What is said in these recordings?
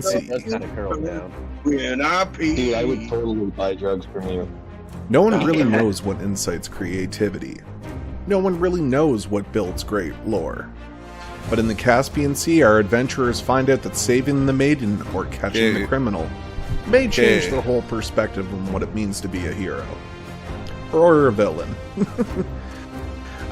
Sea. That's kind of curled down. When I pee. Dude, I would totally buy drugs from you. No one really knows what incites creativity. No one really knows what builds great lore. But in the Caspian Sea, our adventurers find out that saving the maiden or catching the criminal may change the whole perspective on what it means to be a hero. Or a villain.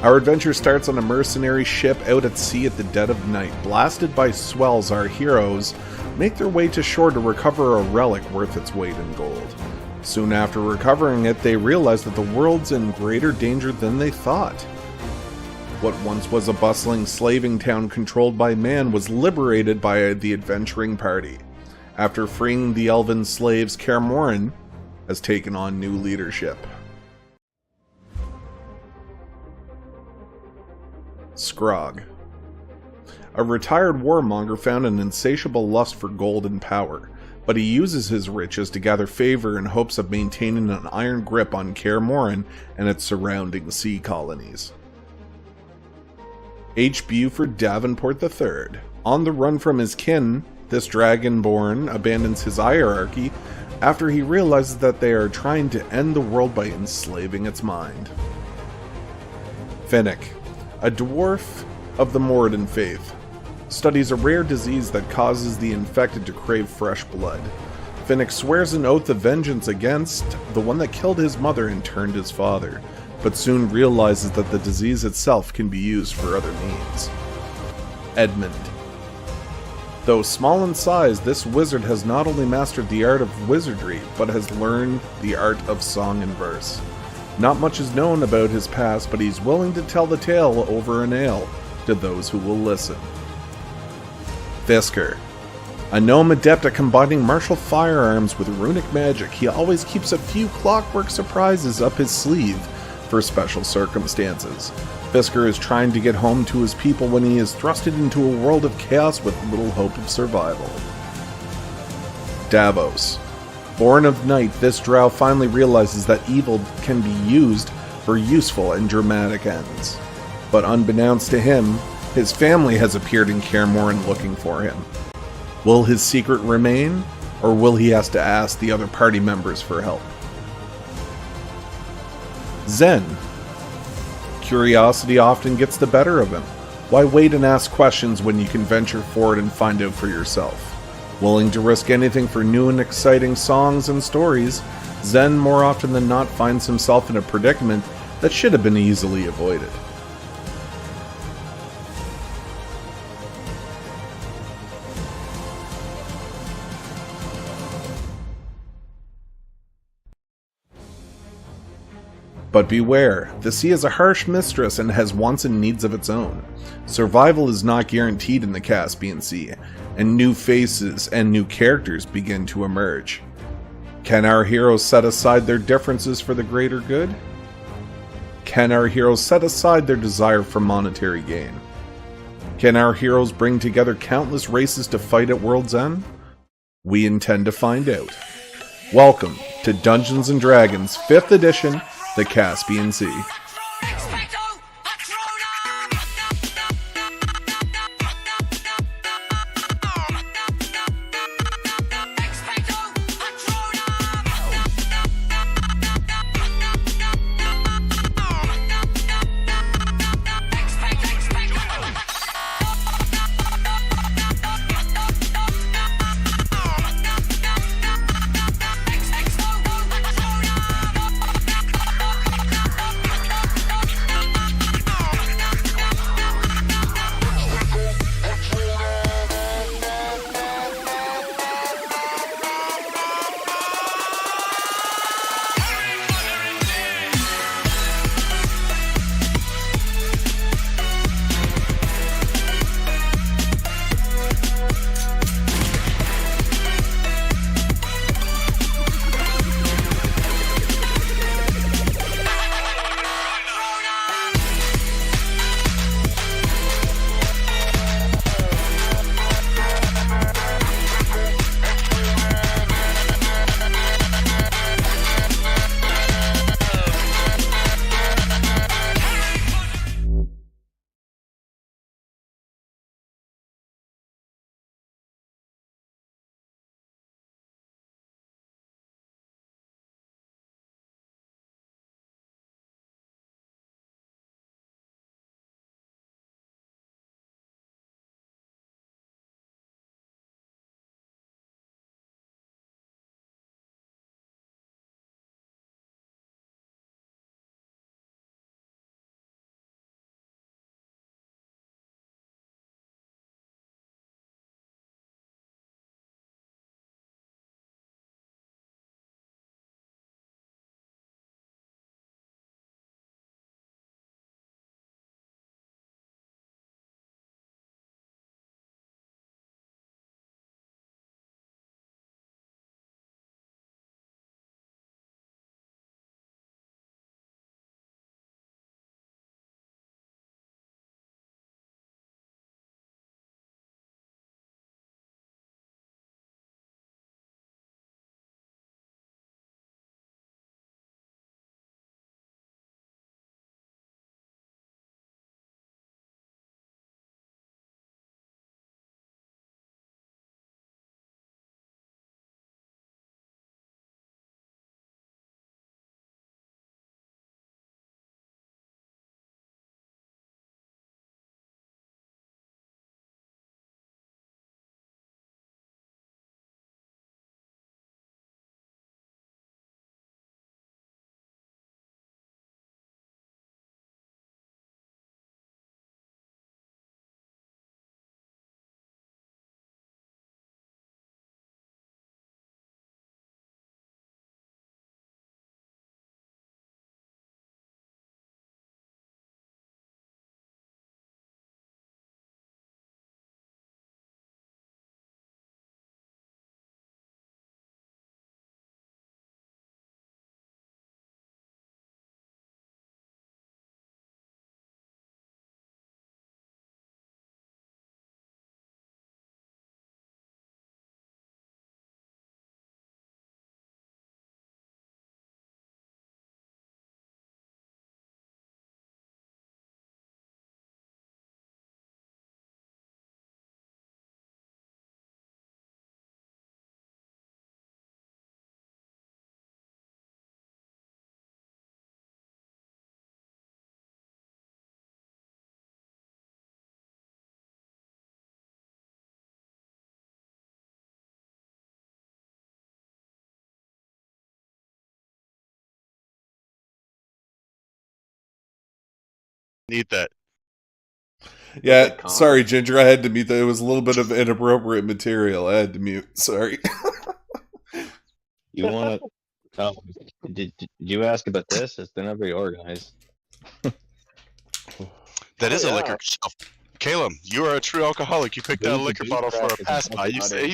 Our adventure starts on a mercenary ship out at sea at the dead of night. Blasted by swells, our heroes make their way to shore to recover a relic worth its weight in gold. Soon after recovering it, they realize that the world's in greater danger than they thought. What once was a bustling slaving town controlled by man was liberated by the adventuring party. After freeing the elven slaves, Kaer Morhen has taken on new leadership. Scrog. A retired warmonger found an insatiable lust for gold and power, but he uses his riches to gather favor in hopes of maintaining an iron grip on Kaer Morhen and its surrounding sea colonies. H. Buford Davenport III. On the run from his kin, this dragonborn abandons his hierarchy after he realizes that they are trying to end the world by enslaving its mind. Finnick. A dwarf of the Moradin faith, studies a rare disease that causes the infected to crave fresh blood. Finnick swears an oath of vengeance against the one that killed his mother and turned his father, but soon realizes that the disease itself can be used for other means. Edmund. Though small in size, this wizard has not only mastered the art of wizardry, but has learned the art of song and verse. Not much is known about his past, but he's willing to tell the tale over an ale to those who will listen. Fisker. A gnome adept at combining martial firearms with runic magic, he always keeps a few clockwork surprises up his sleeve for special circumstances. Fisker is trying to get home to his people when he is thrusted into a world of chaos with little hope of survival. Davos. Born of night, this drow finally realizes that evil can be used for useful and dramatic ends. But unbeknownst to him, his family has appeared in Kaer Morhen looking for him. Will his secret remain, or will he have to ask the other party members for help? Zen. Curiosity often gets the better of him. Why wait and ask questions when you can venture forward and find out for yourself? Willing to risk anything for new and exciting songs and stories, Zen more often than not finds himself in a predicament that should have been easily avoided. But beware, the sea is a harsh mistress and has wants and needs of its own. Survival is not guaranteed in the Caspian Sea, and new faces and new characters begin to emerge. Can our heroes set aside their differences for the greater good? Can our heroes set aside their desire for monetary gain? Can our heroes bring together countless races to fight at World's End? We intend to find out. Welcome to Dungeons & Dragons 5th edition, The Caspian Sea. eat that. Yeah, Like Connor. sorry, Ginger. I had to mute that. It was a little bit of inappropriate material. I had to mute. Sorry. You want to? Did you ask about this? It's been very organized. That is a yeah. liquor shelf. Caleb, you are a true alcoholic. You picked out a Booze- liquor booze bottle for a crack is pass by. not it.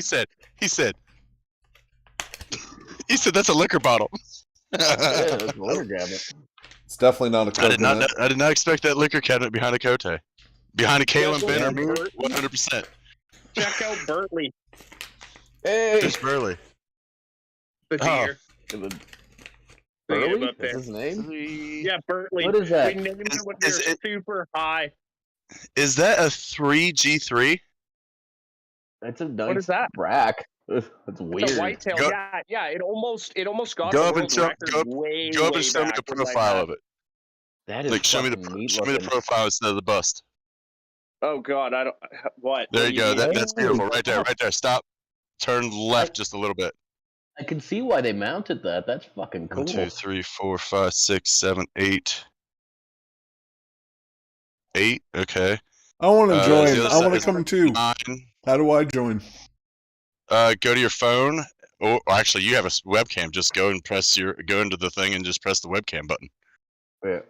He said that's a liquor bottle. Yeah, that's a liquor cabinet. It's definitely not a I did coconut. not. I did not expect that liquor cabinet behind a Cote. Behind a Kalen, Check Ben, or out me, Bert- 100%. Check out Bertley, Hey! Just Burley. the Oh. deer. Burley? up there. Is his name? Yeah, Bertley. What is that? We named it when Is we were it- super high. Is that a 3G3? That's a nice What is that? rack. That's weird. It's a whitetail. Go- Yeah. It almost got Go the up and world show- record way, Go up way and show me back the when, like, profile of it. That is Like, show me the fucking neat show me the looking. profile instead of the bust. Oh God, I don't. What? There What you do go. mean? That's beautiful. Right there. Stop. Turn left just a little bit. I can see why they mounted that. That's fucking cool. 1, 2, 3, 4, 5, 6, 7, 8. 8. Okay. I want to there's join. the other I want to side. come too. 9. How do I join? Go to your phone. Or actually, you have a webcam. Just go and go into the thing and just press the webcam button. Yeah.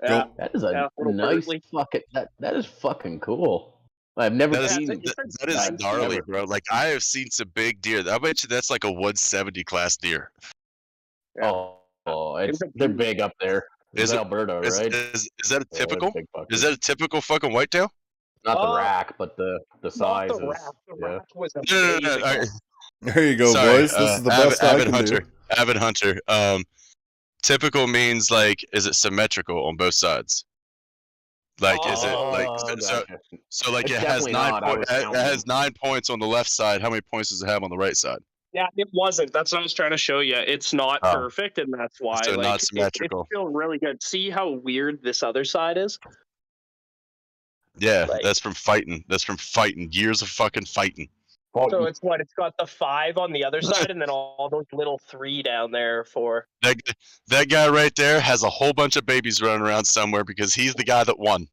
Yeah. That is a Yeah, little nice Bertley. fucking. That is fucking cool. I've never That is- seen. That is Nice. gnarly, Never. bro. Like I have seen some big deer. I bet you that's like a 170 class deer. Oh, It's a they're beaut. big up there. Is It's it- Alberta, Is, right? is that a Yeah, they're typical? big fuckers. Is that a typical fucking whitetail? Not the Uh, rack, but the size Not the is. rack. The Yeah. rack was No, amazing. no, no. There you go, Sorry, boys. This is the best I avid can hunter. do. Avid hunter. Typical means like, is it symmetrical on both sides? Like, is it like Oh, so? gotcha. So like, It's it has definitely 9. not. I was It counting. has 9 points on the left side. How many points does it have on the right side? Yeah, it wasn't. That's what I was trying to show you. It's not Oh. perfect, and that's why. So like, not it's symmetrical. still really good. See how weird this other side is? Yeah, Like- that's from fighting. That's from fighting. Years of fucking fighting. So it's what? It's got the 5 on the other side, and then all those little 3 down there for. That guy right there has a whole bunch of babies running around somewhere because he's the guy that won.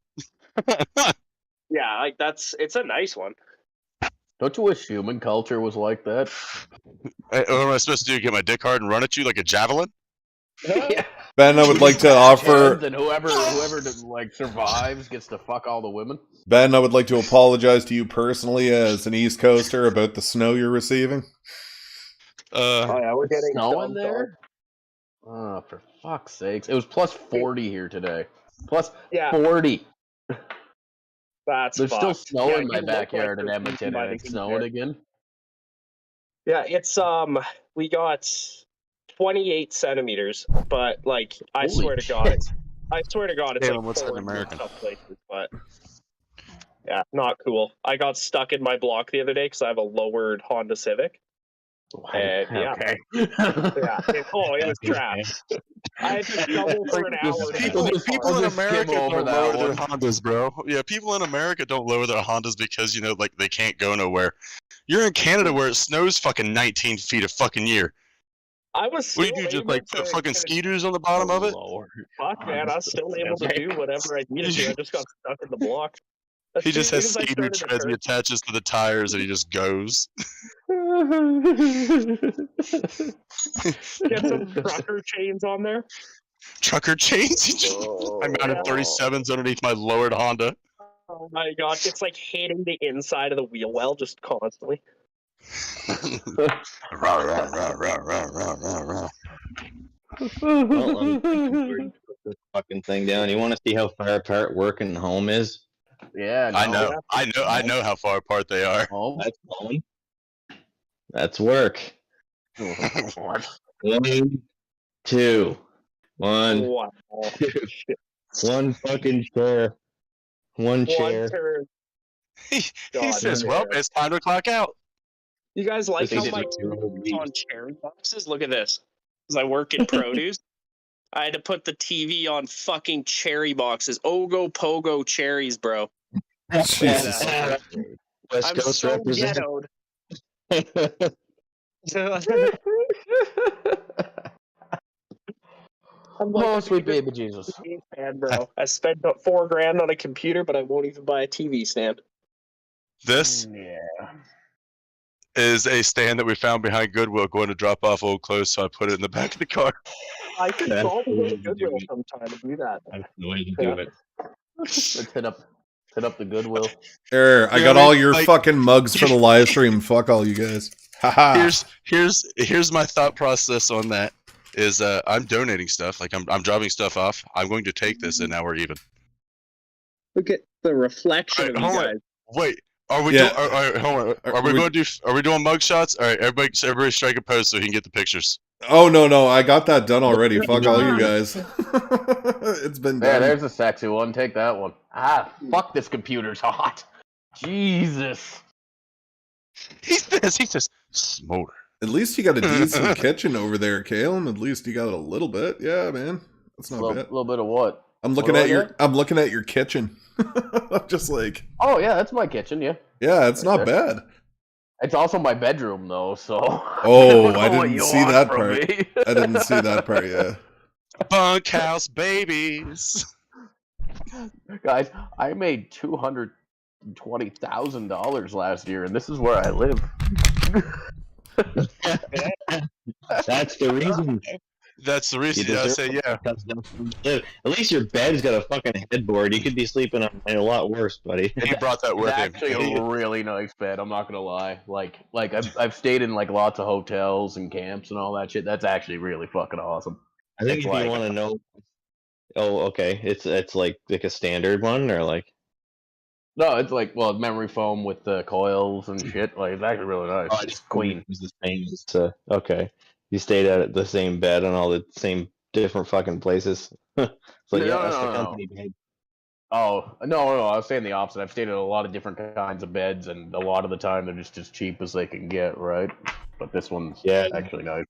Yeah, like it's a nice one. Don't you wish human culture was like that? What am I supposed to do? Get my dick hard and run at you like a javelin? Yeah. Ben, I would like to offer. And whoever like survives gets to fuck all the women. Ben, I would like to apologize to you personally as an East Coaster about the snow you're receiving. Yeah, we're getting Snow in dumped there? Oh, for fuck's sakes! It was plus 40 here today. Plus Yeah, 40. that's There's still fucked. snow Yeah, in my you look like backyard in there's Edmonton, somebody and it's in snowing there. again. Yeah, it's we got 28 centimeters, but like I Holy swear to God, shit. it's Caleb, like what's that in 4 in American? some places, but yeah, not cool. I got stuck in my block the other day because I have a lowered Honda Civic. And, yeah. Okay. Yeah, it was trash. I had to shovel for an hour. to get my People car. in just skim America over don't that lower their one. Hondas, bro. Yeah, people in America don't lower their Hondas because, like, they can't go nowhere. You're in Canada where it snows fucking 19 feet a fucking year. I was What still do you do, just, able like, put to fucking to- ski-doos on the bottom of it? Lord. Fuck, man, I was still able to do whatever I needed to. I just got stuck in the block. As He just soon has as I ski-doo started to treads he turn- attaches to the tires and he just goes. Get some trucker chains on there. Trucker chains? I mounted yeah. 37s underneath my lowered Honda. Oh my god, it's like hitting the inside of the wheel well just constantly. Rah, rah, rah, rah, rah, rah, rah, rah. Well, I'm thinking we're gonna put this fucking thing down. You want to see how far apart work and home is? Yeah, I no. know. I know how far apart they are. Home? That's home. That's work. What? 1, 2. 1, Wow. 2. 1 fucking chair. 1 chair. One turn. He God, says, man. well, it's time to clock out. You guys like This how is my a 2-year-old beast. on cherry boxes? Look at this. Because I work in produce. I had to put the TV on fucking cherry boxes. Ogo pogo cherries, bro. Jesus. West I'm Coast so represent. ghettoed. I'm like Oh, a sweet big baby Jesus. fan grand, bro. I spent about $4,000 on a computer, but I won't even buy a TV stand. This Yeah. is a stand that we found behind Goodwill going to drop off old clothes, so I put it in the back of the car. I could That's probably the go way to to do Goodwill it. sometime and do that. That's the way to Yeah. do it. Let's hit up the Goodwill. Here, I You know got what I all mean? your Like- fucking mugs for the live stream. Fuck all you guys. Haha. Here's my thought process on that. Is I'm donating stuff, like I'm dropping stuff off. I'm going to take this, and now we're even. Look at the reflection Alright, of you hold on. guys. Wait, are we Yeah. doing? Hold on. Are we going to do? Are we doing mug shots? All right, everybody strike a pose so he can get the pictures. Oh no, I got that done already. Fuck all you guys. It's been Yeah, done. there's a sexy one. Take that one. Ah, fuck, this computer's hot. Jesus. He says, smolder. At least you got a decent kitchen over there, Caleb. At least you got a little bit. Yeah, man. That's A not bad. little bit of what? I'm looking What at do I your get? I'm looking at your kitchen. I'm just like, Oh yeah, that's my kitchen. Yeah, yeah, it's not bad. it's also my bedroom though. So. Oh, don't I know what didn't you see want that from part. me. I didn't see that part, yeah. Bunkhouse babies. Guys, I made $220,000 last year, and this is where I live. That's the reason. That's the reason. You I deserve say yeah. Because that's where you live. At least your bed's got a fucking headboard. You could be sleeping on a lot worse, buddy. He brought that It's with him. actually a really nice bed. I'm not gonna lie. Like I've stayed in like lots of hotels and camps and all that shit. That's actually really fucking awesome. I think It's if like- you want to know, oh, okay, it's like a standard one or like. No, it's like memory foam with the coils and shit. Like it's actually really nice. Oh, It's clean. It was the same as okay. You stayed at the same bed on all the same different fucking places. It's like No, yeah, no, that's no, the no. company bed. Oh no! I was saying the opposite. I've stayed at a lot of different kinds of beds, and a lot of the time they're just as cheap as they can get, right? But this one's Yeah. actually nice.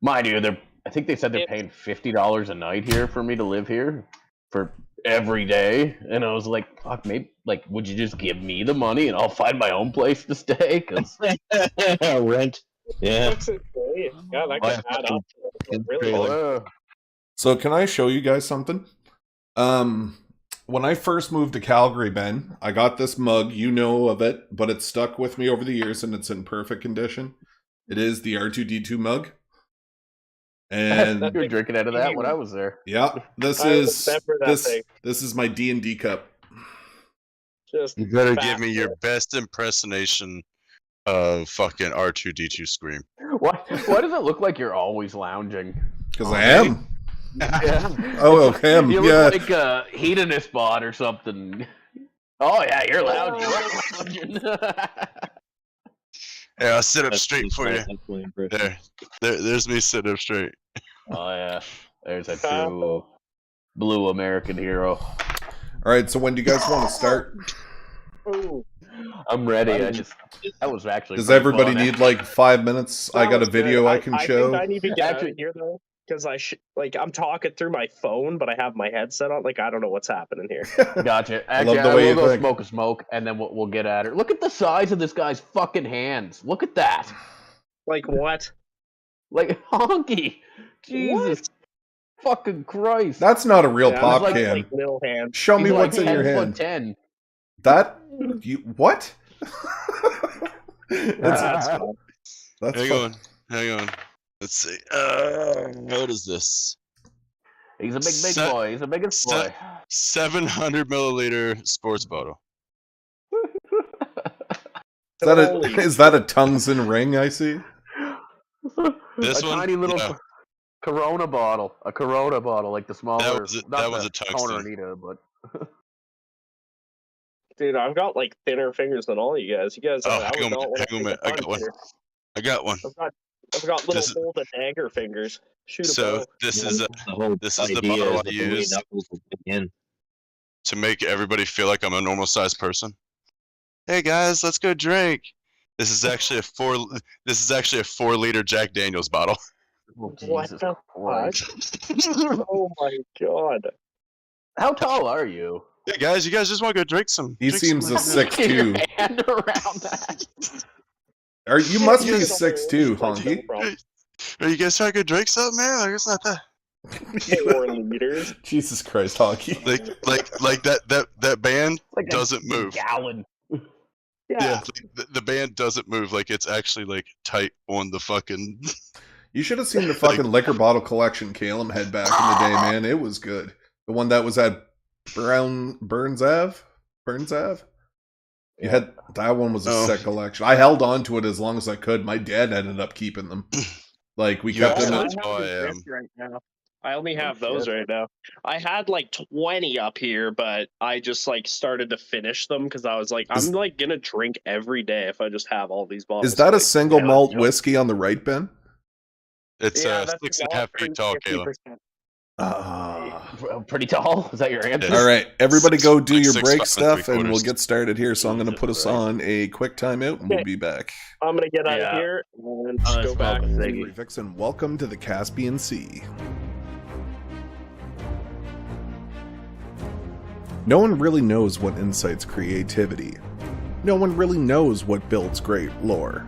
Mind you, I think they said they're paying $50 a night here for me to live here for every day, and I was like, "Fuck, maybe like, would you just give me the money and I'll find my own place to stay?" Because Rent. Yeah. Looks insane. Yeah, that Oh, could yeah, add up. fucking Really trailer. So can I show you guys something? When I first moved to Calgary, Ben, I got this mug. You know of it, but it's stuck with me over the years and it's in perfect condition. It is the R2D2 mug. And you were drinking out of that when I was there. yeah, this I is remember that thing. this is my D&D cup. Just You better fat give me your boy. best impersonation of fucking R2D2 scream. Why does it look like you're always lounging? Because I am. Yeah. Oh, him. You Yeah. look like a hedonist bot or something. Oh yeah, you're lounging. Yeah, I'll sit up That's straight for you. really impressive. There's me sitting up straight. Oh yeah, there's a true blue American hero. All right, so when do you guys want to start? Ooh, I'm ready. That was actually. Does pretty everybody fun. need like 5 minutes? I that got a was good. video I can I show. think I need to get out Actually- of here though, because I'm talking through my phone, but I have my headset on. Like I don't know what's happening here. Gotcha. I love Actually, the way I you will go think. smoke a smoke, and then we'll get at her. Look at the size of this guy's fucking hands. Look at that. Like what? Like honky. Jesus. Fucking Christ. That's not a real Yeah, pop it's like, can. like little hand. Show me He's what's like in your 10 foot hand. 10. That you what? It's- That's fun. that's Hang fun. on. Let's see. What is this? He's a big Se- boy. He's the biggest se- boy. 700 milliliter sports bottle. Holy Is that a tongues and ring I see? This a one? tiny little Yeah. Corona bottle. A Corona bottle, like the smaller. was a- not that was the a tungsten. Kona Anita, but Dude, I've got like thinner fingers than all you guys. You guys, Oh, I hang would on, not want to hang on a take minute. a I punch got one. here. I got one. I've got little This is- golden dagger fingers. Shoot a So bow. this Yeah, is the whole this is the idea bottle I that the way use. knuckles will fit in. to make everybody feel like I'm a normal sized person. Hey guys, let's go drink. This is actually a 4-liter Jack Daniels bottle. oh, What Jesus the Christ. Oh my god. How tall are you? Hey guys, you guys just want to go drink some? He drink seems some- a 6'2". Your hand around that. You must be You're 6'2", like, Honky. no problem. Are you guys trying to go drink something, man? Like it's not that. 4 liters. Jesus Christ, Hockey. Like that band Like doesn't a move. gallon. Yeah, the band doesn't move. Like it's actually like tight on the fucking. You should have seen the fucking liquor bottle collection Calum had back in the day, man. It was good. The one that was at Burns Ave? You had that one was a sick collection. I held on to it as long as I could. My dad ended up keeping them. Like we kept them. That's how I am. Right now. I only have those right now. I had like 20 up here, but I just like started to finish them because I was like, I'm like gonna drink every day if I just have all these bottles. Is that a single malt whiskey on the right, Ben? It's 6.5 feet tall, Caleb. Pretty tall. Is that your answer? All right, everybody go do your 6'5" break stuff, 3/4. and we'll get started here. So I'm going to put us on a quick timeout, and we'll be back. I'm gonna get out of here and go back. Vixen, welcome to the Caspian Sea. No one really knows what incites creativity. No one really knows what builds great lore.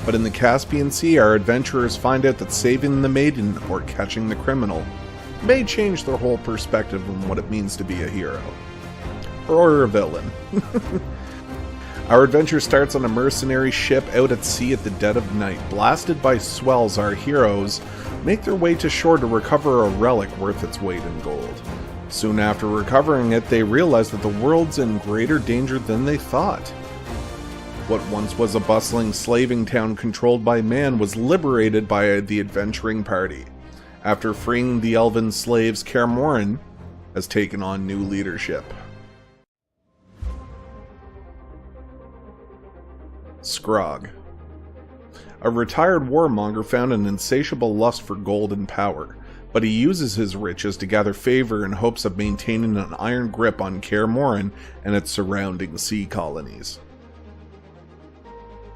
But in the Caspian Sea, our adventurers find out that saving the maiden or catching the criminal may change their whole perspective on what it means to be a hero. Or a villain. Our adventure starts on a mercenary ship out at sea at the dead of night. Blasted by swells, our heroes make their way to shore to recover a relic worth its weight in gold. Soon after recovering it, they realize that the world's in greater danger than they thought. What once was a bustling slaving town controlled by man was liberated by the adventuring party. After freeing the elven slaves, Kaer Morhen has taken on new leadership. Scrog. A retired warmonger found an insatiable lust for gold and power, but he uses his riches to gather favor in hopes of maintaining an iron grip on Kaer Morhen and its surrounding sea colonies.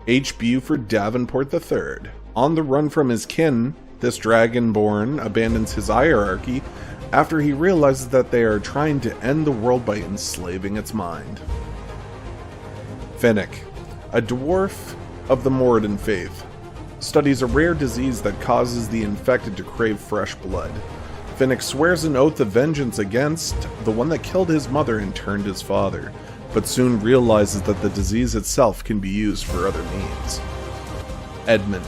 H. Buford Davenport III. On the run from his kin, this dragonborn abandons his hierarchy after he realizes that they are trying to end the world by enslaving its mind. Finnick, a dwarf of the Moradin faith, studies a rare disease that causes the infected to crave fresh blood. Finnick swears an oath of vengeance against the one that killed his mother and turned his father, but soon realizes that the disease itself can be used for other means. Edmund.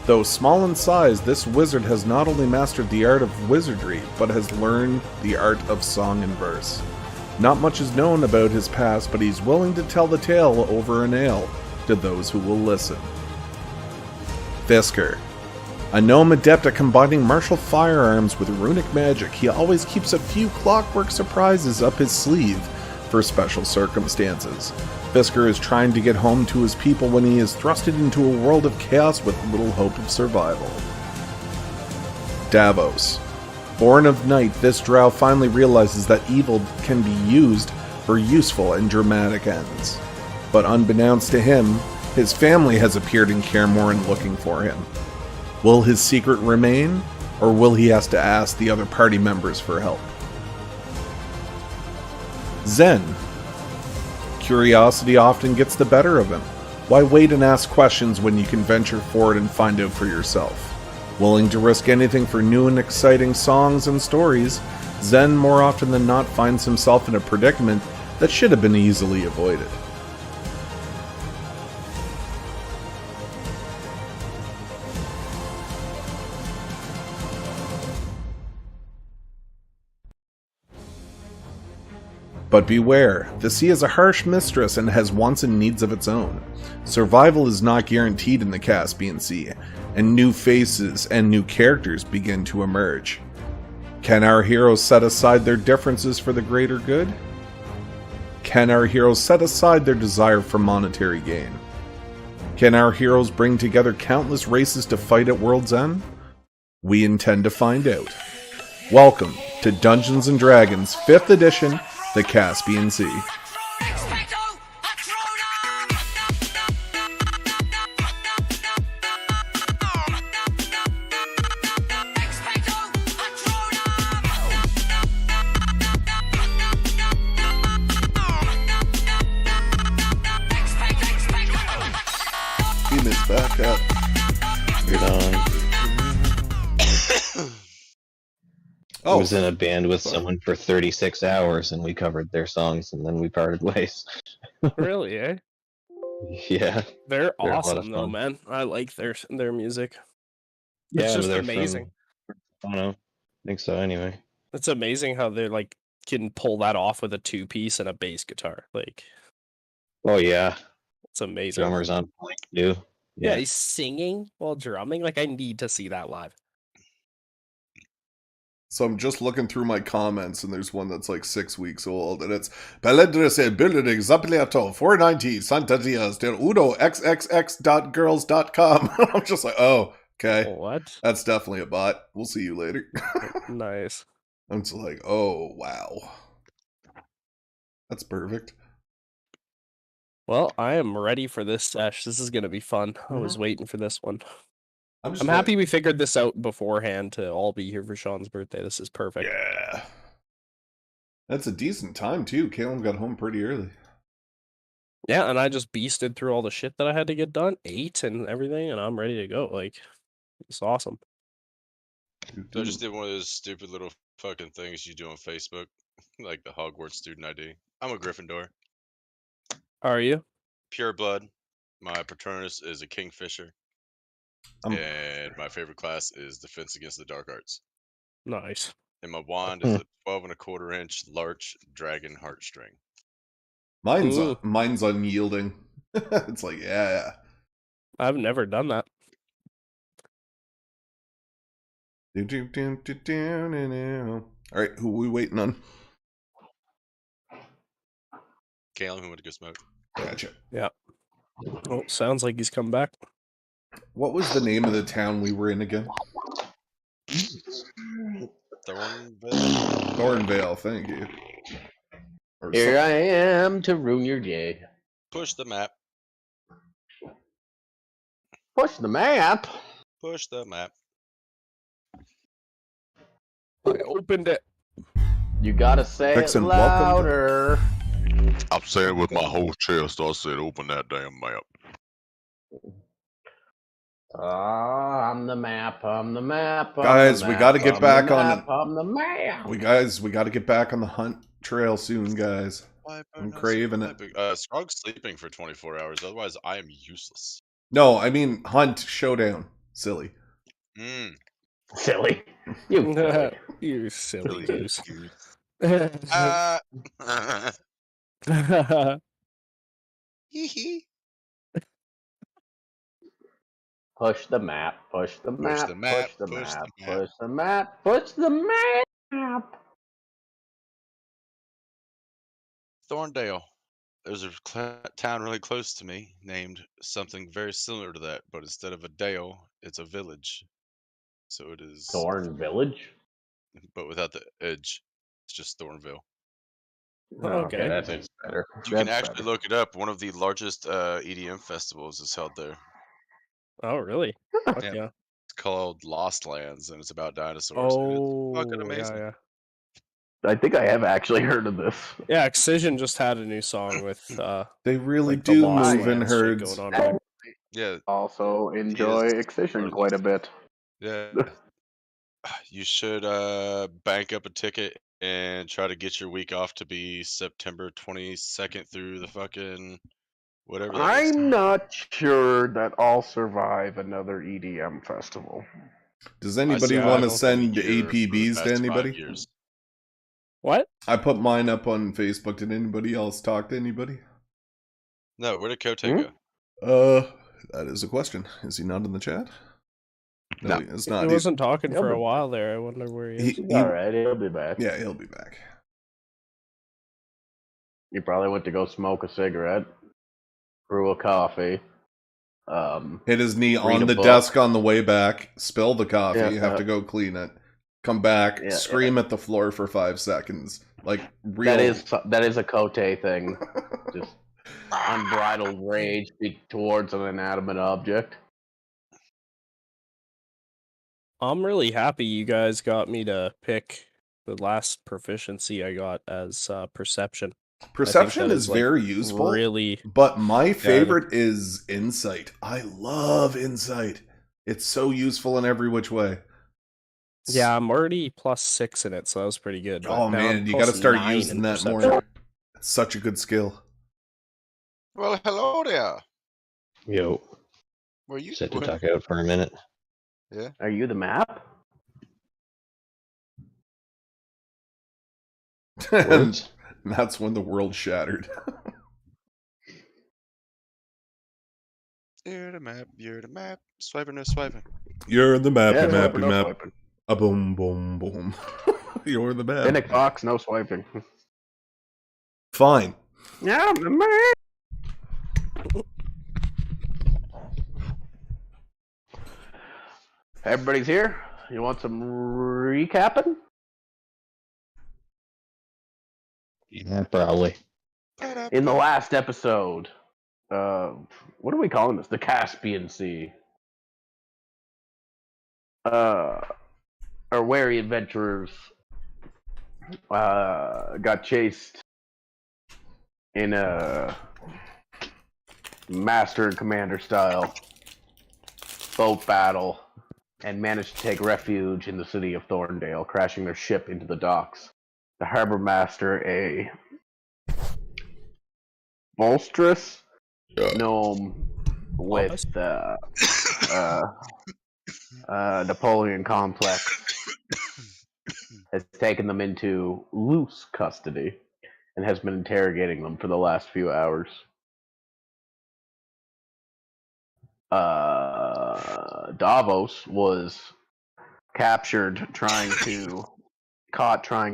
Though small in size, this wizard has not only mastered the art of wizardry, but has learned the art of song and verse. Not much is known about his past, but he's willing to tell the tale over an ale to those who will listen. Fisker. A gnome adept at combining martial firearms with runic magic, he always keeps a few clockwork surprises up his sleeve for special circumstances. Fisker is trying to get home to his people when he is thrusted into a world of chaos with little hope of survival. Davos. Born of night, this drow finally realizes that evil can be used for useful and dramatic ends. But unbeknownst to him, his family has appeared in Kaer Morhen looking for him. Will his secret remain, or will he have to ask the other party members for help? Zen. Curiosity often gets the better of him. Why wait and ask questions when you can venture forward and find out for yourself? Willing to risk anything for new and exciting songs and stories, Zen more often than not finds himself in a predicament that should have been easily avoided. But beware, the sea is a harsh mistress and has wants and needs of its own. Survival is not guaranteed in the Caspian Sea, and new faces and new characters begin to emerge. Can our heroes set aside their differences for the greater good? Can our heroes set aside their desire for monetary gain? Can our heroes bring together countless races to fight at World's End? We intend to find out. Welcome to Dungeons & Dragons 5th edition, the Caspian Sea. Team is back up. You're done. Oh, was in a band with someone for 36 hours, and we covered their songs, and then we parted ways. Really, eh? Yeah, They're they're a lot of awesome though, fun. man. I like their music. It's Yeah, but just they're amazing. from. I don't know. I think so. Anyway. It's amazing how they're like can pull that off with a 2-piece and a bass guitar. Like, Oh yeah, it's amazing. drummers on point too. Yeah, he's singing while drumming. Like, I need to see that live. so I'm just looking through my comments, and there's one that's like 6 weeks old, and it's Belendres el building Zapliato 490 Santa Diaz del Uno xxx.girls.com. I'm just like, oh, okay. What? That's definitely a bot. We'll see you later. Nice. I'm just like, oh, wow. That's perfect. Well, I am ready for this sesh. This is gonna be fun. I was waiting for this one. I'm I'm happy we figured this out beforehand to all be here for Sean's birthday. This is perfect. Yeah. That's a decent time, too. Caleb got home pretty early. Yeah, and I just beasted through all the shit that I had to get done, ate and everything, and I'm ready to go. Like, it's awesome. So I just did one of those stupid little fucking things you do on Facebook, like the Hogwarts student ID. I'm a Gryffindor, Are you? pure blood. My patronus is a kingfisher, and my favorite class is Defense Against the Dark Arts. Nice. And my wand is a 12.25-inch larch dragon heartstring. Mine's unyielding. It's like, yeah. I've never done that. All right, who are we waiting on? Caleb, who went to go smoke. Gotcha. Yeah. Oh, sounds like he's come back. What was the name of the town we were in again? Thornvale, thank you. Or Here I am to ruin your day. Push the map. Push the map. Push the map. I opened it. You gotta say Vixen, it welcome to- louder. I'm saying with my whole chest, I said open that damn map. I'm the map. I'm the map. I'm Guys, the we map, gotta get I'm back the on map, I'm the map. we got to get back on the hunt trail soon, guys. I'm craving it. Scrog's sleeping for 24 hours, otherwise I am useless. No, I mean hunt showdown. Silly. Silly. You silly. You silly goose. Push the map. Push the map. the map, Push the push map. the map. Push the map. Push the map. Thorndale. There's a town really close to me named something very similar to that, but instead of a dale, it's a village. So it is, Thorn Village. but without the edge. It's just Thornville. Okay. That's better. You can actually look it up. One of the largest EDM festivals is held there. Oh, really? Fuck Yeah. yeah. It's called Lost Lands, and it's about dinosaurs. and Oh, it's fucking amazing. yeah. I think I have actually heard of this. Yeah, Excision just had a new song with They really like the do Lost move in Lands shit herds. going on there. Yeah, Also enjoy Yes. Excision quite a bit. yeah. You should bank up a ticket and try to get your week off to be September 22nd through the fucking whatever that is. I'm not sure that I'll survive another EDM festival. Does anybody I want to don't send think you're for the APBs to past 5 anybody? years. What? I put mine up on Facebook. Did anybody else talk to anybody? No, where did Kote go? That is a question. Is he not in the chat? No. It's He not. wasn't talking He'll for a be- while there. I wonder where he is. He- All right, he'll be back. Yeah, he'll be back. He probably went to go smoke a cigarette, brew a coffee. Hit his knee Read on a the book. desk on the way back, spill the coffee, Yeah, have to go clean it, come back, Yeah, scream at the floor for 5 seconds. Like, real. that is a Cote thing. Just unbridled rage towards an inanimate object. I'm really happy you guys got me to pick the last proficiency I got as perception. Perception that is is, like, very useful. Really, But my favorite is insight. I love insight. It's so useful in every which way. Yeah, I'm already +6 in it, so that was pretty good. But Oh now I'm man, you got to start +9 using in that perception. more. It's such a good skill. Well, hello there. Yo, Were you? set to talk out for a minute. Yeah. Are you the map? And Words? that's when the world shattered. You're the map. You're the map. Swiping, no swiping. You're the mappy, Yeah, mappy, swiping, no map. swiping. A boom, boom, boom. You're the map. Finnick box, no swiping. Fine. Yeah, man. Everybody's here. You want some recapping? Yeah, probably. In the last episode, what are we calling this? The Caspian Sea. Our wary adventurers got chased in a master and commander style boat battle and managed to take refuge in the city of Thorndale, crashing their ship into the docks. The harbor master, a bolstrous gnome with Napoleon complex, has taken them into loose custody and has been interrogating them for the last few hours. Davos was caught trying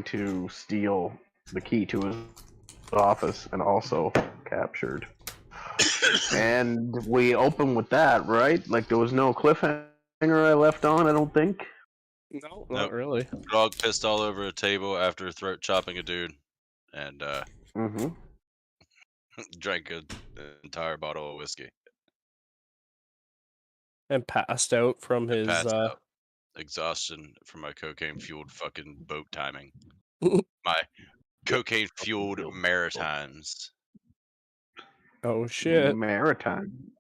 to steal the key to his office and also captured. And we open with that, right? Like there was no cliffhanger I left on, I don't think. No, Nope. not really. Dog pissed all over a table after throat chopping a dude, and Mm-hmm. drank an entire bottle of whiskey. And passed out from And his passed out. Exhaustion from my cocaine-fueled fucking boat timing. My cocaine-fueled maritimes. Oh shit. Maritime.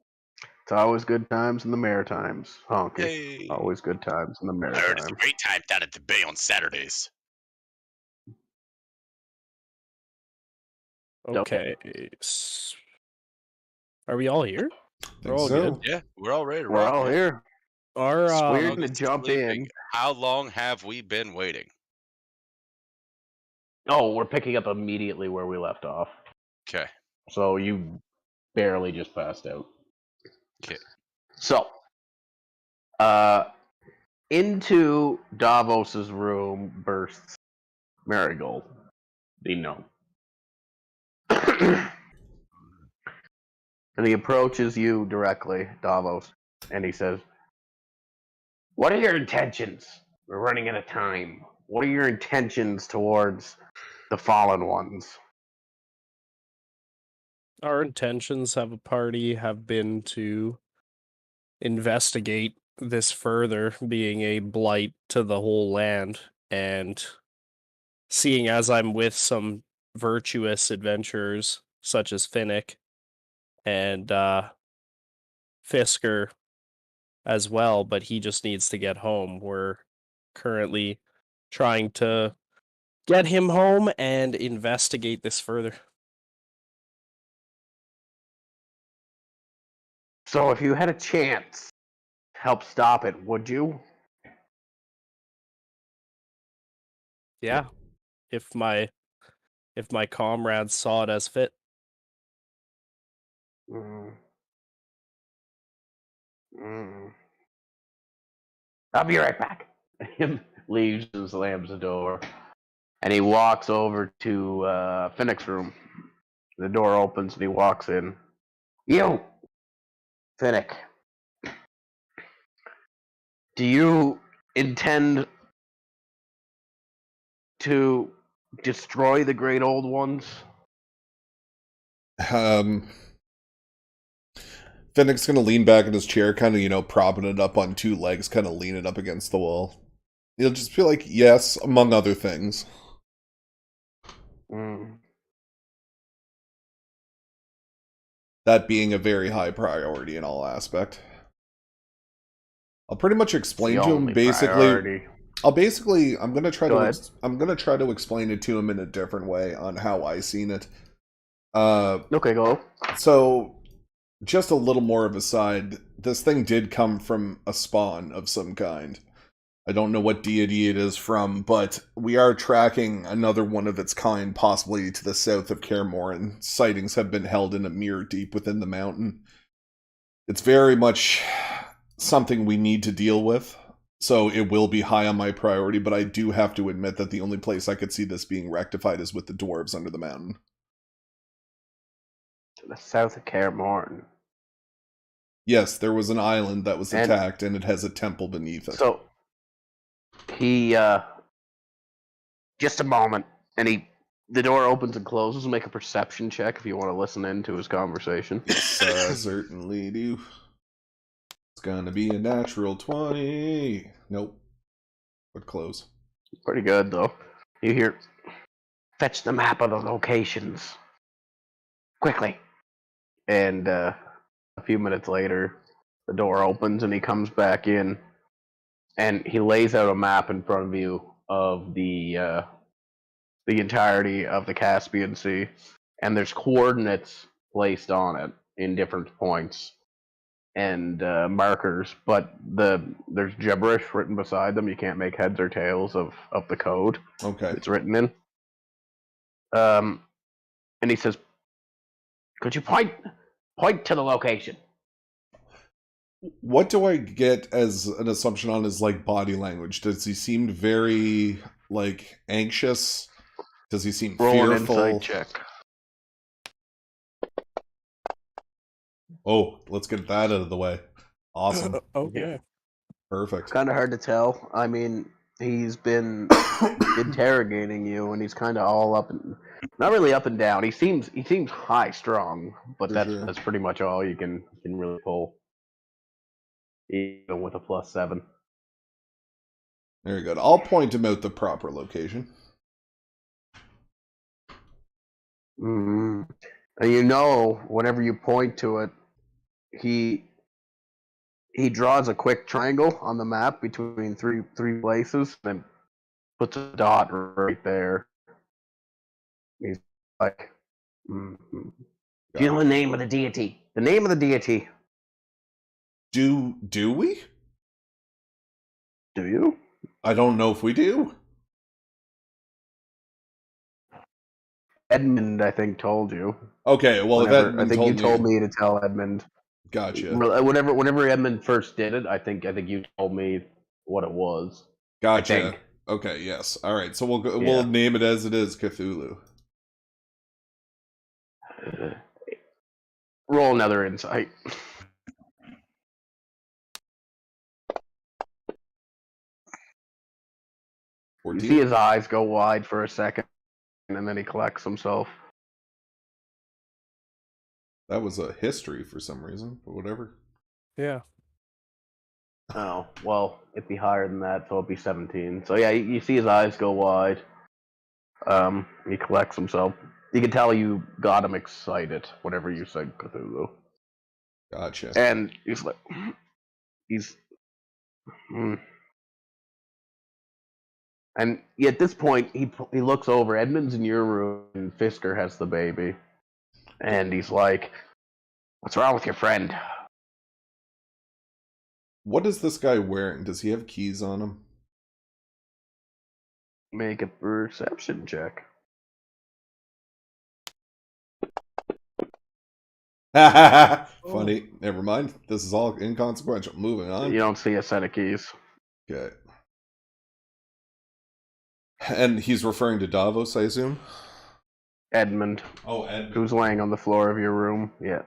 It's always good times in the Maritimes, honky. Hey. Always good times in the I heard it's a Maritime. great time down at the bay on Saturdays. Okay. Are we all here? We're all good. Yeah, we're all ready to We're rock. all here. Our We're Dog gonna is jump sleeping. in. How long have we been waiting? Oh, we're picking up immediately where we left off. Okay. So you barely just passed out. Okay. So, into Davos's room bursts Marigold, the gnome. And he approaches you directly, Davos, and he says, "What are your intentions? We're running out of time. What are your intentions towards the fallen ones?" Our intentions have been to investigate this further, being a blight to the whole land, and seeing as I'm with some virtuous adventurers such as Finnick and Fisker as well, but he just needs to get home. We're currently trying to get him home and investigate this further. So if you had a chance to help stop it, would you? Yeah. If my comrades saw it as fit. I'll be right back. He leaves and slams the door. And he walks over to Finnick's room. The door opens and he walks in. "You, Finnick, do you intend to destroy the Great Old Ones?" Finnick's gonna lean back in his chair, kind of, propping it up on two legs, kind of lean it up against the wall. He'll just be like, yes, among other things. That being a very high priority in all aspect. I'll pretty much explain to him basically. I'm gonna try Go to ahead. I'm gonna try to explain it to him in a different way on how I seen it. Okay, go. So just a little more of a side. This thing did come from a spawn of some kind. I don't know what deity it is from, but we are tracking another one of its kind, possibly to the south of Kaermore, and sightings have been held in a mirror deep within the mountain. It's very much something we need to deal with, so it will be high on my priority, but I do have to admit that the only place I could see this being rectified is with the dwarves under the mountain. To the south of Kaermore. Yes, there was an island that was And- attacked, and it has a temple beneath it. So he just a moment, and the door opens and closes. Make a perception check if you want to listen in to his conversation. Yes, I certainly do. It's gonna be a natural 20. Nope. But close. Pretty good though. You hear, fetch the map of the locations quickly. And a few minutes later, the door opens and he comes back in, and he lays out a map in front of you of the entirety of the Caspian Sea, and there's coordinates placed on it in different points and markers, but there's gibberish written beside them. You can't make heads or tails of the code Okay. it's written in. And he says, "Could you point to the location?" What do I get as an assumption on his like body language? Does he seem very like anxious? Does he seem Roll an fearful? insight check. Oh, let's get that out of the way. Awesome. Okay. Perfect. Kind of hard to tell. I mean, he's been interrogating you, and he's kind of all up and not really up and down. He seems high strung, but For that's sure. that's pretty much all you can really pull, even with a +7. Very good. I'll point him out the proper location. Mm-hmm. And you know, whenever you point to it, he draws a quick triangle on the map between three places, then puts a dot right there. He's like, mm-hmm. Do you know the name of the deity? The name of the deity. Do we? Do you? I don't know if we do. Edmund, I think, told you. Okay, well, I think you told me to tell Edmund. Gotcha. Whenever Edmund first did it, I think you told me what it was. Gotcha. Okay, yes. All right, so we'll Yeah. name it as it is, Cthulhu. Roll another insight. You 14. see his eyes go wide for a second, and then he collects himself. That was a history for some reason, but whatever. Yeah. Oh, well, it'd be higher than that, so it'd be 17. So yeah, you see his eyes go wide. He collects himself. You can tell you got him excited whenever you said Cthulhu. Gotcha. And he's like, and at this point, he looks over. Edmund's in your room, and Fisker has the baby. And he's like, "What's wrong with your friend?" What is this guy wearing? Does he have keys on him? Make a perception check. Funny. Never mind. This is all inconsequential. Moving on. You don't see a set of keys. Okay. And he's referring to Davos, I assume? Edmund, Oh, Edmund. who's laying on the floor of your room. Yeah.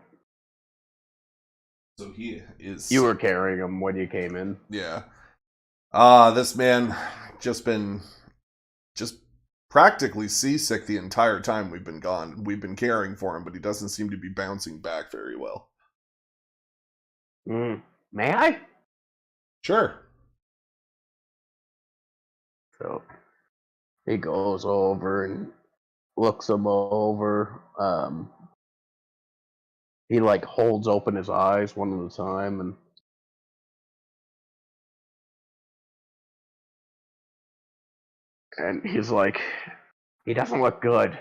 So he is... You were carrying him when you came in. Yeah. This man just practically seasick the entire time we've been gone. We've been caring for him, but he doesn't seem to be bouncing back very well. May I? Sure. So he goes over and looks him over. He like holds open his eyes one at a time, and And he's like, he doesn't look good.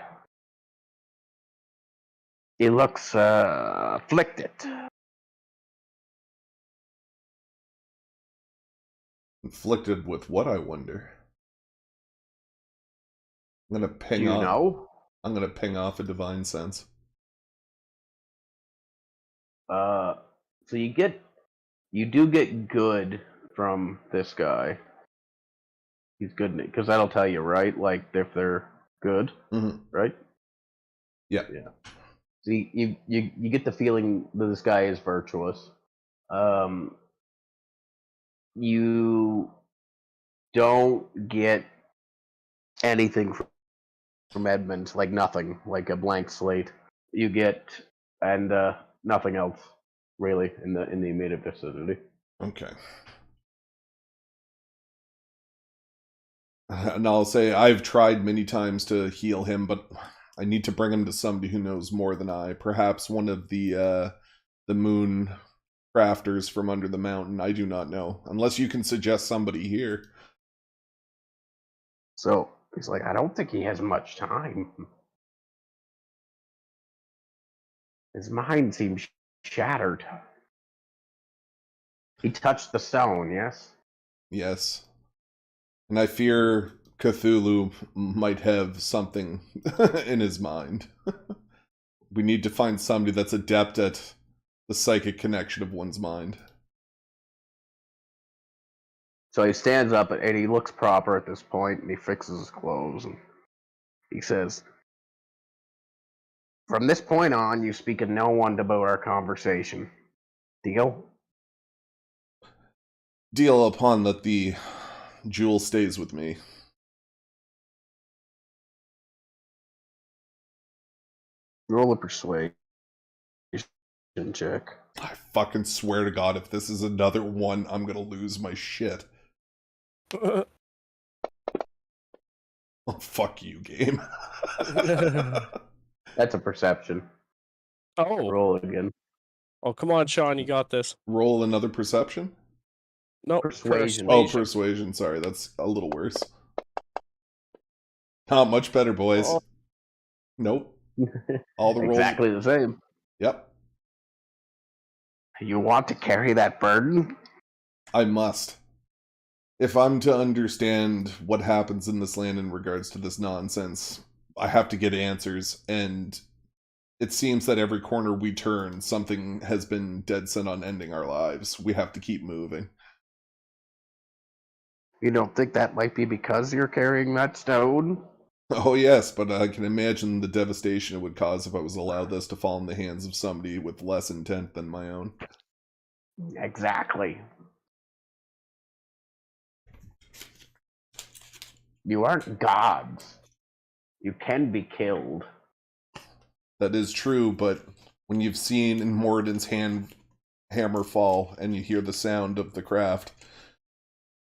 He looks afflicted. Inflicted with what, I wonder? I'm gonna Do ping you off. know? I'm gonna ping off a divine sense. So you do get good from this guy. He's good because that'll tell you, right? Like if they're good, Mm-hmm. right? Yeah. Yeah. So you get the feeling that this guy is virtuous. You don't get anything from Edmund, like nothing, like a blank slate. You get and nothing else really in the immediate vicinity. Okay. And I'll say I've tried many times to heal him, but I need to bring him to somebody who knows more than I. Perhaps one of the moon crafters from under the mountain. I do not know. Unless you can suggest somebody here. So he's like, I don't think he has much time. His mind seems shattered. He touched the stone, yes? Yes. And I fear Cthulhu might have something in his mind. We need to find somebody that's adept at the psychic connection of one's mind. So he stands up and he looks proper at this point and he fixes his clothes and he says, from this point on, you speak to no one about our conversation. Deal? Deal upon that the jewel stays with me. Roll a persuasion check. I fucking swear to God, if this is another one, I'm gonna lose my shit. Oh, fuck you, game. That's a perception. Oh. Roll again. Oh, come on, Sean, you got this. Roll another perception? No, Persuasion. Oh, persuasion, sorry, that's a little worse. Not much better, boys. Oh. Nope. All the rolls. Exactly the same. Yep. You want to carry that burden? I must. If I'm to understand what happens in this land in regards to this nonsense, I have to get answers, and it seems that every corner we turn, something has been dead set on ending our lives. We have to keep moving. You don't think that might be because you're carrying that stone? Oh yes, but I can imagine the devastation it would cause if I was allowed this to fall in the hands of somebody with less intent than my own. Exactly. You aren't gods. You can be killed. That is true, but when you've seen Moradin's hammer fall and you hear the sound of the craft,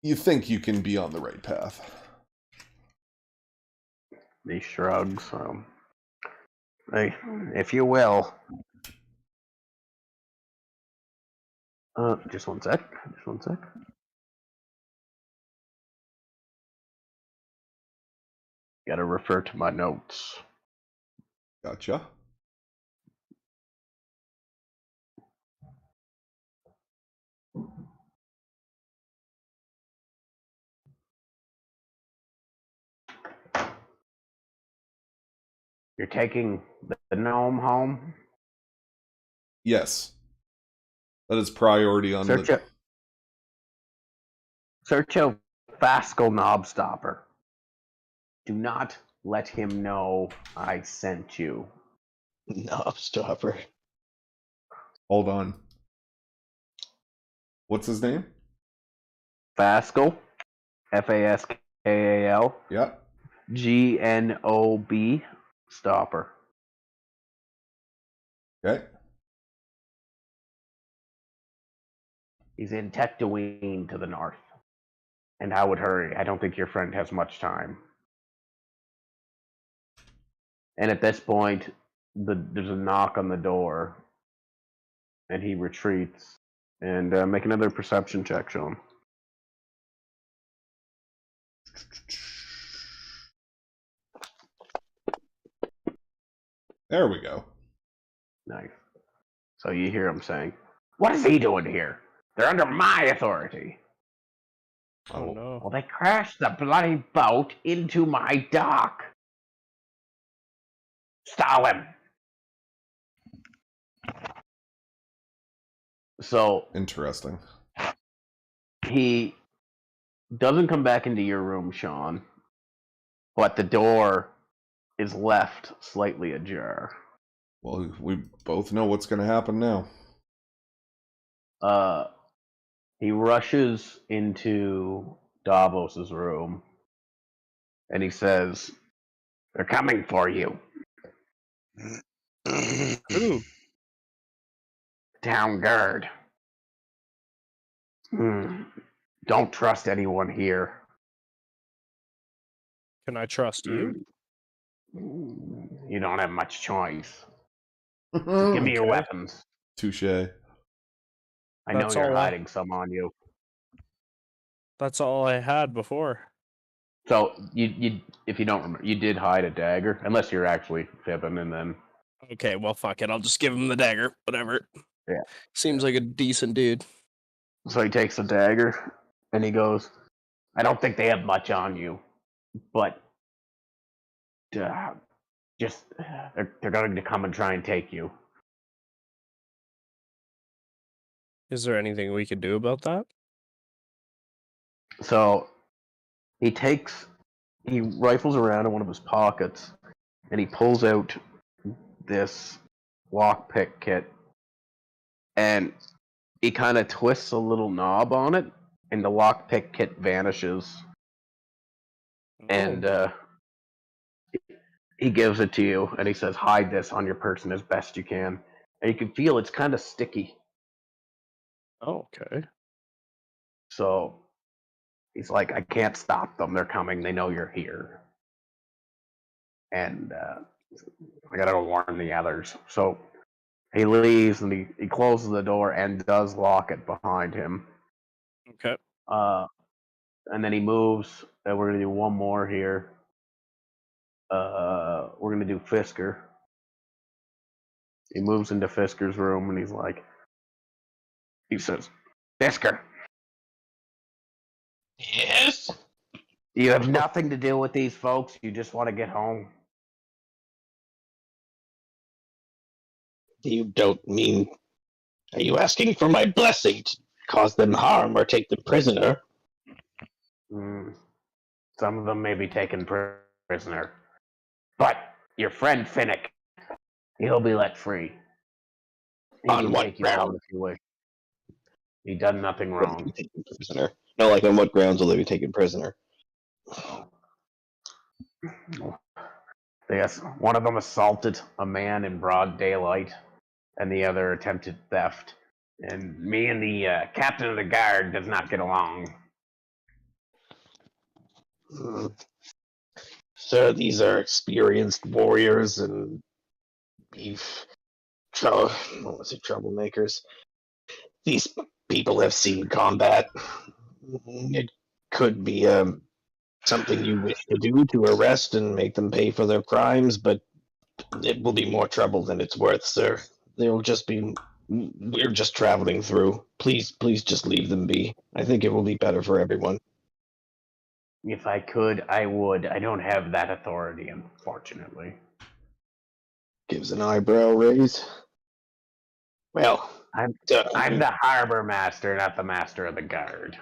you think you can be on the right path. He shrugs. Hey, if you will. Just one sec. Just one sec. Gotta refer to my notes. Gotcha. You're taking the gnome home? Yes. That is priority on Search out Fascal Knobstopper. Do not let him know I sent you. Knobstopper. Hold on. What's his name? Fascal. Faskal. Yep. Gnob. Stopper. Okay. He's in Tatooine to the north. And I would hurry. I don't think your friend has much time. And at this point, there's a knock on the door. And he retreats. And make another perception check, Sean. There we go. Nice. So you hear him saying, "What is he doing here? They're under my authority." Oh no. Well, they crashed the bloody boat into my dock. Stall him. So Interesting. he doesn't come back into your room, Sean, but the door is left slightly ajar. Well, we both know what's going to happen now. He rushes into Davos's room and he says, "They're coming for you. Ooh. Town guard. Don't trust anyone here. Can I trust you? You don't have much choice. Just give me your Okay. weapons. Touche. I know That's you're all I- hiding some on you." That's all I had before. So you if you don't remember, you did hide a dagger, unless you're actually fibbing, and then Okay, well, fuck it. I'll just give him the dagger. Whatever. Yeah. Seems like a decent dude. so he takes the dagger and he goes, "I don't think they have much on you, but just they're going to come and try and take you." Is there anything we could do about that? So he rifles around in one of his pockets and he pulls out this lockpick kit and he kind of twists a little knob on it and the lockpick kit vanishes and he gives it to you and he says, "Hide this on your person as best you can." And you can feel it's kind of sticky. Oh, okay. So he's like, "I can't stop them. They're coming. They know you're here. And I gotta warn the others." So he leaves and he closes the door and does lock it behind him. Okay. And then he moves. And we're gonna do one more here. We're gonna do Fisker. He moves into Fisker's room and he says, "Fisker, Yes? you have nothing to do with these folks. You just want to get home." You don't mean. Are you asking for my blessing to cause them harm or take them prisoner? Some of them may be taken prisoner. But your friend Finnick, he'll be let free. He On can what take you home ground? if you wish. He done nothing Will they wrong. be taken prisoner? No, like on what grounds will they be taken prisoner? Yes, one of them assaulted a man in broad daylight, and the other attempted theft. And me and the captain of the guard does not get along. Sir, these are experienced warriors and troublemakers. These people have seen combat. It could be something you wish to do to arrest and make them pay for their crimes, but it will be more trouble than it's worth, sir. We're just traveling through. Please just leave them be. I think it will be better for everyone. If I could, I would. I don't have that authority, unfortunately. Gives an eyebrow raise. Well, I'm the harbor master, not the master of the guard.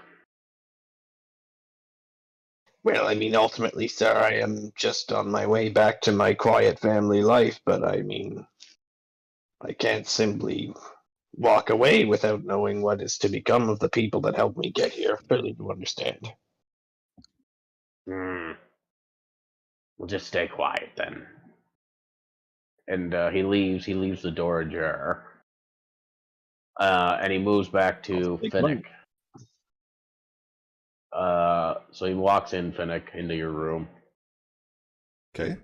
Well, I mean, ultimately, sir, I am just on my way back to my quiet family life, but I mean, I can't simply walk away without knowing what is to become of the people that helped me get here. Clearly, you understand. We'll just stay quiet then. And he leaves the door ajar. And he moves back to Finnick. So he walks in, Finnick, into your room. Okay.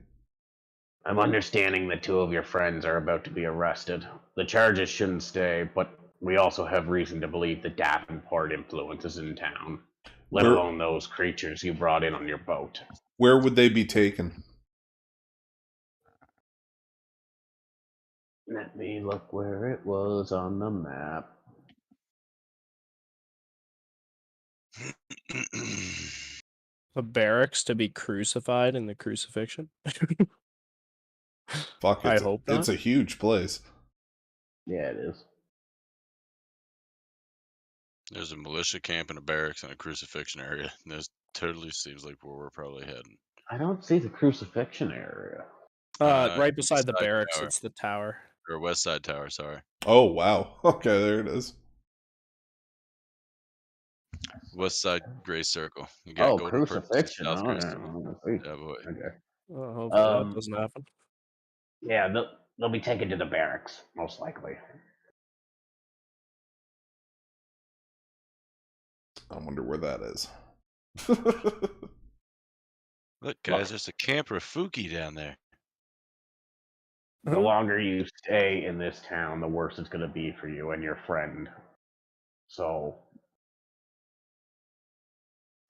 I'm understanding that two of your friends are about to be arrested. The charges shouldn't stay, but we also have reason to believe that Davenport influence is in town, let alone those creatures you brought in on your boat. Where would they be taken? Let me look where it was on the map. The barracks to be crucified in the crucifixion? Fuck, I hope it's not. a huge place. Yeah, it is. There's a militia camp and a barracks and a crucifixion area. This totally seems like where we're probably heading. I don't see the crucifixion area. Right East beside the side barracks, tower. it's the tower. Or West Side Tower, sorry. Oh, wow. Okay, there it is. West Side Gray Circle. You got Oh, Golden Purchase, crucifixion. South Oh, Gray yeah. Circle. Yeah, boy. Okay. Oh, hopefully that Um, doesn't happen. Yeah, they'll be taken to the barracks, most likely. I wonder where that is. Look, guys, there's a Camp Rafuki down there. The longer you stay in this town, the worse it's going to be for you and your friend. So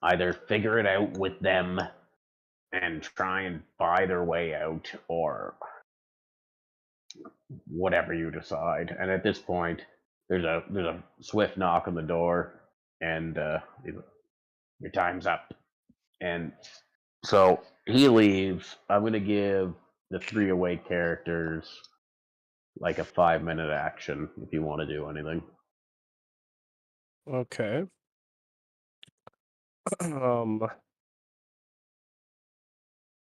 either figure it out with them and try and buy their way out, or whatever you decide. And at this point, there's a swift knock on the door, and your time's up. And so he leaves. I'm going to give the 3 away characters like a 5-minute action if you want to do anything. Okay.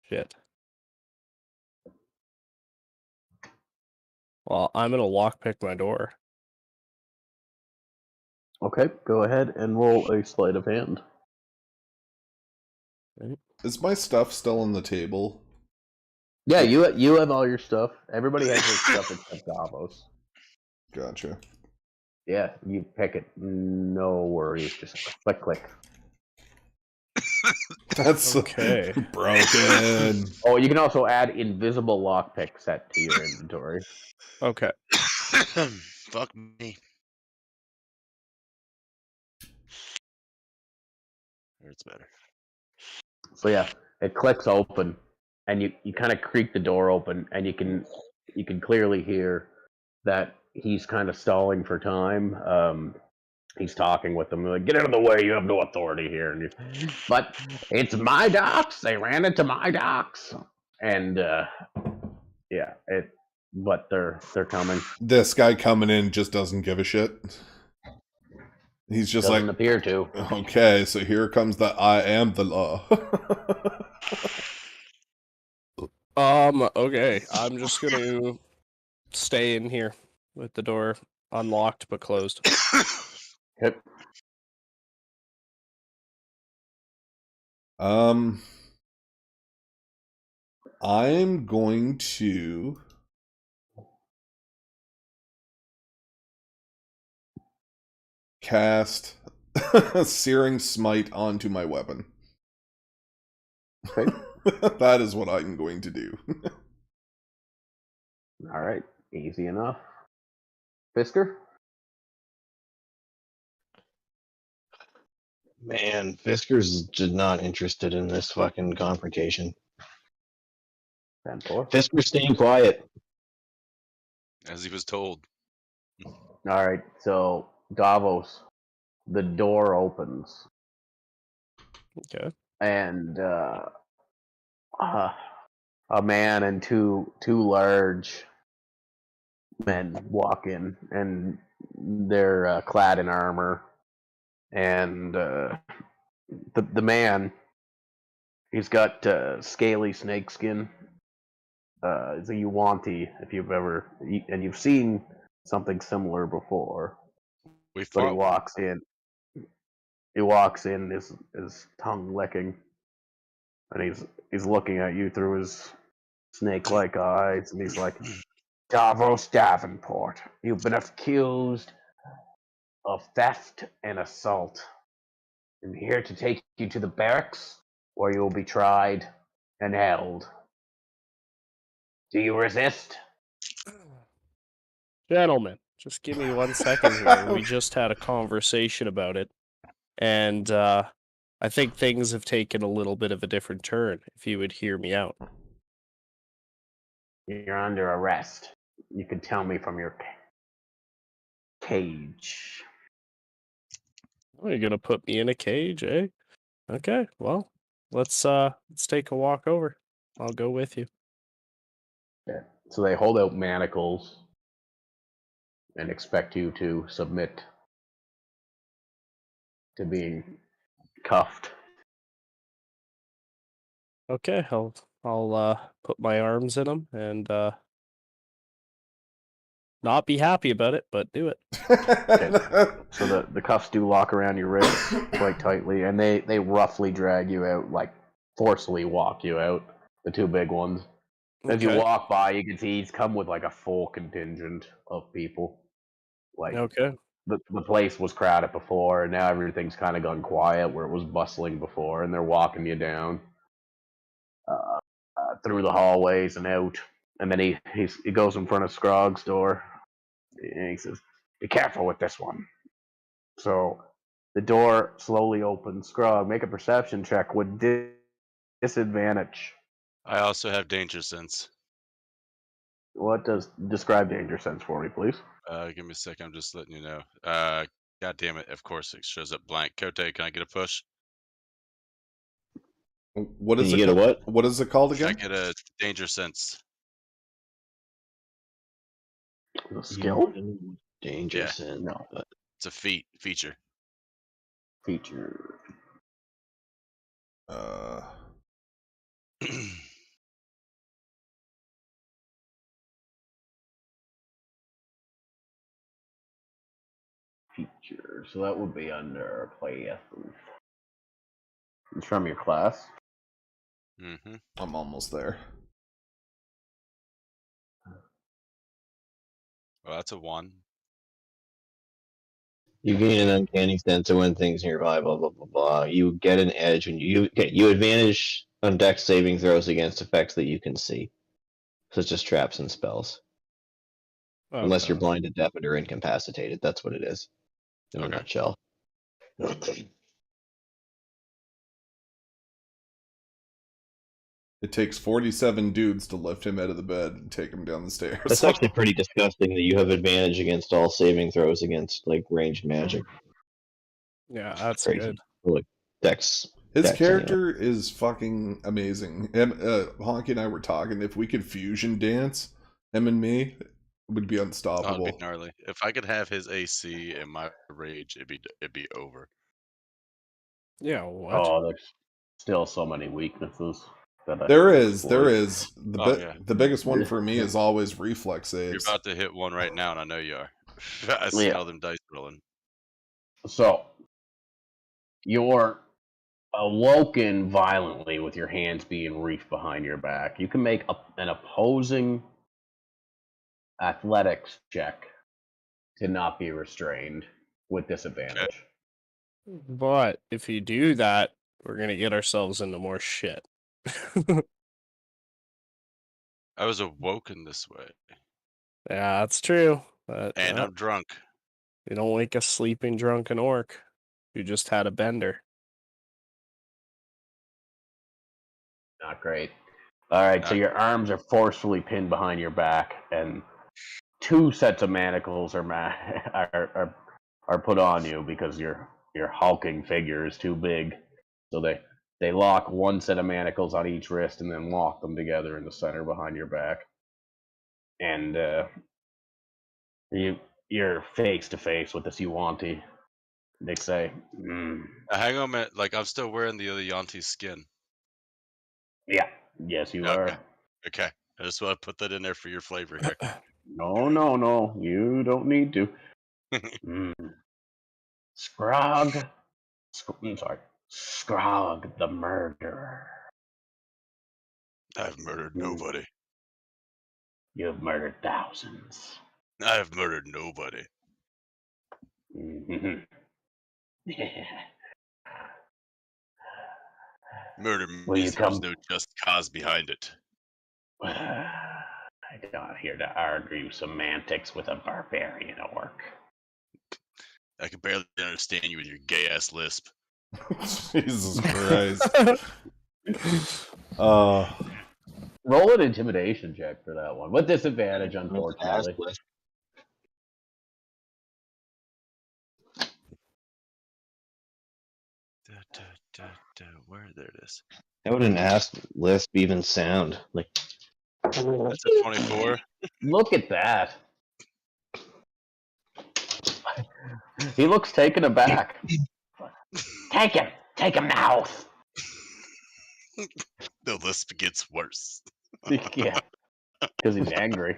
Shit. Well, I'm gonna lockpick my door. Okay, go ahead and roll a sleight of hand. Is my stuff still on the table? Yeah, you have all your stuff. Everybody has their stuff except Davos. Gotcha. Yeah, you pick it. No worries. Just click. That's Okay. broken. Oh, you can also add invisible lockpick set to your inventory. Okay. Fuck me. It's better. So yeah, it clicks open, and you kind of creak the door open, and you can clearly hear that he's kind of stalling for time. He's talking with them, like, get out of the way, you have no authority here. And but it's my docks. They ran into my docks, and yeah, but they're coming. This guy coming in just doesn't give a shit. He's just Doesn't like, appear to. okay, so here comes the I am the law. Okay. I'm just gonna stay in here with the door unlocked but closed. Yep. I'm going to cast Searing Smite onto my weapon. Okay. That is what I'm going to do. All right. Easy enough. Fisker? Man, Fisker's just not interested in this fucking confrontation. 10-4. Fisker's staying quiet. As he was told. All right. So Davos, the door opens, Okay. and a man and two large men walk in, and they're clad in armor. And the man, he's got scaly snakeskin. It's a Yuan-ti, if you've ever, and you've seen something similar before. We But he fought. walks in. He walks in, his tongue licking, and he's looking at you through his snake-like eyes, and he's like, Davos Davenport, you've been accused of theft and assault. I'm here to take you to the barracks, where you will be tried and held. Do you resist? Gentlemen, just give me 1 second here. We just had a conversation about it, and I think things have taken a little bit of a different turn, if you would hear me out. You're under arrest. You can tell me from your cage. Oh, you're gonna put me in a cage, eh? Okay, well, let's take a walk over. I'll go with you. Yeah. So they hold out manacles and expect you to submit to being cuffed. Okay, I'll put my arms in them and not be happy about it, but do it. So the cuffs do lock around your wrists quite tightly, and they roughly drag you out, like forcefully walk you out. The two big ones. As you Okay. walk by, you can see he's come with like a full contingent of people. Like Okay. the place was crowded before, and now everything's kind of gone quiet where it was bustling before, and they're walking you down through the hallways and out. And then he goes in front of Scrog's door, and he says, "Be careful with this one." So the door slowly opens. Scrog, make a perception check with disadvantage. I also have danger sense. What does describe danger sense for me, please? Give me a second. I'm just letting you know. God damn it! Of course, it shows up blank. Cote, can I get a push? What is Can it? you get a what? What is it called I again? get a danger sense. The skill? Danger Yeah. sense. No. But It's a feature. Feature. Feature. So that would be under play essence. It's from your class. Mm-hmm. I'm almost there. Well, that's a 1. you gain an uncanny sense of when things nearby. Blah blah blah blah. You get an edge when you advantage on dex saving throws against effects that you can see, such as traps and spells. Unless you're Okay. blinded, deafened, or incapacitated. That's what it is, in a Okay. nutshell. It takes 47 dudes to lift him out of the bed and take him down the stairs. That's actually pretty disgusting that you have advantage against all saving throws against like ranged magic. Yeah, that's Crazy. good. Like Dex. His Dex, character is fucking amazing. And Honky and I were talking. If we could fusion dance, him and me, it would be Oh, unstoppable. it'd be gnarly. If I could have his AC and my rage, it'd be over. Yeah, what? Oh, there's still so many weaknesses. There is. Oh, yeah. The biggest one for me is always reflex You're saves. about to hit one right now, and I know you are. I smell them dice rolling. So you're awoken violently with your hands being reached behind your back. You can make an opposing athletics check to not be restrained with disadvantage. But if you do that, we're gonna get ourselves into more shit. I was awoken this way, Yeah, that's true. But and I'm drunk. you don't wake a sleeping drunken orc who just had a bender. Not great. All right, so Not your arms are forcefully pinned behind your back, and two sets of manacles are put on you because your hulking figure is too big. So they lock one set of manacles on each wrist and then lock them together in the center behind your back. And you're face to face with this Yuanti. They say, Hang on a minute. Like, I'm still wearing the other Yanti's skin. "Yeah, yes, you are." Okay. I just want to put that in there for your flavor here. No, you don't need to. Scrog. I'm sorry. Scrog the murderer. I've murdered nobody. You've murdered thousands. I have murdered nobody. Murder means there's no just cause behind it. I'm not here to argue semantics with a barbarian orc. I can barely understand you with your gay ass lisp. Jesus Christ. Roll an intimidation check for that one. With disadvantage, Ask unfortunately. Bliss. Where there it is. How would an ass lisp even sound? Like, That's a 24. Look at that. He looks taken aback. Take him! Take him now! The lisp gets worse. Yeah, because he's angry.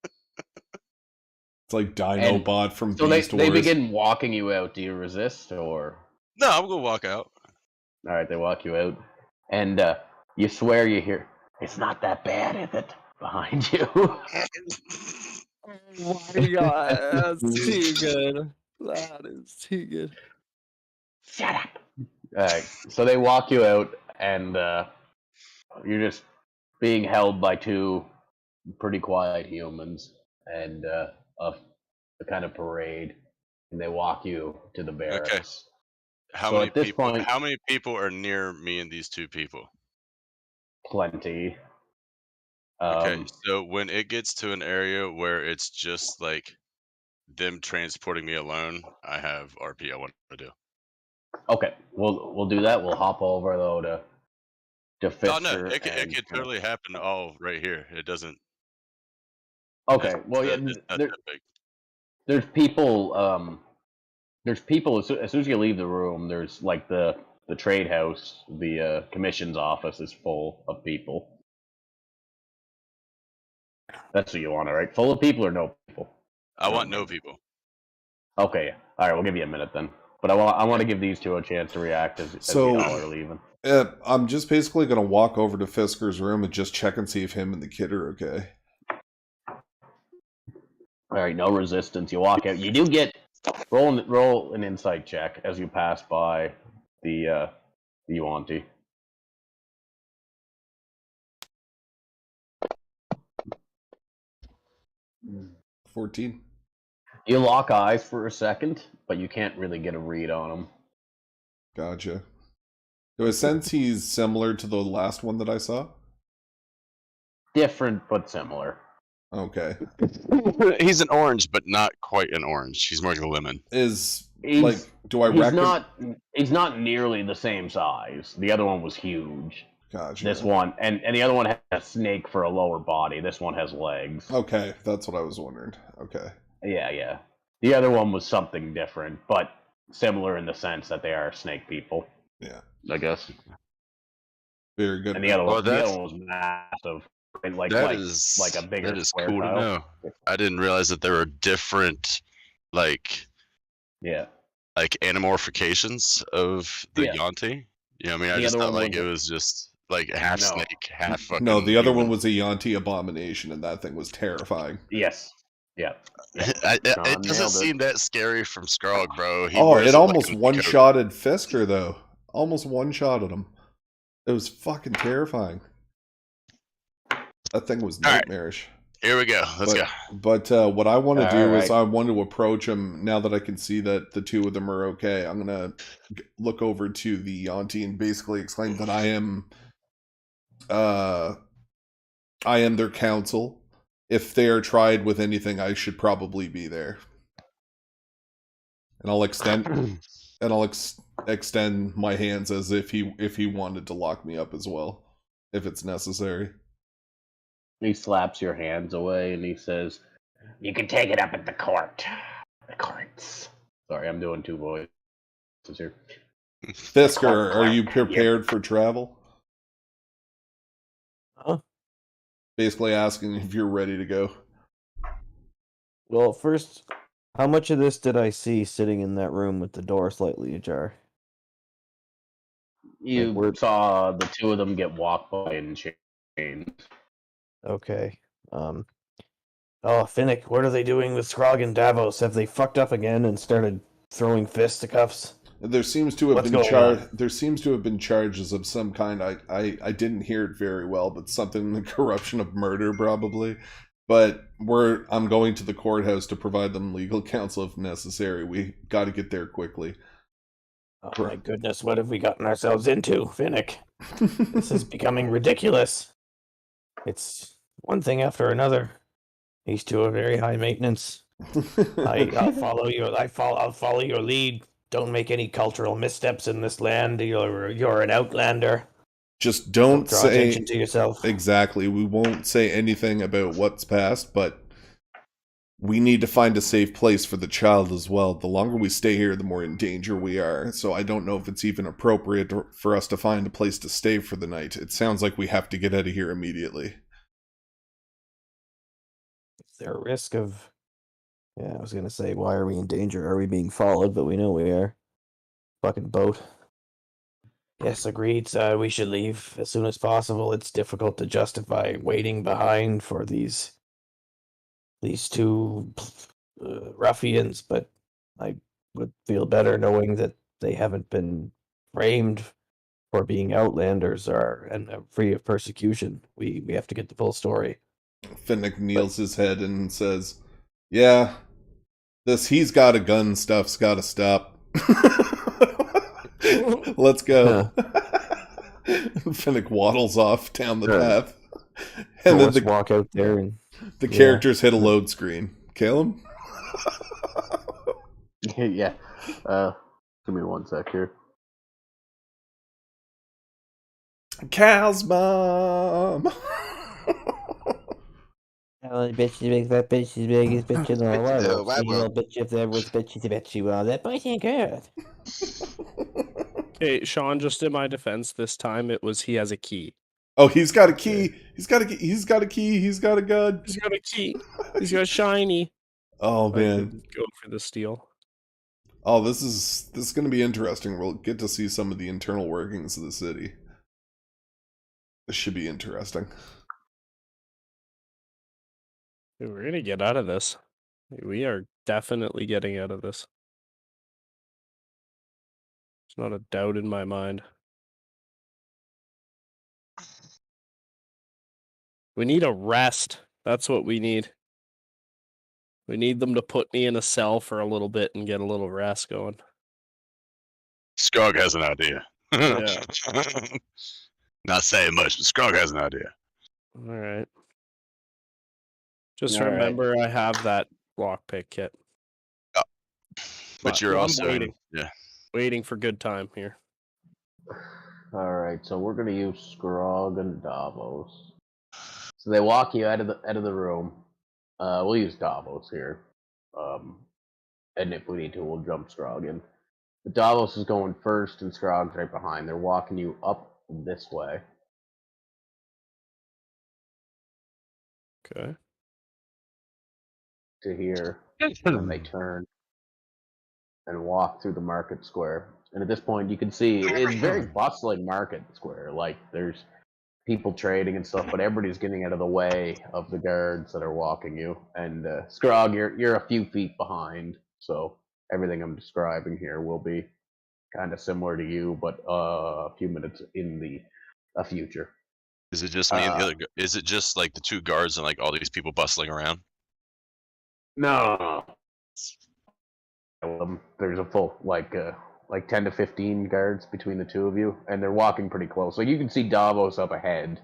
It's like And Dinobot from So Beast they Wars. begin walking you out. Do you resist, or? No, I'm gonna walk out. All right, they walk you out, and you swear you hear. It's not that bad, is it? Behind you. Oh my god, that's too good. That is too good. Shut up. All right, so they walk you out, and you're just being held by two pretty quiet humans, and a kind of parade, and they walk you to the barracks. How So many at this people? point- How many people are near me and these two people? Plenty. Okay, so when it gets to an area where it's just like them transporting me alone, I have RP I want to do. Okay, we'll do that. We'll hop over though to Oh no, Fisker. it could totally happen all right here. It doesn't. Okay, well yeah, it's not that big. there's people. There's people as soon as you leave the room. There's like the trade house, the commission's office is full of people. That's what you want, all right? Full of people or no people? I want no people. Okay, yeah. All right, we'll give you a minute then. But I want to give these two a chance to react as So- you all are leaving. I'm just basically going to walk over to Fisker's room and just check and see if him and the kid are okay. All right, no resistance. You walk out. You do get roll an insight check as you pass by the Yuanti. 14. You lock eyes for a second, but you can't really get a read on him. Gotcha. Do I sense he's similar to the last one that I saw? Different but similar. Okay. He's an orange, but not quite an orange. He's more like a lemon. Do I reckon? He's not nearly the same size. The other one was huge. Gotcha. This one and the other one has a snake for a lower body. This one has legs. Okay, that's what I was wondering. Okay. Yeah. The other one was something different, but similar in the sense that they are snake people. Yeah. I guess. Very good. And the other Well, one, the other one was massive. And like a bigger that is square cool tile. to know. I didn't realize that there were different Yeah. like anamorphications of the Yeah. Yanti. You know what I mean? I The just other thought one like was- it was just like half No. snake, half fucking. No, the other human. one was a Yanti abomination, and that thing was terrifying. Yes. Yeah. It Sean doesn't nailed it. seem that scary from Skrog, bro. He Oh, wears it like almost a coat. one-shotted Fisker, though. Almost one-shotted him. It was fucking terrifying. That thing was All right. nightmarish. Here we go. Let's go. But what I want to do is Alright. I want to approach him now that I can see that the two of them are okay. I'm going to look over to the Yanti and basically explain that I am their counsel. If they are tried with anything, I should probably be there. And I'll extend my hands as if he wanted to lock me up as well, if it's necessary. He slaps your hands away and he says, "You can take it up at the court. The courts." Sorry, I'm doing two voices here. Fisker, are you prepared for travel? Huh? Basically asking if you're ready to go. Well, first, how much of this did I see sitting in that room with the door slightly ajar? You we're- saw the two of them get walked by in chains. Okay. Oh, Finnick, what are they doing with Skrog and Davos? Have they fucked up again and started throwing fisticuffs? There seems to have What's been going on? There seems to have been charges of some kind. I didn't hear it very well, but something the corruption of murder probably. But I'm going to the courthouse to provide them legal counsel if necessary. We got to get there quickly. Oh my goodness, what have we gotten ourselves into, Finnick? This is becoming ridiculous. It's one thing after another. These two are very high maintenance. I'll follow your lead. Don't make any cultural missteps in this land. You're an outlander. Just Don't don't draw say attention to yourself. exactly. We won't say anything about what's past, but we need to find a safe place for the child as well. The longer we stay here, the more in danger we are. So I don't know if it's even appropriate for us to find a place to stay for the night. It sounds like we have to get out of here immediately. Is there a risk of... Yeah, I was gonna say, why are we in danger? Are we being followed? But we know we are. Fucking boat. Yes, agreed. We should leave as soon as possible. It's difficult to justify waiting behind for these two ruffians, but I would feel better knowing that they haven't been framed for being outlanders and free of persecution. We have to get the full story. Finnick kneels his head and says, "Yeah, this he's got a gun stuff's got to stop. Let's go." Finnick waddles off down the path, and then the walk out there and the characters hit a load screen. Caleb? Yeah. Give me 1 sec here. Cal's mom. Well, bitch, she makes that bitch, she's the biggest bitch in the Bitch, world. I She will. little bitch, if there was bitch, she's a bitch, she will. That boy ain't good. Okay, Sean, just in my defense, this time it was he has a key. Oh, he's got a key. He's got a key. He's got a key. He's got a gun. He's got a key. He's got shiny. Oh I man. could go for the steal. Oh, this is going to be interesting. We'll get to see some of the internal workings of the city. This should be interesting. Dude, we're gonna get out of this. We are definitely getting out of this. There's not a doubt in my mind. We need a rest. That's what we need. We need them to put me in a cell for a little bit and get a little rest going. Scrog has an idea. Yeah. Not saying much, but Scrog has an idea. All right. Just All right. remember, I have that lockpick kit. But you're I'm also waiting for good time here. All right, so we're gonna use Scrog and Davos. So they walk you out of the room. We'll use Davos here, and if we need to, we'll jump Scrog in. But Davos is going first, and Scrog's right behind. They're walking you up this way. Okay. To here, and then they turn and walk through the market square. And at this point, you can see it's very bustling market square. Like there's people trading and stuff, but everybody's getting out of the way of the guards that are walking you. And Scrog, you're a few feet behind, so everything I'm describing here will be kind of similar to you, but a few minutes in the future. Is it just me and the other? Is it just like the two guards and like all these people bustling around? No. There's a full like 10 to 15 guards between the two of you, and they're walking pretty close. Like you can see Davos up ahead,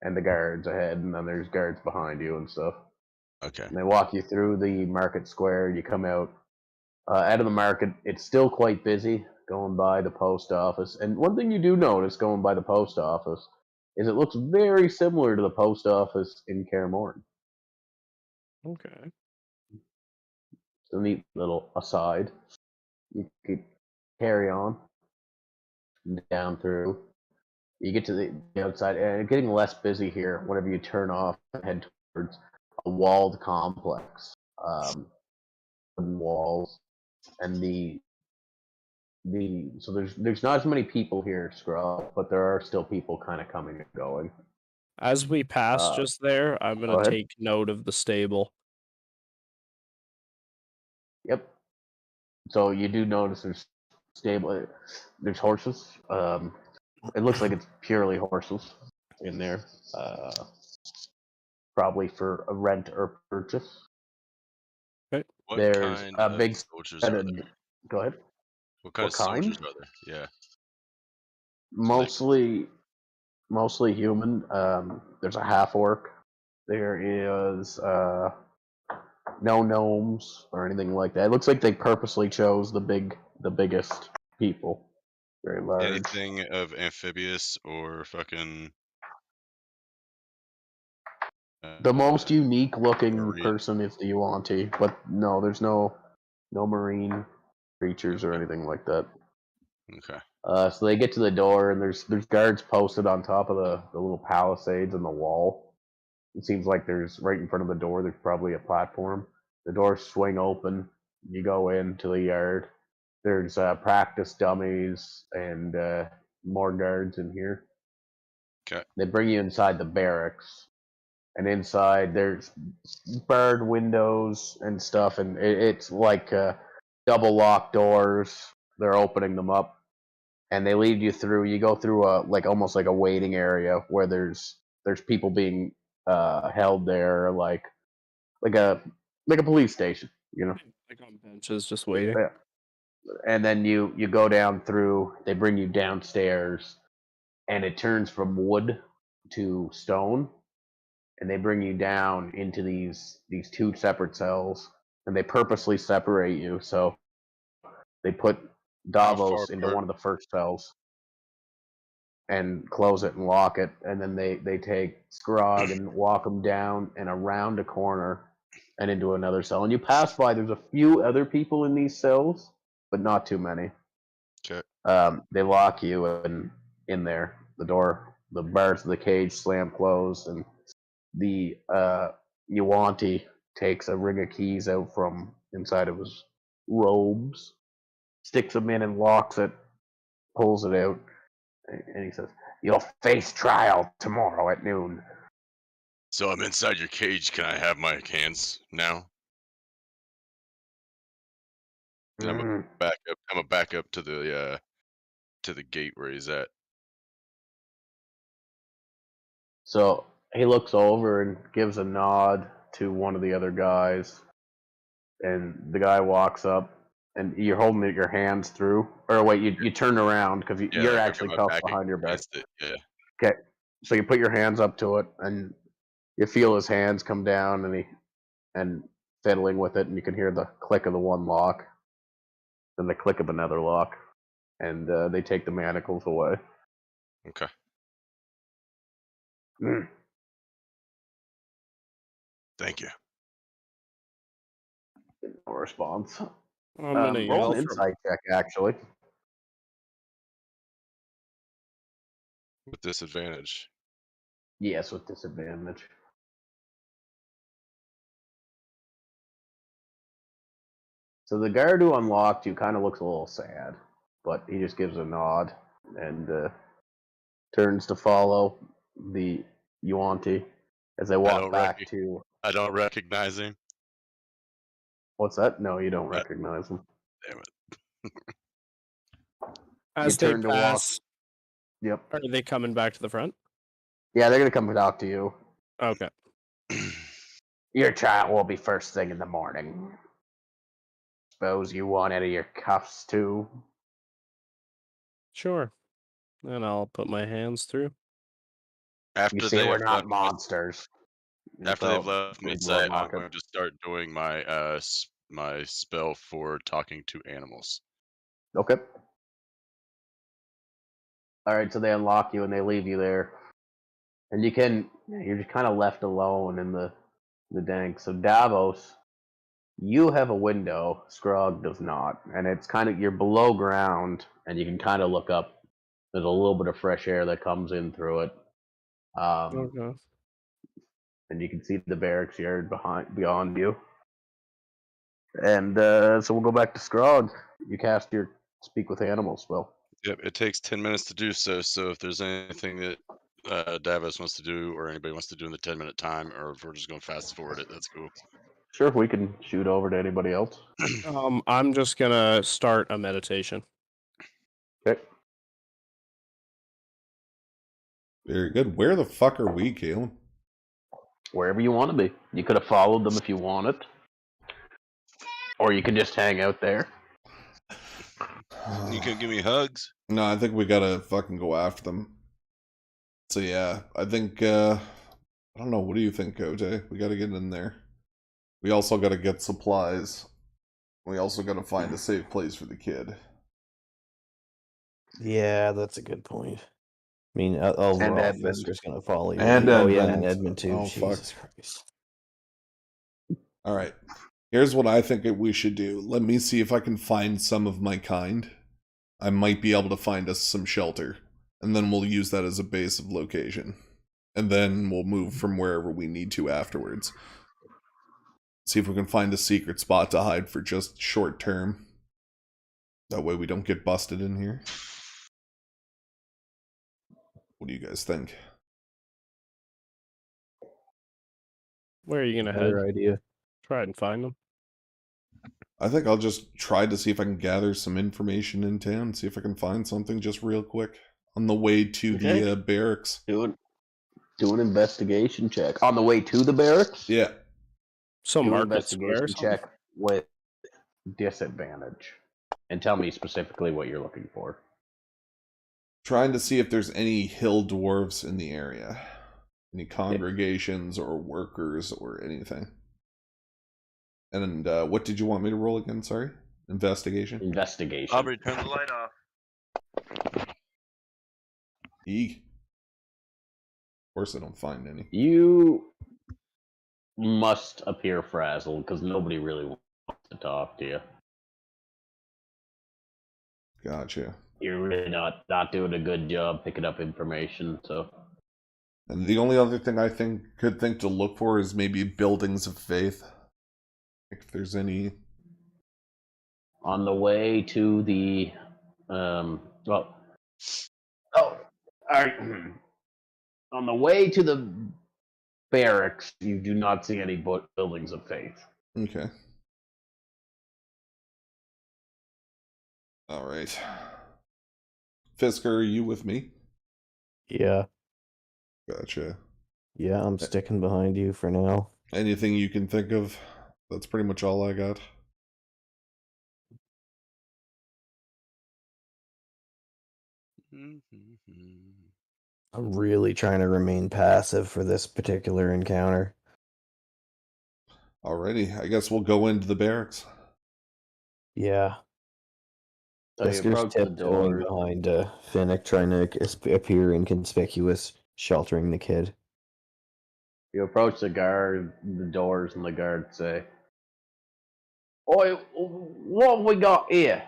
and the guards ahead, and then there's guards behind you and stuff. Okay. And they walk you through the market square. You come out of the market. It's still quite busy going by the post office. And one thing you do notice going by the post office is it looks very similar to the post office in Kaer Morhen. Okay. It's a neat little aside. You could carry on down through. You get to the outside, and it's getting less busy here whenever you turn off and head towards a walled complex. Wooden walls, and so there's not as many people here, Scrub, but there are still people kind of coming and going. As we pass just there, I'm go gonna ahead. take note of the stable. Yep. So you do notice there's horses. It looks like it's purely horses in there. Probably for a rent or purchase. What There's kind a of big soldiers set are of. there? Go ahead. What kind What of soldiers kind? are there? Yeah. Mostly mostly human. There's a half orc. There is no gnomes or anything like that. It looks like they purposely chose the biggest people. Very large. Anything of amphibious or fucking. The most unique looking marine. person is the Yuanti, but no, there's no marine creatures or Okay. anything like that. Okay. So they get to the door, and there's guards posted on top of the little palisades in the wall. It seems like there's right in front of the door. There's probably a platform. The doors swing open. You go into the yard. There's practice dummies and more guards in here. Okay. They bring you inside the barracks, and inside there's barred windows and stuff, and it's like double locked doors. They're opening them up, and they lead you through. You go through almost like a waiting area where there's people being held there, like a police station, you know. Like on benches, just waiting. Yeah. And then you go down through. They bring you downstairs, and it turns from wood to stone, and they bring you down into these two separate cells, and they purposely separate you. So they put How far Davos into apart? one of the first cells and close it and lock it, and then they take Scrog and walk him down and around a corner and into another cell. And you pass by. There's a few other people in these cells, but not too many. Okay. They lock you in there. The door, the bars of the cage slam closed, and the Yuanti takes a ring of keys out from inside of his robes, sticks them in and locks it, pulls it out, and he says, "You'll face trial tomorrow at noon." So I'm inside your cage. Can I have my hands now? And I'm Mm. a back up to the gate where he's at. So he looks over and gives a nod to one of the other guys, and the guy walks up, and you're holding your hands through. Or wait, you turn around because Yeah, you're like I actually got my cuffed back behind your back. against it. Yeah. Okay, so you put your hands up to it, and you feel his hands come down, and fiddling with it, and you can hear the click of the one lock, then the click of another lock, and they take the manacles away. Okay. Mm. Thank you. No response. I'm gonna Roll yell an for insight check, actually. With disadvantage. Yes, with disadvantage. So the guard who unlocked you kind of looks a little sad, but he just gives a nod and turns to follow the Yuanti as they walk back to. I don't recognize him. What's that? No, you don't Uh, recognize him. Damn it. as they turn to walk. pass. Yep. Are they coming back to the front? Yeah, they're gonna come talk to you. Okay. Your trial will be first thing in the morning. Suppose you want any of your cuffs too? Sure. And I'll put my hands through. After You see, they we're have not left monsters. after they've left my Big set, blood I'm market. going to start doing my my spell for talking to animals. Okay. All right, so they unlock you and they leave you there, and you're just kind of left alone in the dank. So Davos, you have a window. Scrog does not, and it's kind of, you're below ground, and you can kind of look up. There's a little bit of fresh air that comes in through it, Okay. and you can see the barracks yard beyond you. And so we'll go back to Scrog. You cast your Speak with Animals spell. Yep, it takes 10 minutes to do so. So if there's anything that Davos wants to do or anybody wants to do in the 10-minute time, or if we're just going to fast forward it, that's cool. Sure, we can shoot over to anybody else. I'm just gonna start a meditation. Okay. Very good. Where the fuck are we, Kalen? Wherever you want to be. You could have followed them if you wanted. Or you could just hang out there. You can give me hugs. No, I think we gotta fucking go after them. So yeah, I think I don't know. What do you think, OJ? We got to get in there. We also got to get supplies. We also got to find a safe place for the kid. Yeah, that's a good point. I mean, overall, Edmund. Fisker's gonna follow you. And Oh yeah, Edmund. and Edmund too. Oh, fuck. Jesus Christ. All right. Here's what I think we should do. Let me see if I can find some of my kind. I might be able to find us some shelter. And then we'll use that as a base of location. And then we'll move from wherever we need to afterwards. See if we can find a secret spot to hide for just short term. That way we don't get busted in here. What do you guys think? Where are you gonna head? Better idea. Try and find them. I think I'll just try to see if I can gather some information in town, see if I can find something just real quick on the way to the barracks. Do an investigation check on the way to the barracks. Yeah. Some Do an market square. or investigation something? check with disadvantage, and tell me specifically what you're looking for. Trying to see if there's any hill dwarves in the area. Any congregations or workers or anything. And what did you want me to roll again? Sorry? Investigation? Investigation. Aubrey, turn the light off. Eeg. Of course I don't find any. You must appear frazzled because nobody really wants to talk to you. Gotcha. You're really not doing a good job picking up information, so. And the only other thing I could think to look for is maybe buildings of faith. If there's any. On the way to the, on the way to the barracks, you do not see any buildings of faith. Okay. Alright. Fisker, are you with me? Yeah. Gotcha. Yeah, I'm sticking behind you for now. Anything you can think of? That's pretty much all I got. I'm really trying to remain passive for this particular encounter. Alrighty, I guess we'll go into the barracks. Yeah. So you Fisker's approach the tiptoeing door. behind Finnick, trying to appear inconspicuous, sheltering the kid. You approach the doors, and the guards say, "Oi, what have we got here?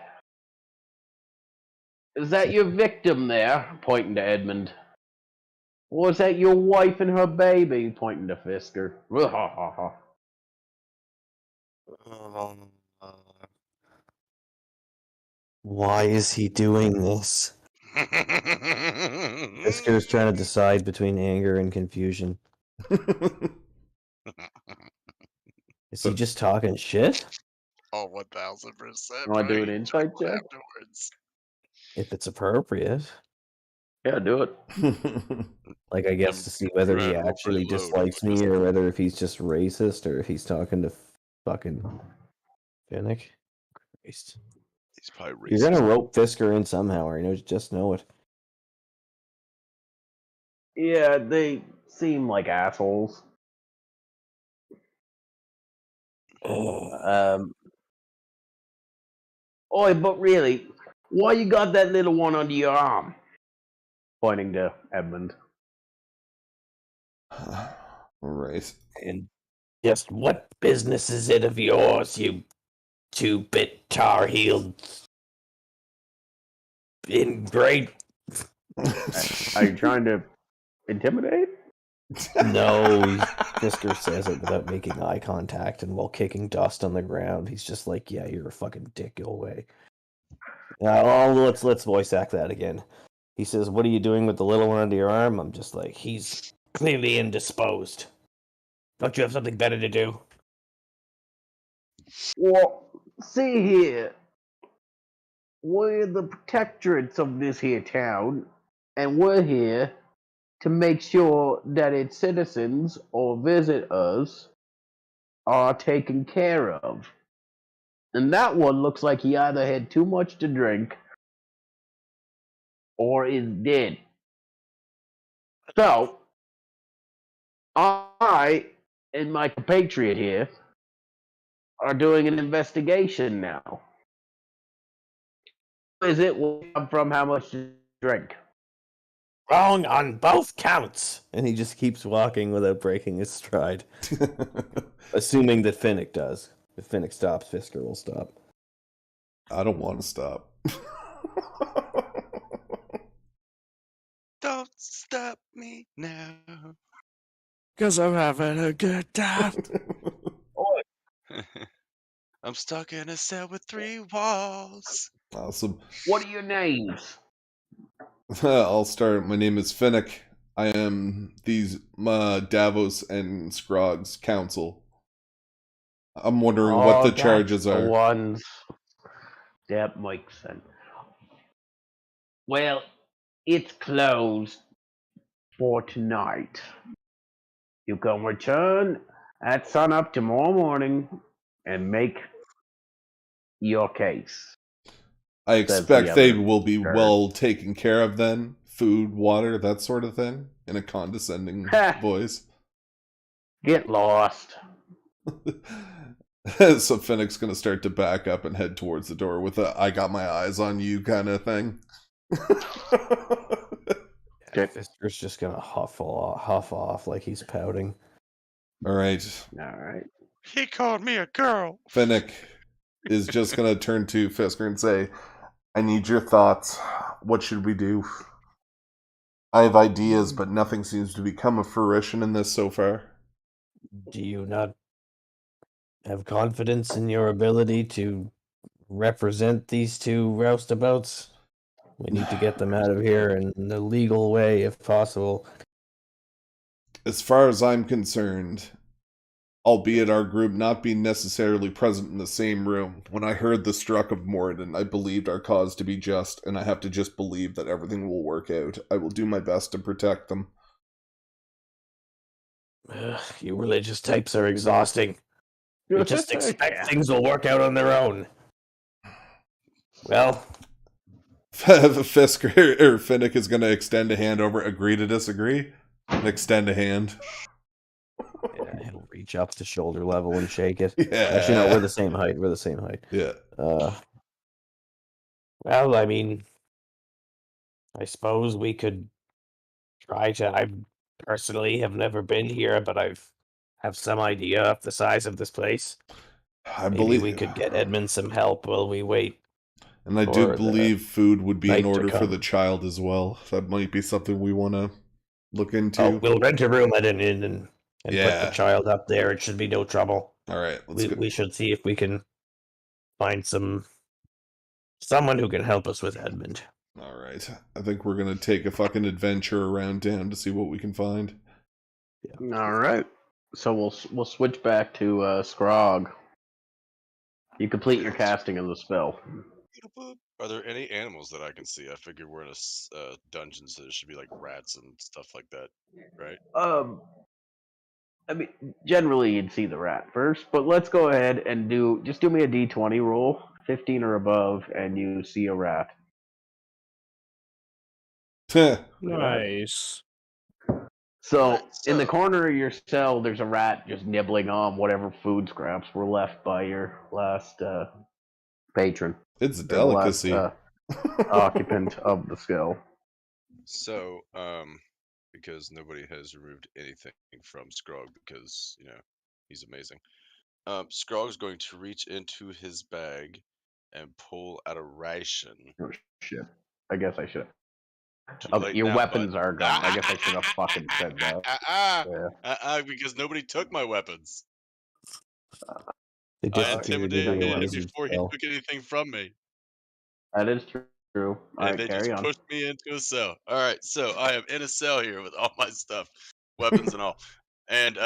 Is that your victim there?" Pointing to Edmund. "Or is that your wife and her baby?" Pointing to Fisker. Why is he doing this? Fisker's trying to decide between anger and confusion. Is he just talking shit? Oh, 1000%. Want to do an bro. You insight chuckle check? afterwards. If it's appropriate. Yeah, do it. Like, I guess to see whether he Grab or actually reload, dislikes just- me or whether if he's just racist or if he's talking to fucking Finnick. Christ. He's probably racist. You're gonna rope Fisker in somehow, or just know it. Yeah, they seem like assholes. Oi, but really, why you got that little one under your arm? Pointing to Edmund. Alright. And just what business is it of yours, you two-bit tar-heeled ingrate? Are you trying to intimidate? No, Fisker says it without making eye contact, and while kicking dust on the ground, he's just like, "Yeah, you're a fucking dick. Go away." Let's voice act that again. He says, "What are you doing with the little one under your arm?" I'm just like, "He's clearly indisposed. Don't you have something better to do?" Well, see here. We're the protectorates of this here town, and we're here to make sure that its citizens or visitors are taken care of. And that one looks like he either had too much to drink or is dead. So, I and my compatriot here are doing an investigation now. Is it where you come from? How much to drink? Wrong on both counts. And he just keeps walking without breaking his stride. Assuming that Finnick does. If Finnick stops, Fisker will stop. I don't want to stop. Don't stop me now. Because I'm having a good time. I'm stuck in a cell with 3 walls. Awesome. What are your names? I'll start. My name is Finnick. I am these Davos and Scrog's counsel. I'm wondering what the that's charges the are. ones. That makes sense. Well, it's closed for tonight. You can return at sunup tomorrow morning and make your case. I Says expect the they other will be guard. well taken care of then. Food, water, that sort of thing. In a condescending voice. Get lost. So Finnick's gonna start to back up and head towards the door with a "I got my eyes on you" kind of thing. Fisker's just gonna huff off like he's pouting. All right. All right. He called me a girl. Finnick is just gonna turn to Fisker and say, "I need your thoughts. What should we do? I have ideas, but nothing seems to become a fruition in this so far." Do you not have confidence in your ability to represent these two roustabouts? We need to get them out of here in a legal way, if possible. As far as I'm concerned, albeit our group not being necessarily present in the same room, when I heard the struck of Moradin, I believed our cause to be just, and I have to just believe that everything will work out. I will do my best to protect them. You religious types are exhausting. You just expect things will work out on their own. Well, Fisker or Finnick is going to extend a hand over, agree to disagree, and extend a hand. yeah, he'll reach up to shoulder level and shake it. Yeah. Actually, no, we're the same height. We're the same height. Yeah. Well, I mean, I suppose we could try to. I personally have never been here, but have some idea of the size of this place. I Maybe believe we could get Edmund some help while we wait. And I do for the believe food would be in night to order for come. the child as well. That might be something we want to look into. Oh, we'll rent a room at an inn and put Yeah. the child up there. It should be no trouble. All right, let's go. We should see if we can find someone who can help us with Edmund. All right. I think we're going to take a fucking adventure around town to see what we can find. All right. So we'll switch back to Scrog. You complete your casting of the spell. Are there any animals that I can see? I figure we're in a dungeon, so there should be like rats and stuff like that, right? I mean, generally you'd see the rat first, but let's go ahead and do me a d20 roll, 15 or above, and you see a rat. Nice. So, Right, in the so- corner of your cell, there's a rat just nibbling on whatever food scraps were left by your last patron. It's a Or the last, delicacy. occupant of the cell. So, because nobody has removed anything from Scrog because, he's amazing. Scrog's going to reach into his bag and pull out a ration. Oh, shit. I guess I should. Too Okay, late your now, weapons bud. are gone. I guess I should have fucking said that. Yeah. Because nobody took my weapons. They I disappeared into intimidated a him wizard before he spell. took anything from me. That is true. All And right, they carry just on. pushed me into a cell. All right, so I am in a cell here with all my stuff, weapons and all. And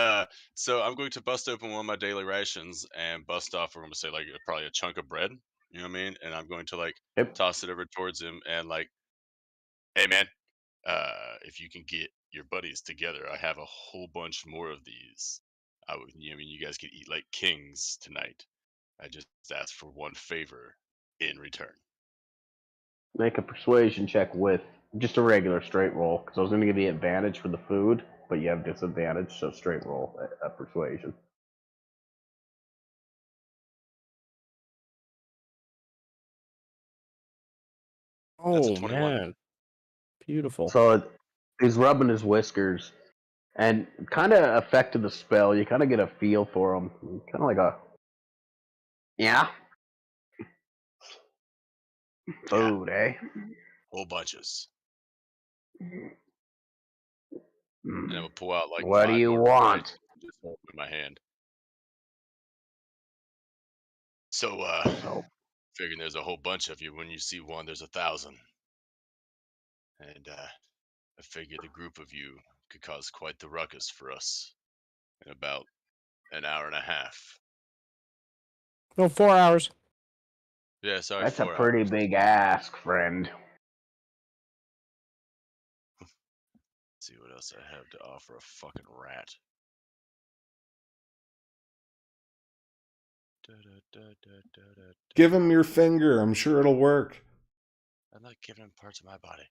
so I'm going to bust open one of my daily rations and bust off, we're going to say, like, probably a chunk of bread. You know what I mean? And I'm going to, like, Yep. toss it over towards him and, like, hey, man, if you can get your buddies together, I have a whole bunch more of these. You guys could eat like kings tonight. I just asked for one favor in return. Make a persuasion check with Just a regular straight roll, because I was going to give you advantage for the food, but you have disadvantage, so straight roll at persuasion. That's a Oh 21. man, beautiful. So he's rubbing his whiskers, and kind of affected the spell. You kind of get a feel for him, kind of like a yeah, food, eh? Whole bunches. Hmm. And I would pull out like What do 5 you more want? and just hold them in my hand. So, So figuring there's a whole bunch of you. When you see one, there's 1,000. And I figured a group of you could cause quite the ruckus for us in about an hour and a half. No, 4 hours. Yeah, sorry, that's a 4 pretty hours. big ask, friend. Let's see what else I have to offer a fucking rat. Give him your finger. I'm sure it'll work. I'm not giving him parts of my body.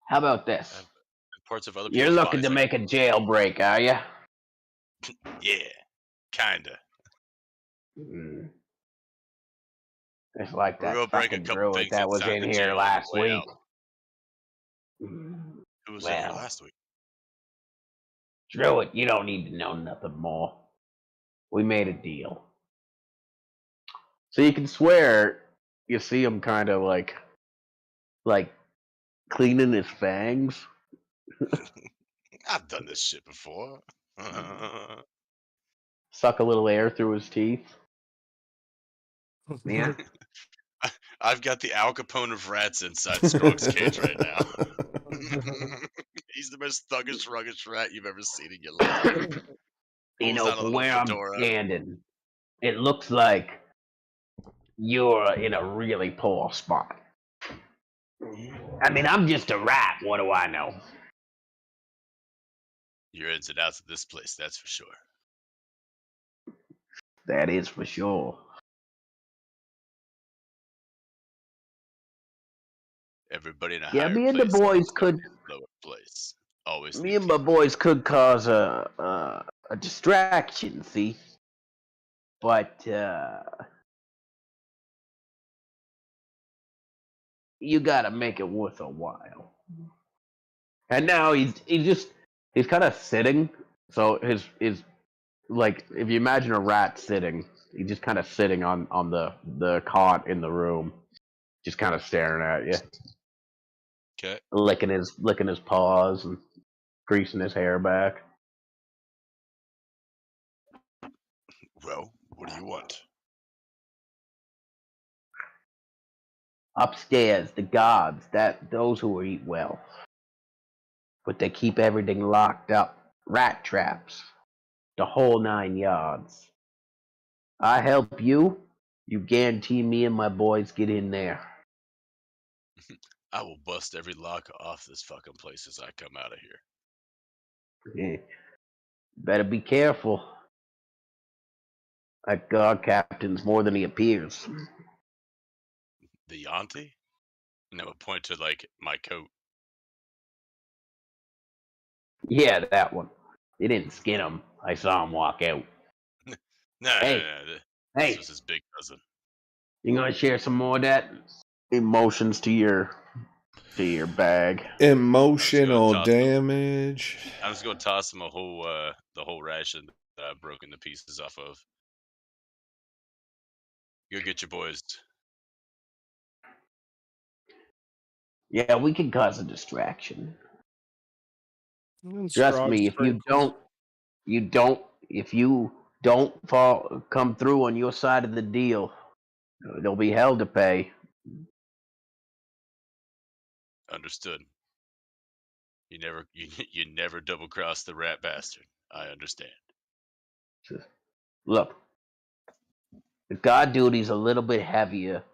How about this? I have parts of other You're people's looking bodies. to make a jailbreak, are you? Yeah, kinda. It's like We're that gonna break a fucking couple druid things that was inside in the here jail on last the way week. out. Who was in here Well, last week? druid, you don't need to know nothing more. We made a deal. So you can swear you see him kind of like cleaning his fangs. I've done this shit before. Suck a little air through his teeth. Yeah. I've got the Al Capone of rats inside Scrog's cage right now. He's the most thuggish, ruggish rat you've ever seen in your life. You Pulls know, down a from little where I'm fedora. standing, it looks like you're in a really poor spot. I mean, I'm just a rat. What do I know? You're ins and outs of this place, that's for sure. That is for sure. Everybody in a Yeah, higher me and the place boys could. in a lower place. Always Me need and my people. boys could cause a distraction, see? But you gotta make it worth a while. And now he's kind of sitting. So his like if you imagine a rat sitting, he's just kind of sitting on the cot in the room, just kind of staring at you, Okay. licking his paws and greasing his hair back. Well, what do you want? Upstairs, the guards, those who eat well, but they keep everything locked up, rat traps, the whole 9 yards. I help you, you guarantee me and my boys get in there. I will bust every lock off this fucking place as I come out of here. Eh, better be careful. That guard captain's more than he appears. The Yanti? And I would point to like my coat. Yeah, that one. They didn't skin him. I saw him walk out. No, Hey, no. This Hey, was his big cousin. you gonna share some more of that? Emotions to your bag. Emotional toss him. damage. I'm just gonna toss him the whole ration that I've broken the pieces off of. Go get your boys. Yeah, we can cause a distraction. And Trust Scroggs me, if you sprinkles. don't come through on your side of the deal, there'll be hell to pay. Understood. You never double cross the rat bastard. I understand. Look, the guard duty's a little bit heavier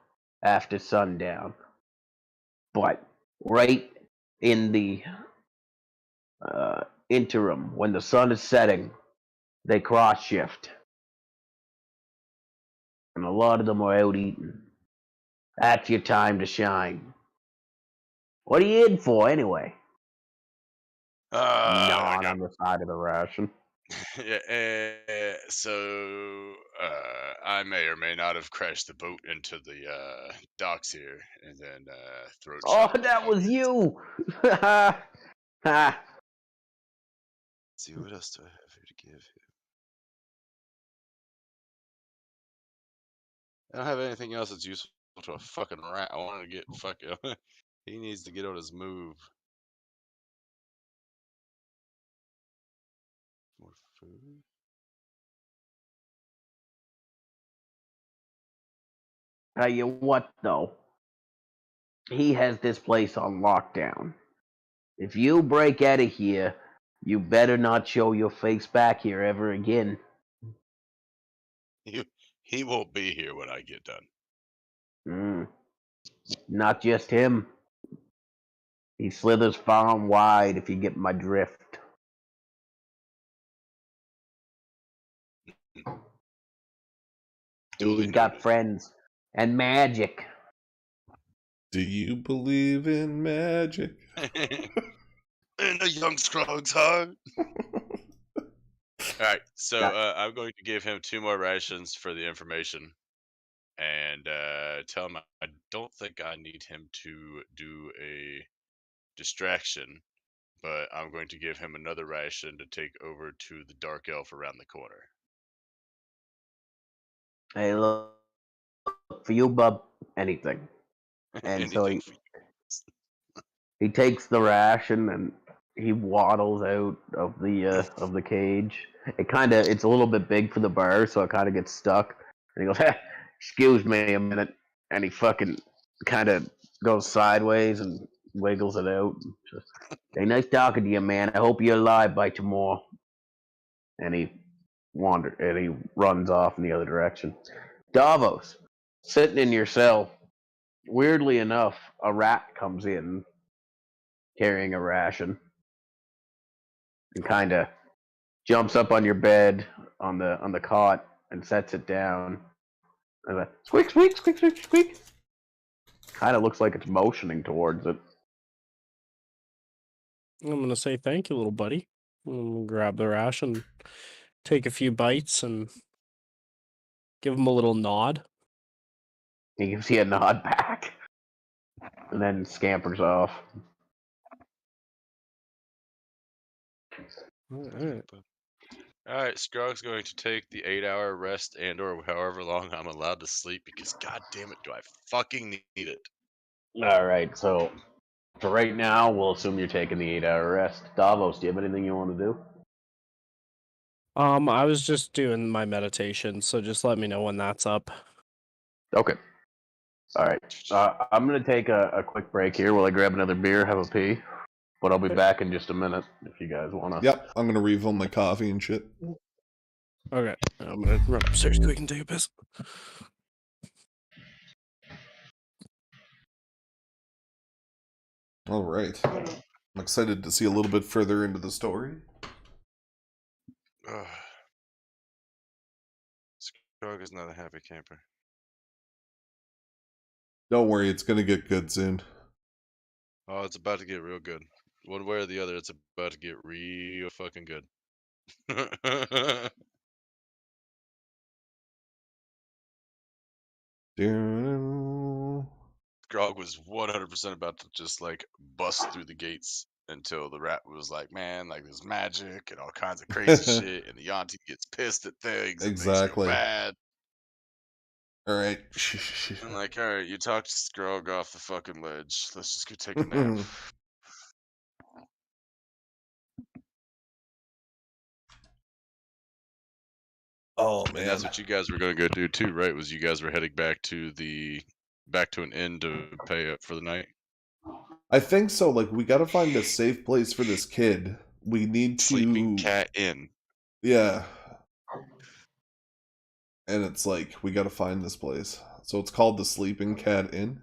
after sundown, but right in the interim, when the sun is setting, they cross shift, and a lot of them are out eating. That's your time to shine. What are you in for, anyway? I Gnawing got on the side of the ration. yeah. So I may or may not have crashed the boat into the docks here, and then throat Oh, shot. that was you! Ha! See, what else do I have here to give him? I don't have anything else that's useful to a fucking rat. I want to get fucking. He needs to get on his move. More food. Tell you what, though. He has this place on lockdown. If you break out of here, you better not show your face back here ever again. He won't be here when I get done. Not just him. He slithers far and wide, if you get my drift. Duly He's got noted. friends and magic. Do you believe in magic? In the young Scruggs heart. Alright, so I'm going to give him 2 more rations for the information. And tell him I don't think I need him to do a distraction, but I'm going to give him another ration to take over to the Dark Elf around the corner. Hey, look, for you, bub, anything. And so Anything for you. he takes the ration and he waddles out of the cage. It's a little bit big for the bar, so it kind of gets stuck. And he goes, hey, excuse me a minute. And he fucking kind of goes sideways and wiggles it out. Just, hey, nice talking to you, man. I hope you're alive by tomorrow. And he runs off in the other direction. Davos, sitting in your cell. Weirdly enough, a rat comes in carrying a ration and kind of jumps up on your bed on the cot and sets it down. And like, squeak, squeak, squeak, squeak, squeak. Kind of looks like it's motioning towards it. I'm gonna say thank you, little buddy. Grab the ration, take a few bites, and give him a little nod. He gives you a nod back and then scampers off. Alright, Scrug's going to take the 8-hour rest and or however long I'm allowed to sleep because god damn it, do I fucking need it. Alright, so for right now, we'll assume you're taking the 8-hour rest. Davos, do you have anything you want to do? I was just doing my meditation, so just let me know when that's up. Okay. Alright. I'm going to take a quick break here while I grab another beer, have a pee. But I'll be back in just a minute if you guys want to. Yep, I'm gonna refill my coffee and shit. Okay, I'm gonna run upstairs quick and take a piss. All right. I'm excited to see a little bit further into the story. Scrug is not a happy camper. Don't worry, it's gonna get good soon. Oh, it's about to get real good. One way or the other, it's about to get real fucking good. Grog was 100% about to just like bust through the gates until the rat was like, man, like there's magic and all kinds of crazy shit, and the auntie gets pissed at things and things go Exactly. bad. All right. I'm like, all right, you talked Scrog off the fucking ledge. Let's just go take a nap. Oh man, And that's what you guys were going to go do too, right? Was you guys were heading back to an inn to pay up for the night? I think so. Like, we got to find a safe place for this kid. We need to Sleeping Cat Inn. Yeah. And it's like we got to find this place. So it's called the Sleeping Cat Inn.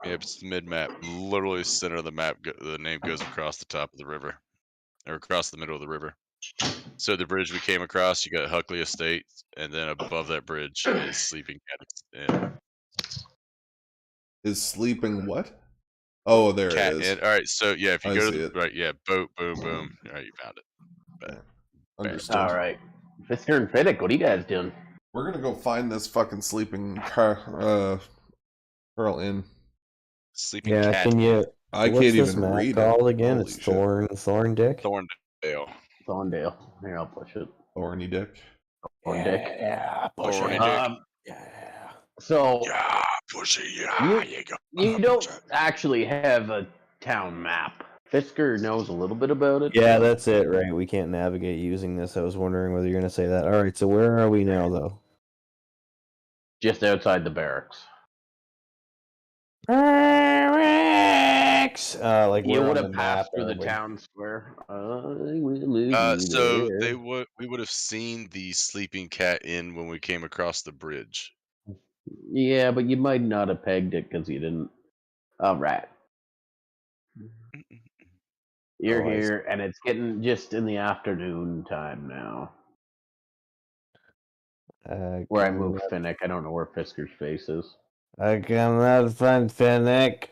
Yep, it's mid map, literally center of the map. The name goes across the top of the river, or across the middle of the river. So the bridge we came across, you got Huckley Estate, and then above that bridge is Sleeping Cat Inn. Is sleeping what? Oh, there it cat is. inn. All right, so yeah, if you I go see to it. the right, yeah, boat, boom, boom. All right, you found it. Yeah. Bam. Understood. All right, Fisker and Fiddick, what are you guys doing? We're gonna go find this fucking sleeping Pearl Inn. Sleeping Yeah, cat can inn. you? I What's can't this even map read called it. again? Holy It's shit. Thorndale. Thorndale. Thorndale. Here, I'll push it. Thorny dick. Thorn dick. Yeah, push Thorny it. dick. Yeah. So Yeah, pussy. Yeah, You- you go. you don't actually have a town map. Fisker knows a little bit about it. Yeah, but that's it, right? We can't navigate using this. I was wondering whether you're gonna say that. All right, so where are we now, though? just outside the barracks. Barracks. Like You where would on have the passed map through are the we? town square. I will lead you So there. we would have seen the sleeping cat inn when we came across the bridge. Yeah, but you might not have pegged it because you didn't. All right. You're Oh, I see. here, and it's getting just in the afternoon time now. Where I moved Finnick, I don't know where Fisker's face is. I cannot find Finnick.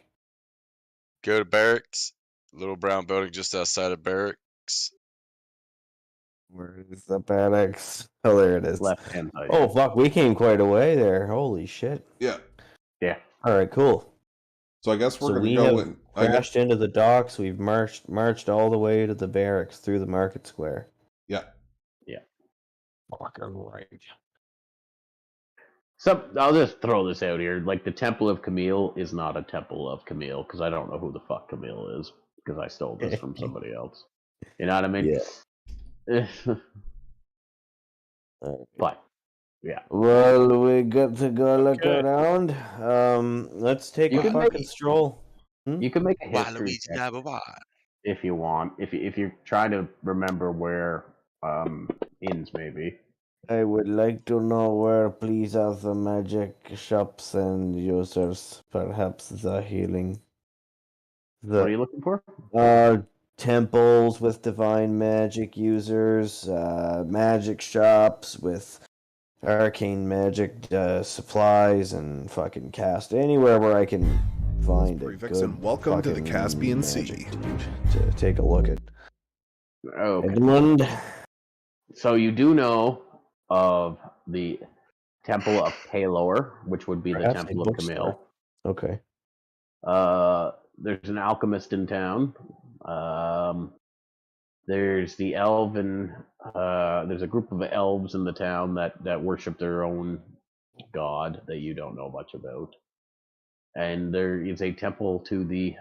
Go to barracks. Little brown building just outside of barracks. Where is the barracks? Oh, there it is. Left hand side. Oh, fuck, we came quite a way there. Holy shit. Yeah. Yeah. All right, cool. So I guess we're So gonna we go have in. I guess, crashed into the docks. We've marched all the way to the barracks through the market square. yeah. Fucking right. So I'll just throw this out here. Like the Temple of Camille is not a Temple of Camille because I don't know who the fuck Camille is because I stole this from somebody else. You know what I mean? Yeah. But yeah, Well, we got to go look Okay. around. Let's take You a can fucking make- stroll. you can make a history check if you want. If you're trying to remember where inns may be. I would like to know where please are the magic shops and users, perhaps the healing. What are you looking for? Temples with divine magic users, magic shops with arcane magic supplies, and fucking cast anywhere where I can find a Prefix, good and welcome to the fucking Caspian Sea. magic dude to take a look at. Okay. Edmund. So you do know of the Temple of Palor, which would be Perhaps the a Temple of bookstore. Camille. Okay. There's an alchemist in town. There's the elven. There's a group of elves in the town that worship their own god that you don't know much about. And there is a temple to the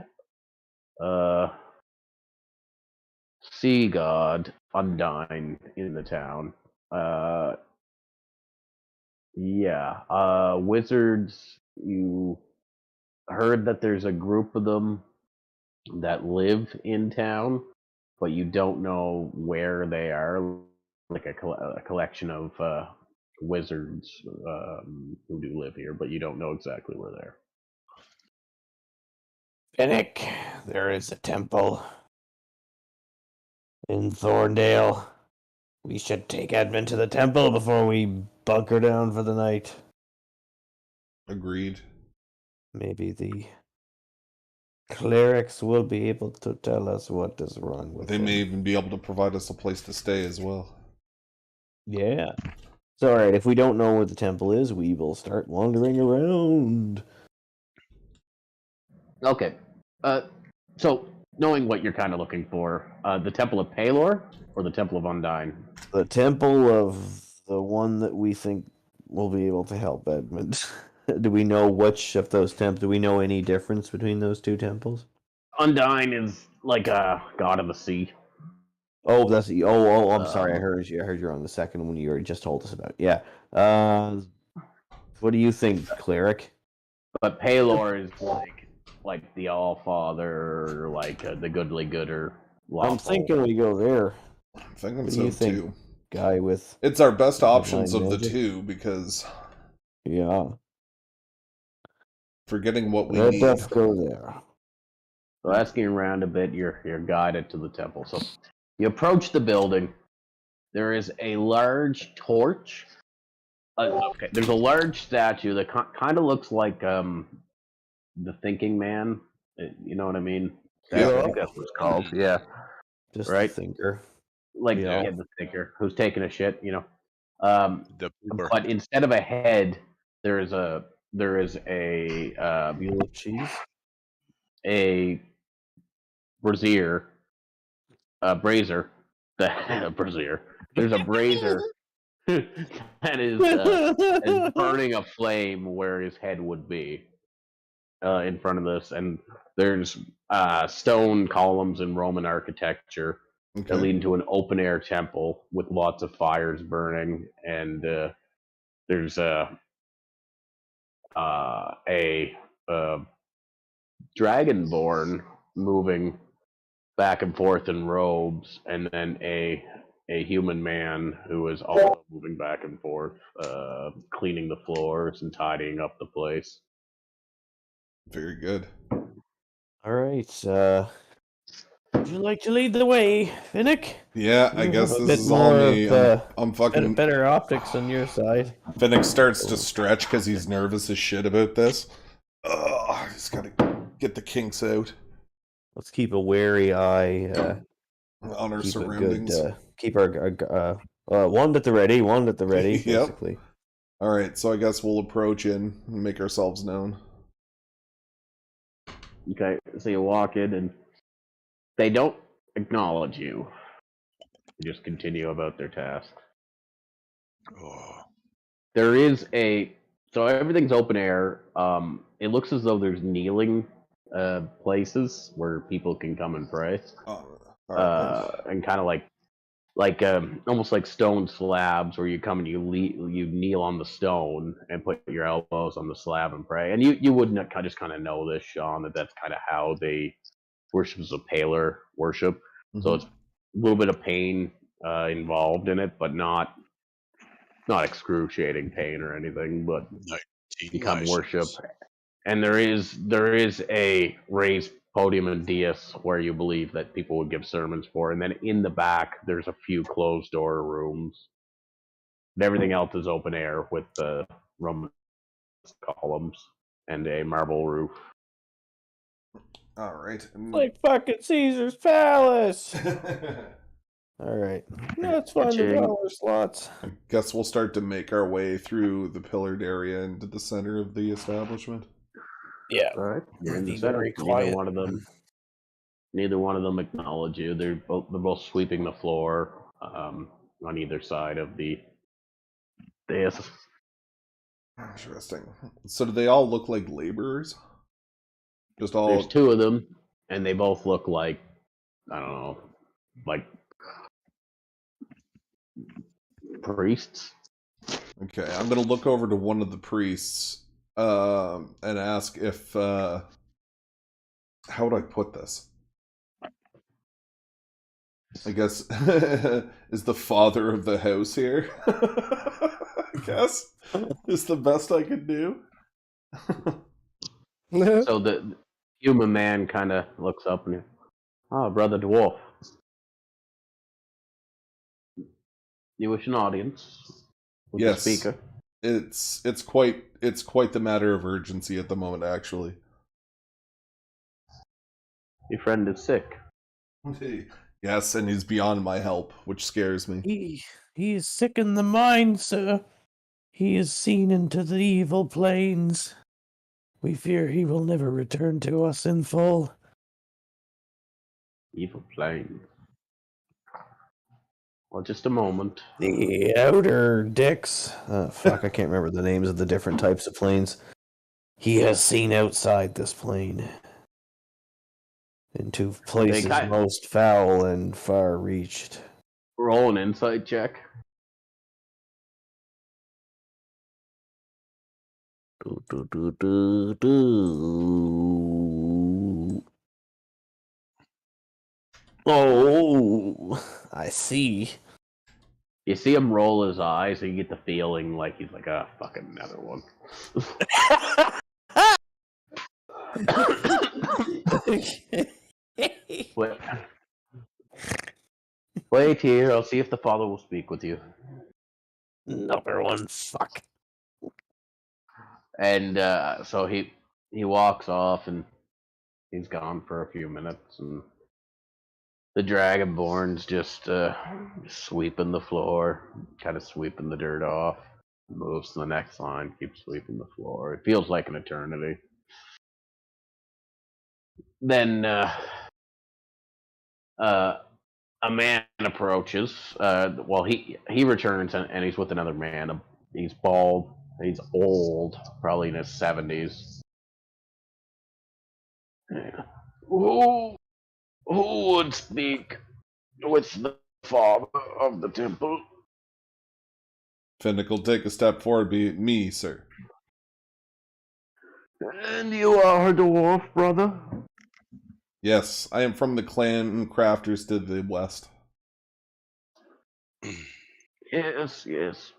sea god Undine in the town. Wizards. You heard that there's a group of them that live in town, but you don't know where they are. Like a collection of wizards who do live here, but you don't know exactly where they are. Finnick, there is a temple in Thorndale. We should take Edmund to the temple before we bunker down for the night. Agreed. Maybe the clerics will be able to tell us what is wrong with They him. may even be able to provide us a place to stay as well. Yeah. So, alright, if we don't know where the temple is, we will start wandering around. Okay. So knowing what you're kind of looking for, the Temple of Palor or the Temple of Undine? The temple of the one that we think will be able to help Edmund. Do we know which of those temples? Do we know any difference between those two temples? Undine is like a god of the sea. Oh, that's the. Oh, I'm sorry. I heard you. I heard you're on the second one you already just told us about. Yeah. What do you think, cleric? But Palor is like the All Father, like the goodly gooder. Lawful. I'm thinking we go there. I'm thinking What do so you think? too. Guy with. It's our best options divine of the magic? two because Yeah. forgetting what we Let need. us go there. So asking around a bit, you're guided to the temple. So you approach the building. There is a large torch. Okay, there's a large statue that kind of looks like the Thinking Man You know what I mean? Yeah. I think that's what it's called. Yeah, Just right. the thinker. Like Yeah. the thinker who's taking a shit. Um, The pooper. but instead of a head, there is a Mule of cheese. a brazier, the brazier. There's a brazier that is burning a flame where his head would be in front of this, and there's stone columns in Roman architecture that Okay. lead into an open air temple with lots of fires burning, and there's a dragonborn moving back and forth in robes, and then a human man who is also moving back and forth, cleaning the floors and tidying up the place. Very good. All right. Would you like to lead the way, Finnick? Yeah, I You guess have a this bit is all more me. of, I'm fucking. better optics on your side. Finnick starts to stretch because he's nervous as shit about this. Ugh, I just gotta get the kinks out Let's keep a wary eye. on our Keep a surroundings. good. Keep our one at the ready. One at the ready. Yep. Basically. All right, so I guess we'll approach in and make ourselves known. Okay, so you walk in, and they don't acknowledge you. They just continue about their task. Oh, There is so everything's open air. It looks as though there's kneeling places where people can come and pray, All right. and kind of like almost like stone slabs where you come and you kneel on the stone and put your elbows on the slab and pray. And you would not just kind of know this, Sean, that's kind of how they worship, as a paler worship. So it's a little bit of pain involved in it, but not excruciating pain or anything, but you come worship. And there is a raised podium and dais where you believe that people would give sermons for, and then in the back there's a few closed door rooms. And everything else is open air with the Roman columns and a marble roof. All right. Like fucking Caesar's Palace. All right. Let's find the Ka-ching. dollar slots. I guess we'll start to make our way through the pillared area into the center of the establishment. Yeah. All right, you're in the Be center. very quiet. Neither one of them acknowledge you. They're both sweeping the floor on either side of the dais. Interesting. So do they all look like laborers? Just all. There's two of them, and they both look like, I don't know, like priests. Okay, I'm gonna look over to one of the priests and ask if how would I put this? I guess is the father of the house here. I guess is the best I could do. So the human man kind of looks up and, brother dwarf, you wish an audience with Yes. the speaker? It's quite the matter of urgency at the moment, actually. Your friend is sick. Yes, and he's beyond my help, which scares me. He is sick in the mind, sir. He is seen into the evil planes. We fear he will never return to us in full. Evil plane. Well, just a moment. The outer decks. Fuck, I can't remember the names of the different types of planes. He has seen outside this plane. Into places most foul and far-reached. Roll an insight check. Oh, I see. You see him roll his eyes, and you get the feeling like he's like, fucking another one. Wait here, I'll see if the father will speak with you. Another one, fuck. And so he walks off, and He's gone for a few minutes, and the Dragonborn's just sweeping the floor, kind of sweeping the dirt off. Moves to the next line, keeps sweeping the floor. It feels like an eternity. Then a man approaches. Well, he returns and he's with another man. He's bald. He's old, probably in his 70s. Who would speak with the father of the temple? Finnick will take a step forward, be me, sir. And you are a dwarf, brother? Yes, I am from the clan Crafters to the west. Yes, yes.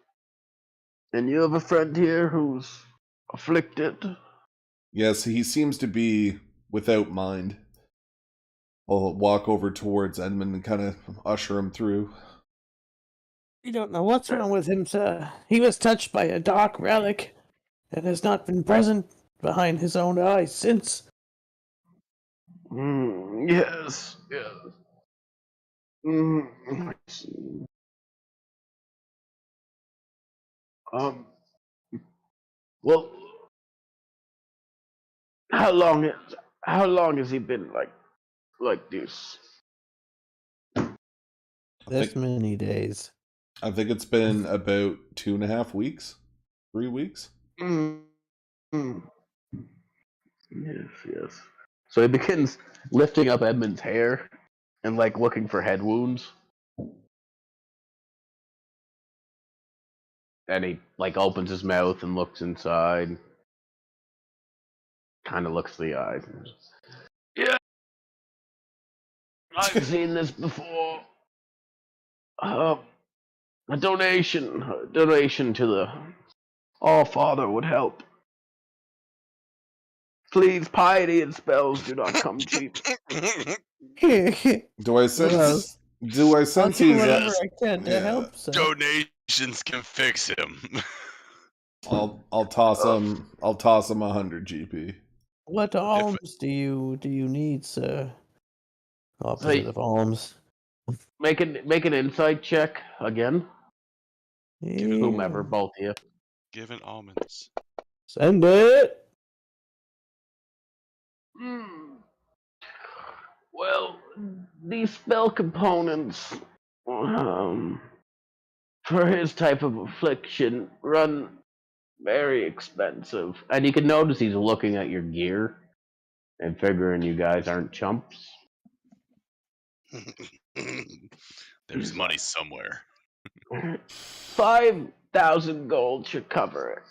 And you have a friend here who's afflicted? Yes, he seems to be without mind. I'll walk over towards Edmund and kind of usher him through. We don't know what's wrong with him, sir. He was touched by a dark relic and has not been present behind his own eyes since. Yes, yes. I see. Well, how long has he been like this? This many days. I think it's been about 2.5 weeks, 3 weeks. Yes, yes. So he begins lifting up Edmund's hair and looking for head wounds. And he opens his mouth and looks inside. Kind of looks the eyes. Yeah, I've seen this before. A donation to the All Father would help. Please, piety and spells do not come cheap. Do I sense? Do I sense I'll do he's? whatever I can to help, sir. Donations can fix him. I'll toss him. I'll toss him 100 GP. What alms do you need, sir? Opposite of alms. Make an insight check again. Yeah. Whomever, both of you. Giving almonds. Send it. Well, these spell components, for his type of affliction, run very expensive. And you can notice he's looking at your gear and figuring you guys aren't chumps. There's money somewhere. 5,000 gold should cover it.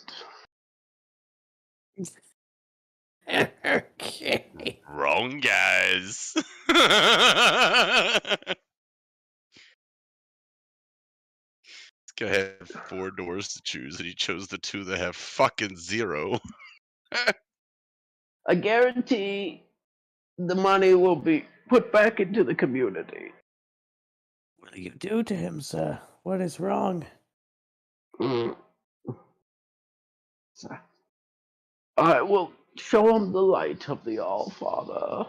Okay. Wrong guys. This guy had 4 doors to choose, and he chose the 2 that have fucking 0. I guarantee the money will be put back into the community. What do you do to him, sir? What is wrong? I will show him the light of the All-Father.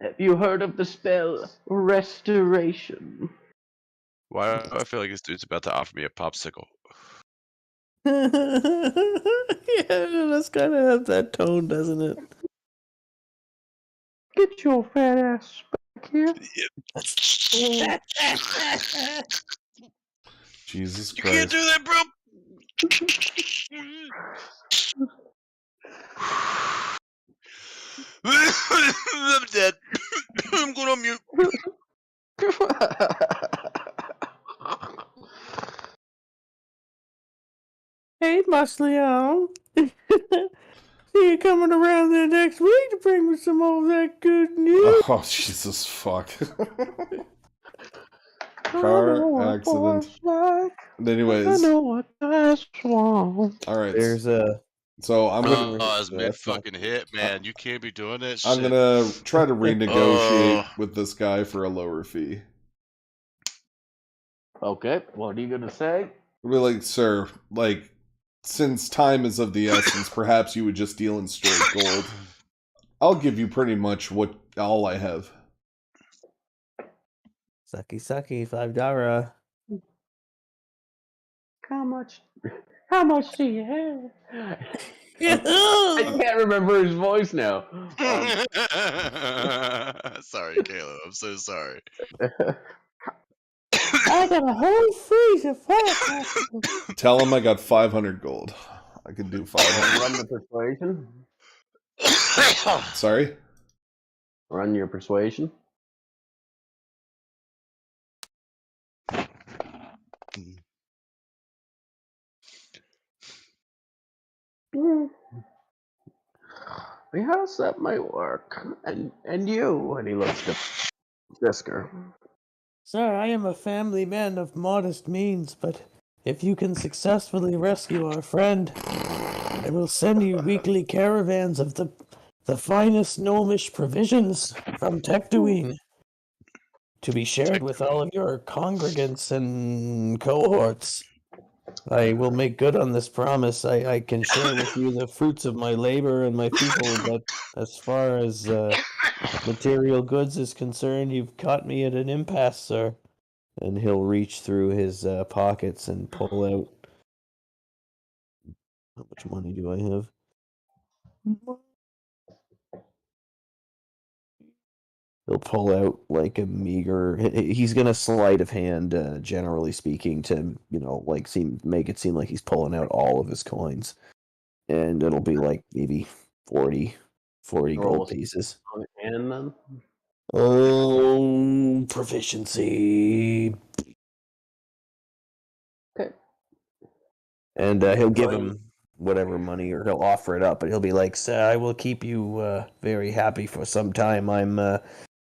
Have you heard of the spell Restoration? Why do I feel like this dude's about to offer me a popsicle? Yeah, that's kind of has that tone, doesn't it? Get your fat ass back here. Jesus You Christ! can't do that, bro. I'm dead. I'm going on mute. Hey, Musleon. See you coming around there next week to bring me some of that good news. Oh Jesus fuck! Car accident. Anyways, I know what guys want. all right. There's a. So I'm gonna. It's mid fucking hit, man. You can't be doing that shit. I'm gonna try to renegotiate with this guy for a lower fee. Okay, what are you gonna say? I'll be like, sir, since time is of the essence, perhaps you would just deal in straight gold. I'll give you pretty much all I have. Sucky, $5. How much? How much do you have? I can't remember his voice now. Sorry, Caleb. I'm so sorry. I got a whole freezer full of popsicles. Tell him I got 500 gold. I can do 500. Run the persuasion. Sorry? Run your persuasion. Yes, that might work. And you, and he looks to Fisker. Sir, I am a family man of modest means, but if you can successfully rescue our friend, I will send you weekly caravans of the finest gnomish provisions from Tectuine to be shared with all of your congregants and cohorts. I will make good on this promise. I can share with you the fruits of my labor and my people, but as far as material goods is concerned, you've caught me at an impasse, sir. And he'll reach through his pockets and pull out. How much money do I have? He'll pull out like a meager. He's gonna sleight of hand, generally speaking, to like make it seem like he's pulling out all of his coins, and it'll be like maybe 40 gold pieces. And then Oh, proficiency. okay. And he'll give him whatever money, or he'll offer it up, but he'll be like, "Sir, I will keep you very happy for some time. I'm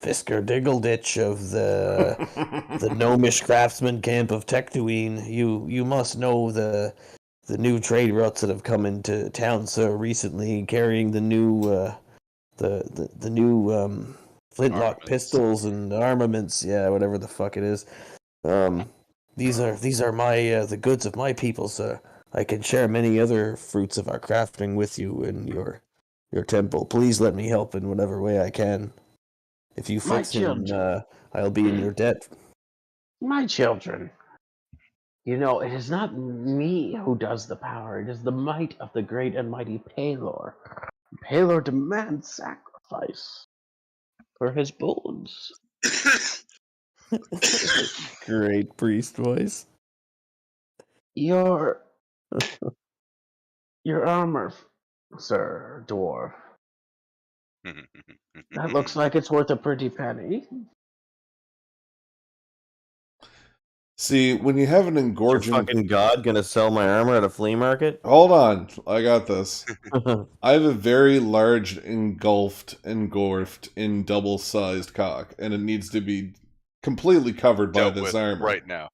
Fisker Diggleditch of the gnomish craftsman camp of Tectuine. You must know the new trade routes that have come into town, sir, recently, carrying the new the new flintlock Armaments. pistols and armaments. Yeah, whatever the fuck it is. These are my the goods of my people, sir. I can share many other fruits of our crafting with you in your temple. Please let me help in whatever way I can. If you My fix him, children. I'll be in your debt." My children. You know, it is not me who does the power. It is the might of the great and mighty Palor. Palor demands sacrifice for his bones. Great priest voice. Your armor, sir, dwarf. That looks like it's worth a pretty penny. See, when you have an Your engorging... fucking god gonna sell my armor at a flea market? Hold on, I got this. I have a very large, engulfed, in double-sized cock, and it needs to be completely covered by Dealt this with armor. right now.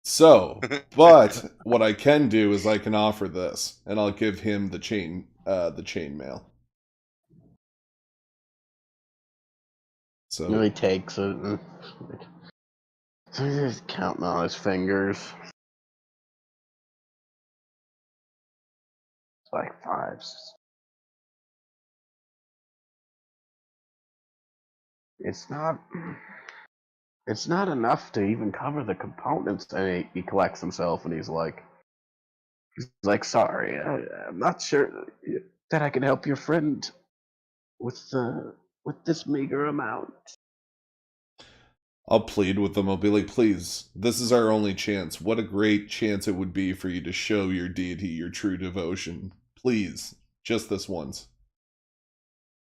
So, but what I can do is I can offer this, and I'll give him the chain mail. So He takes it and he's counting on his fingers. It's like 5. It's not enough to even cover the components. And he collects himself and he's like, sorry, I'm not sure that I can help your friend with this meager amount. I'll plead with them. I'll be like, please, this is our only chance. What a great chance it would be for you to show your deity your true devotion. Please, just this once.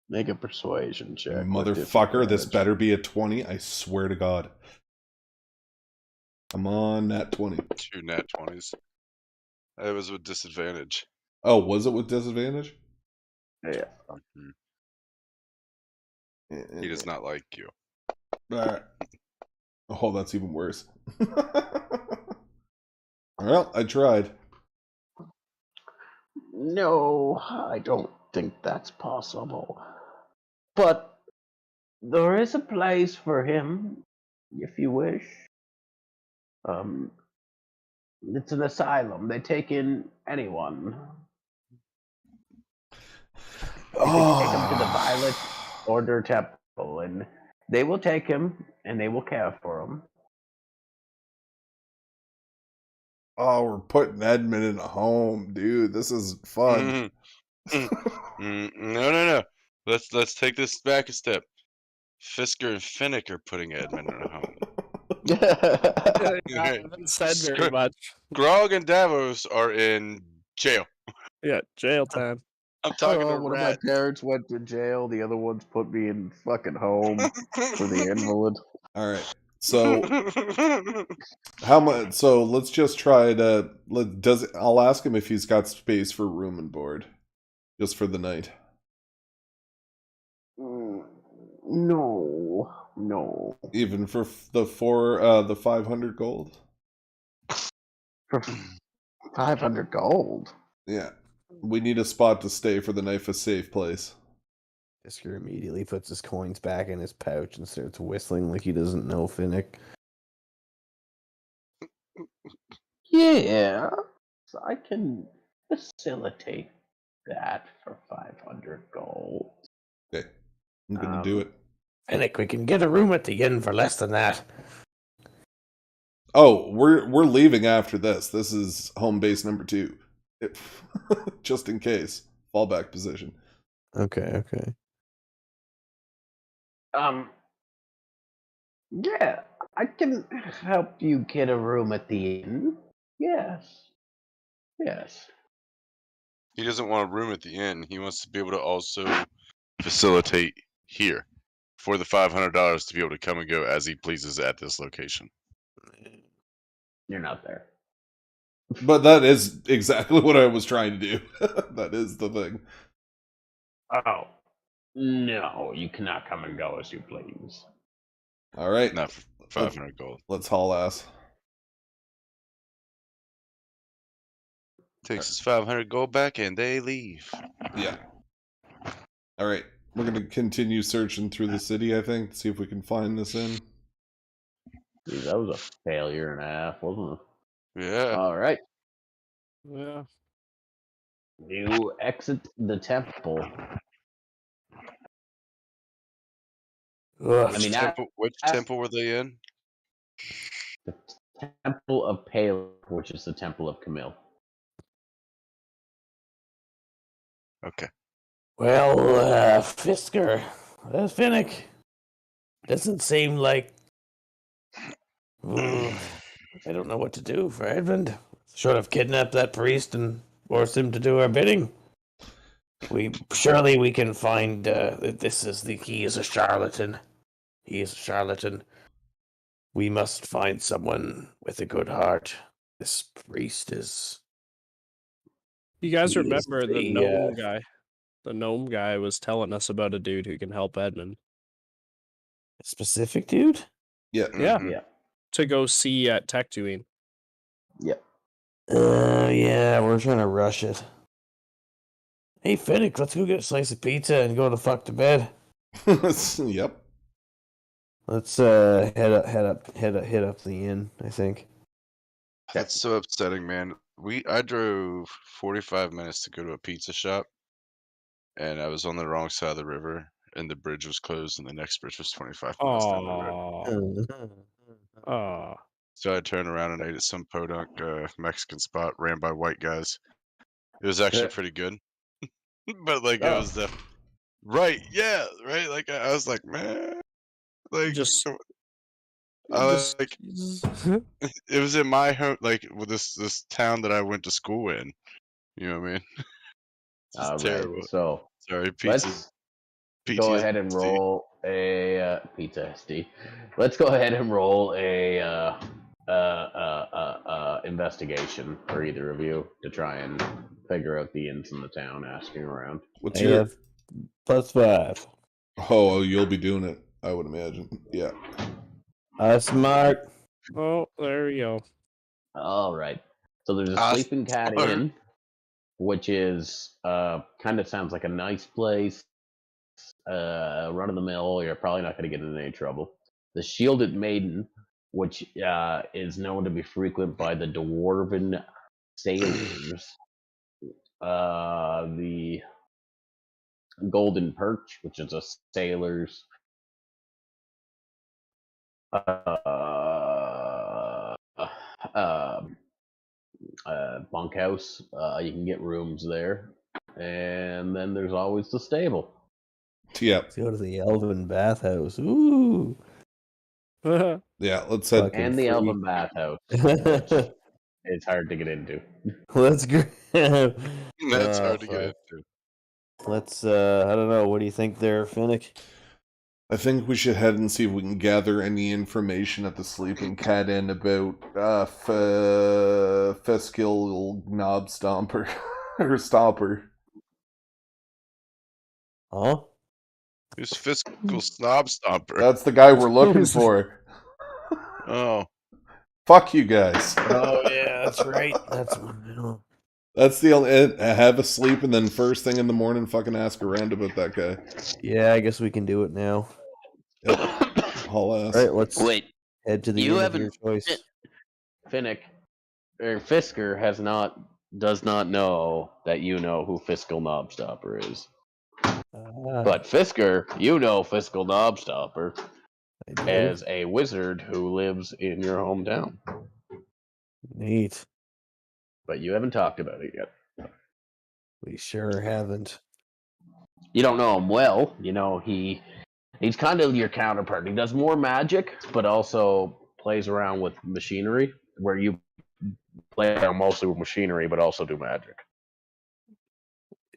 Make a persuasion check. Motherfucker, this better be a 20. I swear to God. Come on, nat 20. 2 nat 20s. It was with disadvantage. Oh, was it with disadvantage? Yeah. He does not like you. Alright. Oh, that's even worse. Well, I tried. No, I don't think that's possible. But there is a place for him, if you wish. It's an asylum. They take in anyone. You can take him to the Violet Order Temple, and they will take him and they will care for him. Oh, we're putting Edmund in a home, dude. This is fun. No. Let's take this back a step. Fisker and Finnick are putting Edmund in a home. I haven't said very much. Grog and Davos are in jail. Yeah, jail time. I'm talking to One of my Rat. parents went to jail. The other ones put me in fucking home for the invalid. All right. So how much? So let's just try to. I'll ask him if he's got space for room and board, just for the night. No. Even for the 500 gold. For 500 gold. Yeah, we need a spot to stay for the night, a safe place. Fisker immediately puts his coins back in his pouch and starts whistling like he doesn't know Finnick. Yeah, so I can facilitate that for 500 gold. Okay, I'm gonna do it. Finnick, we can get a room at the inn for less than that. Oh, we're leaving after this. This is home base number 2. Just in case. Fallback position. Okay. Yeah, I can help you get a room at the inn. Yes. He doesn't want a room at the inn. He wants to be able to also facilitate here for the $500 to be able to come and go as he pleases at this location. You're not there. But that is exactly what I was trying to do. That is the thing. Oh. No, you cannot come and go as you please. All right. Not for 500 gold. Let's haul ass. Takes his 500 gold back and they leave. Yeah. All right. We're going to continue searching through the city, I think, to see if we can find this inn. Dude, that was a failure and a half, wasn't it? Yeah. All right. Yeah. You exit the temple. Ugh. I mean, Which temple were they in? the Temple of Pale, which is the Temple of Camille. Okay. Well, Fisker, Finnick, doesn't seem like. I don't know what to do for Edmund. Short of kidnap that priest and force him to do our bidding. Surely we can find that he is a charlatan. He is a charlatan. We must find someone with a good heart. This priest is. You guys He is remember the the, gnome guy? The gnome guy was telling us about a dude who can help Edmund. A specific dude? Yeah. Yeah. Mhm. Yeah. To go see at Tectuine. Yeah, we're trying to rush it. Hey, Finnick, let's go get a slice of pizza and go the fuck to bed. Yep. Let's hit up the inn, I think. That's so upsetting, man. I drove 45 minutes to go to a pizza shop, and I was on the wrong side of the river, and the bridge was closed, and the next bridge was 25 miles down the road. Aw. So I turned around and ate at some podunk Mexican spot ran by white guys. It was actually pretty good, but like it was the right, yeah, right. Like I was like, man, like like it was in my home, like with this town that I went to school in. You know what I mean? All right. Terrible. So Sorry, let's go ahead and roll a pizza SD. Let's go ahead and roll a investigation for either of you to try and figure out the inns in the town, asking around. What's I your have +5. Oh, you'll be doing it, I would imagine. Yeah. Smart. Oh, there we go. All right. So there's a Sleeping Cat smart. Inn, which is kind of sounds like a nice place. Run of the mill. You're probably not going to get in any trouble. The Shielded Maiden, which is known to be frequent by the dwarven sailors. The golden perch, which is a sailor's bunkhouse. You can get rooms there, and then there's always the stable. Yep. Let's go to the Elven Bathhouse. Ooh. Yeah, let's head. Fucking And the free. Elven Bathhouse, which it's hard to get into. Let's go. That's hard to fuck. get into. Let's. I don't know. What do you think there, Finnick? I think we should head and see if we can gather any information at the Sleeping Cat Inn about Feskil Knob Stomper or Stomper. Huh? Who's Fiscal Snob Stomper? That's the guy we're looking for. Oh. Fuck you guys. Oh yeah, that's right. That's the only. Have a sleep and then first thing in the morning, fucking ask around about that guy. Yeah, I guess we can do it now. Yep. Haul ass. All right, let's Wait, head to the you inn of your haven't- choice. Finnick or Fisker does not know that you know who Fiscal Knobstopper is. But Fisker, you know Fiscal Knobstopper I do. as a wizard who lives in your hometown. Neat. But you haven't talked about it yet. We sure haven't. You don't know him well. You know he's kind of your counterpart. He does more magic, but also plays around with machinery, where you play around mostly with machinery, but also do magic.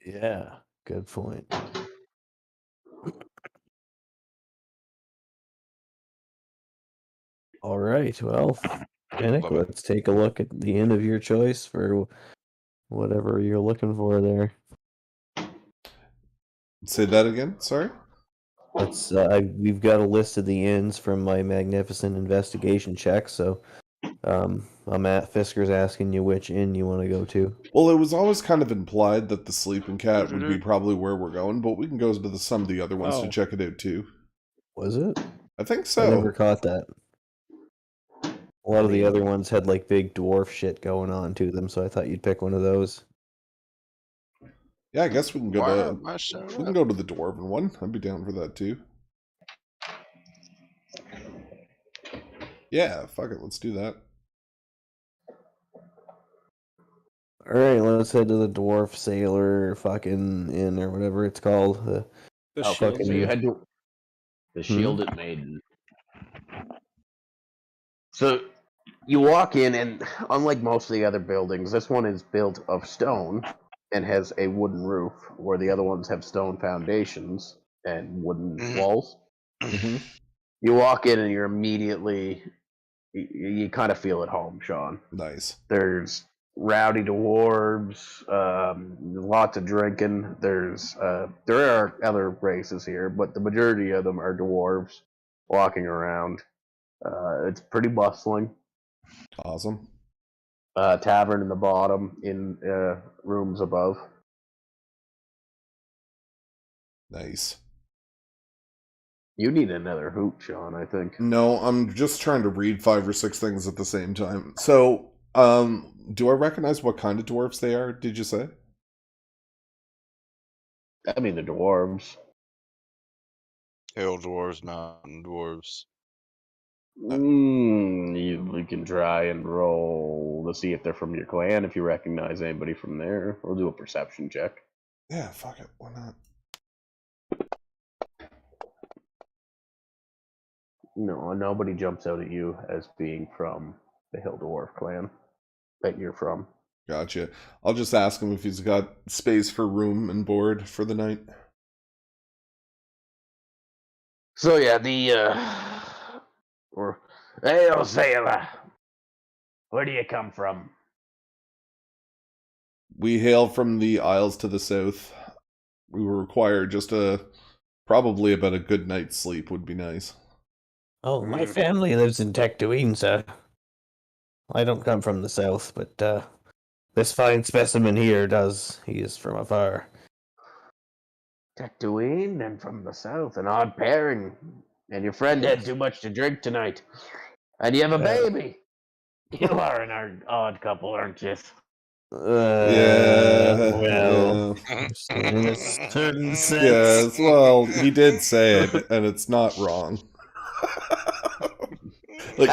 Yeah, good point. All right, well, Finnick, Love it. let's take a look at the inn of your choice for whatever you're looking for there. Say that again. Sorry. Let's. We've got a list of the inns from my magnificent investigation check. So, I'm at Fisker's asking you which inn you want to go to. Well, it was always kind of implied that the Sleeping Cat would be probably where we're going, but we can go to some of the other ones to Oh. check it out too. Was it? I think I so. never caught that. A lot of the other ones had like big dwarf shit going on to them, so I thought you'd pick one of those. Yeah, I guess we can go Why to am I showing we can up? go to the dwarven one. I'd be down for that too. Yeah, fuck it, let's do that. All right, let's head to the dwarf sailor fucking inn or whatever it's called. The Oh, shield. fucking, you had to the Hmm? Shielded Maiden. So you walk in, and unlike most of the other buildings, this one is built of stone and has a wooden roof, where the other ones have stone foundations and wooden walls. Mm-hmm. You walk in, and you're immediately you kind of feel at home, Sean. Nice. There's rowdy dwarves, lots of drinking. There are other races here, but the majority of them are dwarves walking around. It's pretty bustling. Awesome. Tavern in the bottom, in rooms above. Nice. You need another hoot, Sean, I think. No, I'm just trying to read 5 or 6 things at the same time. So, do I recognize what kind of dwarves they are, did you say? I mean, the dwarves. Hill dwarves, mountain dwarves. You can try and roll to see if they're from your clan, if you recognize anybody from there. We'll do a perception check. Yeah, fuck it. Why not? No, nobody jumps out at you as being from the Hill Dwarf clan that you're from. Gotcha. I'll just ask him if he's got space for room and board for the night. So yeah, hey, old sailor, where do you come from? We hail from the Isles to the south. We will require just probably about a good night's sleep would be nice. Oh, my family lives in Tectuine, sir. I don't come from the south, but this fine specimen here does. He is from afar. Tatooine and from the south, an odd pairing. And your friend had too much to drink tonight. And you have a baby. You are an odd couple, aren't you? Well, yeah. in a certain sense. Yes, well, he did say it, and it's not wrong. like,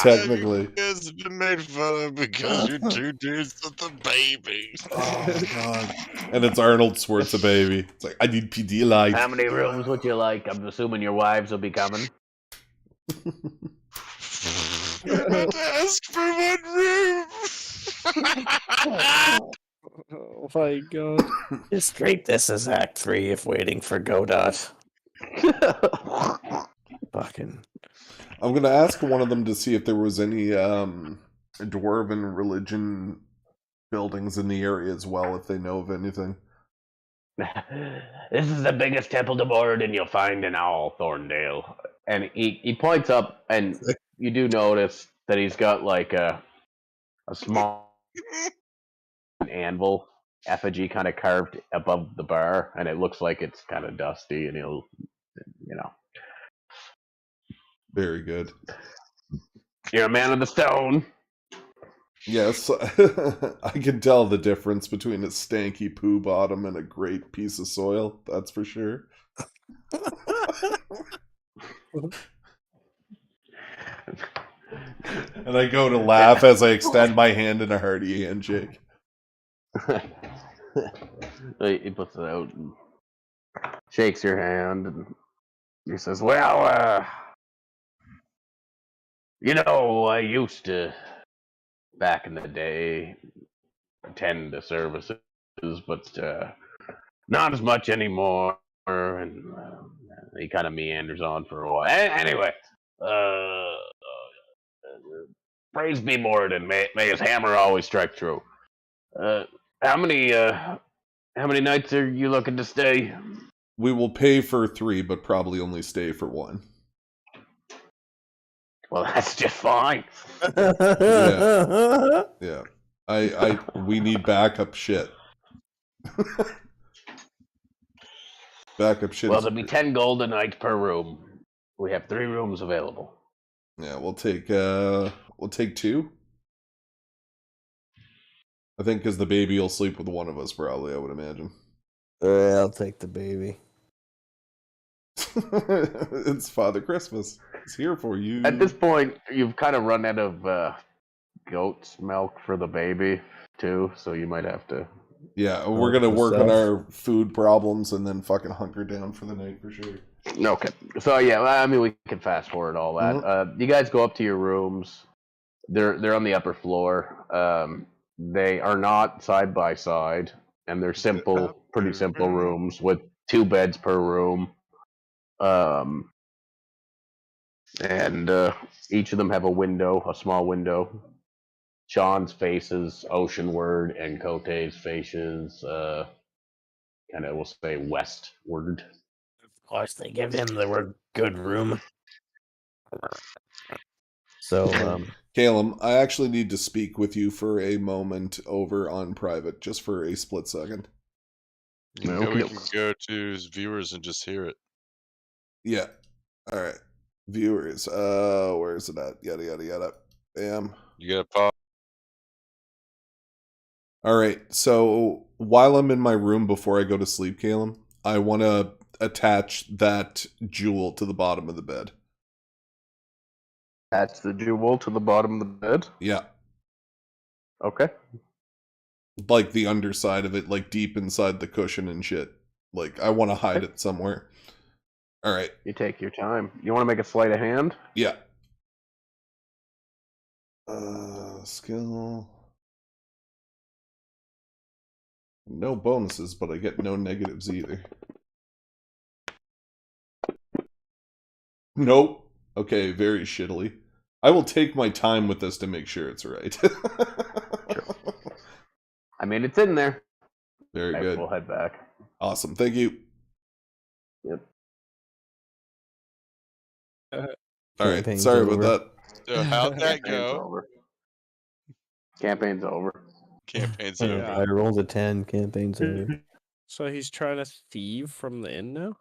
technically. You guys have been made fun of because you're two dudes with a baby. Oh my god. And it's Arnold Schwarzenegger. It's like, I need PD light. How many rooms would you like? I'm assuming your wives will be coming. You're about to ask for one room. Oh my god. Just treat this as Act 3 if waiting for Godot. Fucking. I'm gonna ask one of them to see if there was any dwarven religion buildings in the area as well, if they know of anything. This is the biggest temple to Moradin you'll find in all Thorndale. And he points up, and you do notice that he's got like a small anvil effigy kind of carved above the bar, and it looks like it's kind of dusty, and he'll, you know. Very good. You're a man of the stone. Yes, I can tell the difference between a stanky poo bottom and a great piece of soil, that's for sure. And I go to laugh as I extend my hand in a hearty handshake. He puts it out and shakes your hand, and he says, well, you know, I used to, back in the day, attend the services, but not as much anymore. And he kind of meanders on for a while. Anyway, praise be Moradin. May his hammer always strike true. How many nights are you looking to stay? We will pay for 3, but probably only stay for 1. Well, that's just fine. Yeah. We need backup shit. Backup shit. Well, there'll be 10 gold a night per room. We have 3 rooms available. Yeah, we'll take 2. I think because the baby will sleep with one of us, probably, I would imagine. I'll take the baby. It's Father Christmas. It's here for you. At this point, you've kind of run out of goat's milk for the baby, too, so you might have to... Yeah, we're going to work on our food problems and then fucking hunker down for the night for sure. Okay. So, yeah, I mean, we can fast forward all that. Mm-hmm. You guys go up to your rooms. They're on the upper floor. They are not side by side, and they're simple, pretty simple rooms with 2 beds per room. And each of them have a window, a small window. Sean's faces oceanward, and Kote's faces kind of, we'll say, westward. Of course, they give him the good room. So, Calum, I actually need to speak with you for a moment over on private, just for a split second. We can go to viewers and just hear it. Yeah. All right. Viewers. Where is it at? Yada, yada, yada. Bam. You gotta pause. All right. So while I'm in my room before I go to sleep, Calum, I want to attach that jewel to the bottom of the bed. That's the jewel to the bottom of the bed? Yeah. Okay. Like the underside of it, like deep inside the cushion and shit. Like, I want to hide it somewhere. All right. You take your time. You want to make a sleight of hand? Yeah. Skill. No bonuses, but I get no negatives either. Nope. Okay, very shittily. I will take my time with this to make sure it's right. Sure. I mean, it's in there. Very good. We'll head back. Awesome. Thank you. Yep. All right. Campaign's Sorry over. about that. So how'd that Campaign's go? over. Campaign's over. Campaign's Yeah, over. I rolled a 10. Campaign's over. So he's trying to thieve from the inn now?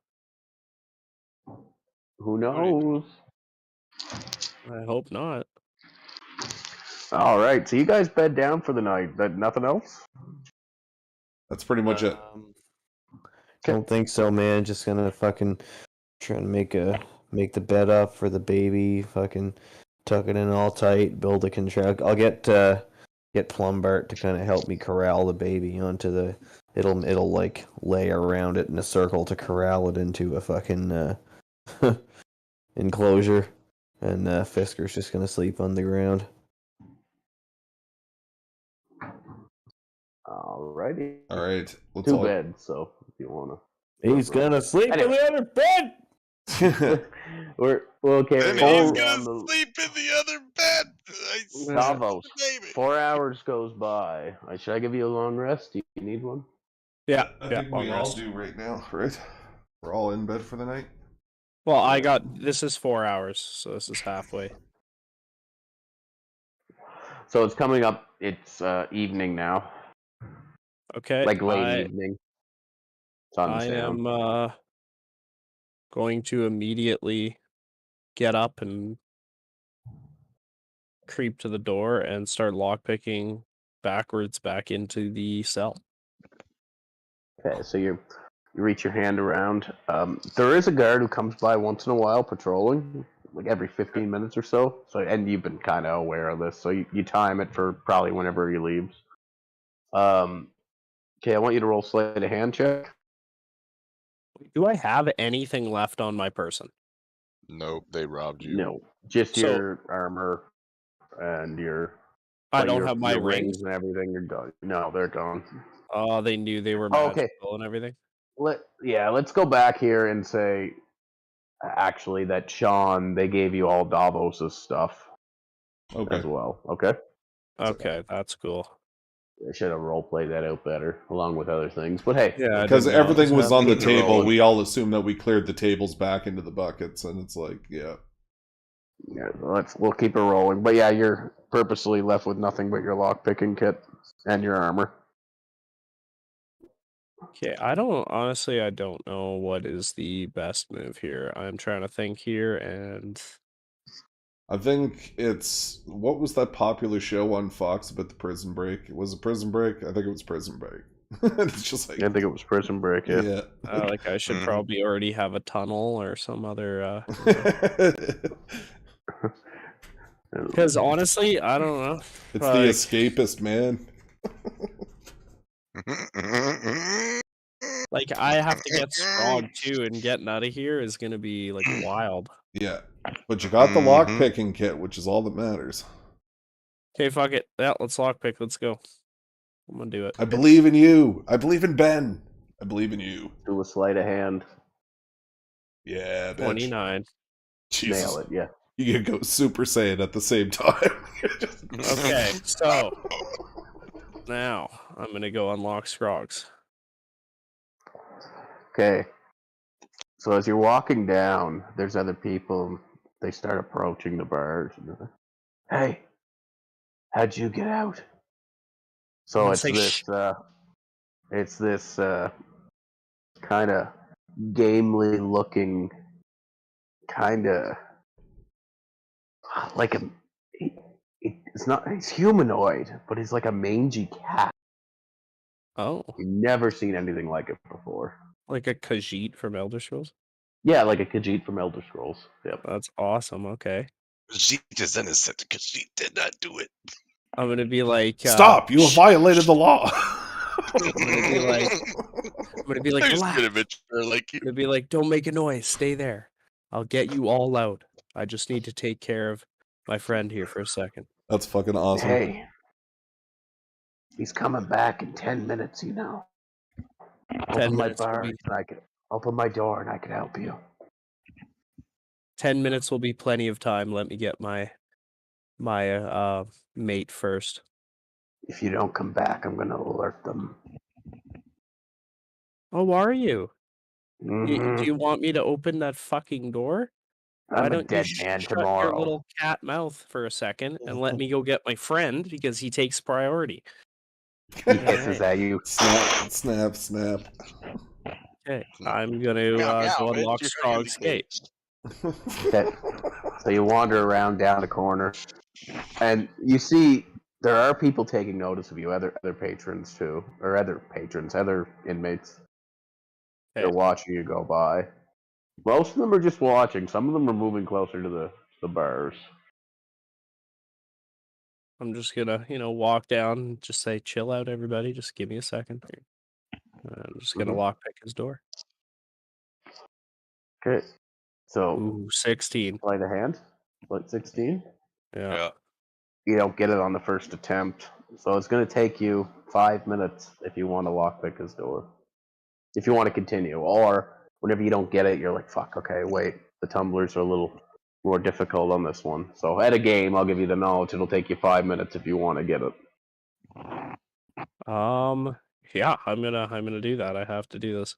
Who knows? I hope not. All right, so you guys bed down for the night. Nothing else? That's pretty much it. Don't think so, man. Just gonna fucking try to make the bed up for the baby. Fucking tuck it in all tight. Build a contract. I'll get Plumbart to kind of help me corral the baby onto the. It'll like lay around it in a circle to corral it into a fucking enclosure, and Fisker's just gonna sleep on the ground. Alrighty. All right. Let's Two all... beds, so if you wanna. He's gonna sleep Anyway. in the other bed. We're okay. And we're he's going gonna down the- sleep in the other bed. Davos. Baby. 4 hours goes by. Should I give you a long rest? Do you need one? Yeah, I yeah. think we all do right now, right? We're all in bed for the night. Well, this is 4 hours, so this is halfway. So it's coming up. It's evening now, Okay. like late evening. I Sundown. am going to immediately get up and creep to the door and start lockpicking backwards back into the cell. Okay, so you reach your hand around. There is a guard who comes by once in a while patrolling, like every 15 minutes or so. And you've been kind of aware of this, so you time it for probably whenever he leaves. Okay, I want you to roll sleight of hand check. Do I have anything left on my person? Nope, they robbed you. No, just So- your armor and your. I don't have my your rings. and everything. You're done. No, they're gone. Oh, they knew they were Oh, okay. magical and everything. Let's go back here and say, actually, that Sean, they gave you all Davos's stuff Okay. as well. Okay. Okay, that's cool. I should have role played that out better, along with other things. But hey, Yeah, Because everything was on the happening. table, we all assumed that we cleared the tables back into the buckets, and it's like, yeah. we'll keep it rolling. But yeah, you're purposely left with nothing but your lockpicking kit and your armor. Okay, I don't know what is the best move here. I'm trying to think here, and I think it's... What was that popular show on Fox about the prison break? Was it Prison Break? I think it was Prison Break. It's just like... I think it was Prison Break. Yeah. like I should probably already have a tunnel or some other. Because honestly, I don't know. It's Like- the escapist, man. Like I have to get Scrog too, and getting out of here is gonna be like wild. Yeah. But you got the lock-picking kit, which is all that matters. Okay, fuck it. Yeah, let's lockpick. Let's go. I'm gonna do it. I believe in you. I believe in Ben. I believe in you. Do a sleight of hand. Yeah, bitch. 29. Jesus. Nail it. Yeah. You can go Super Saiyan at the same time. Okay, so now I'm gonna go unlock Scrogs. Okay. So as you're walking down, there's other people. They start approaching the bars. And they're like, hey, how'd you get out? So I'm it's like, this kind of gamely looking, kind of like he's humanoid, but he's like a mangy cat. Oh, You've never seen anything like it before. like a Khajiit from Elder Scrolls? Yeah, like a Khajiit from Elder Scrolls. Yep. That's awesome. Okay. She is innocent because she did not do it. I'm gonna be like, Stop! You have violated the law. I'm gonna be like, I just relax. get a picture like you. I'm gonna be like, don't make a noise. Stay there. I'll get you all out. I just need to take care of my friend here for a second. That's fucking awesome. Hey, he's coming back in 10 minutes, you know. 10 Open my minutes will bar be- and I can open my door and I can help you. 10 minutes will be plenty of time. Let me get my mate first. If you don't come back, I'm gonna alert them. Oh, are you? Mhm. Do you want me to open that fucking door? Why I'm a don't dead you man shut tomorrow. your little cat mouth for a second and let me go get my friend because he takes priority. He hisses at you. Snap, snap, snap. Okay, I'm gonna Meow, meow, go bitch, unlock you're hurting Scrog's the gate. cage. Okay. So you wander around down the corner, and you see there are people taking notice of you, other patrons too, or other inmates. They're Okay. watching you go by. Most of them are just watching. Some of them are moving closer to the bars. I'm just gonna, walk down and just say, chill out, everybody. Just give me a second. I'm just gonna Mhm. lockpick his door. Okay. So Ooh, 16. sleight of hand. Sleight 16. Yeah. Yeah. You don't get it on the first attempt. So it's going to take you 5 minutes if you want to lockpick his door. If you want to continue. Or whenever you don't get it, you're like, fuck, okay, wait. The tumblers are a little more difficult on this one. So at a game, I'll give you the knowledge. It'll take you 5 minutes if you want to get it. Yeah, I'm gonna do that. I have to do this.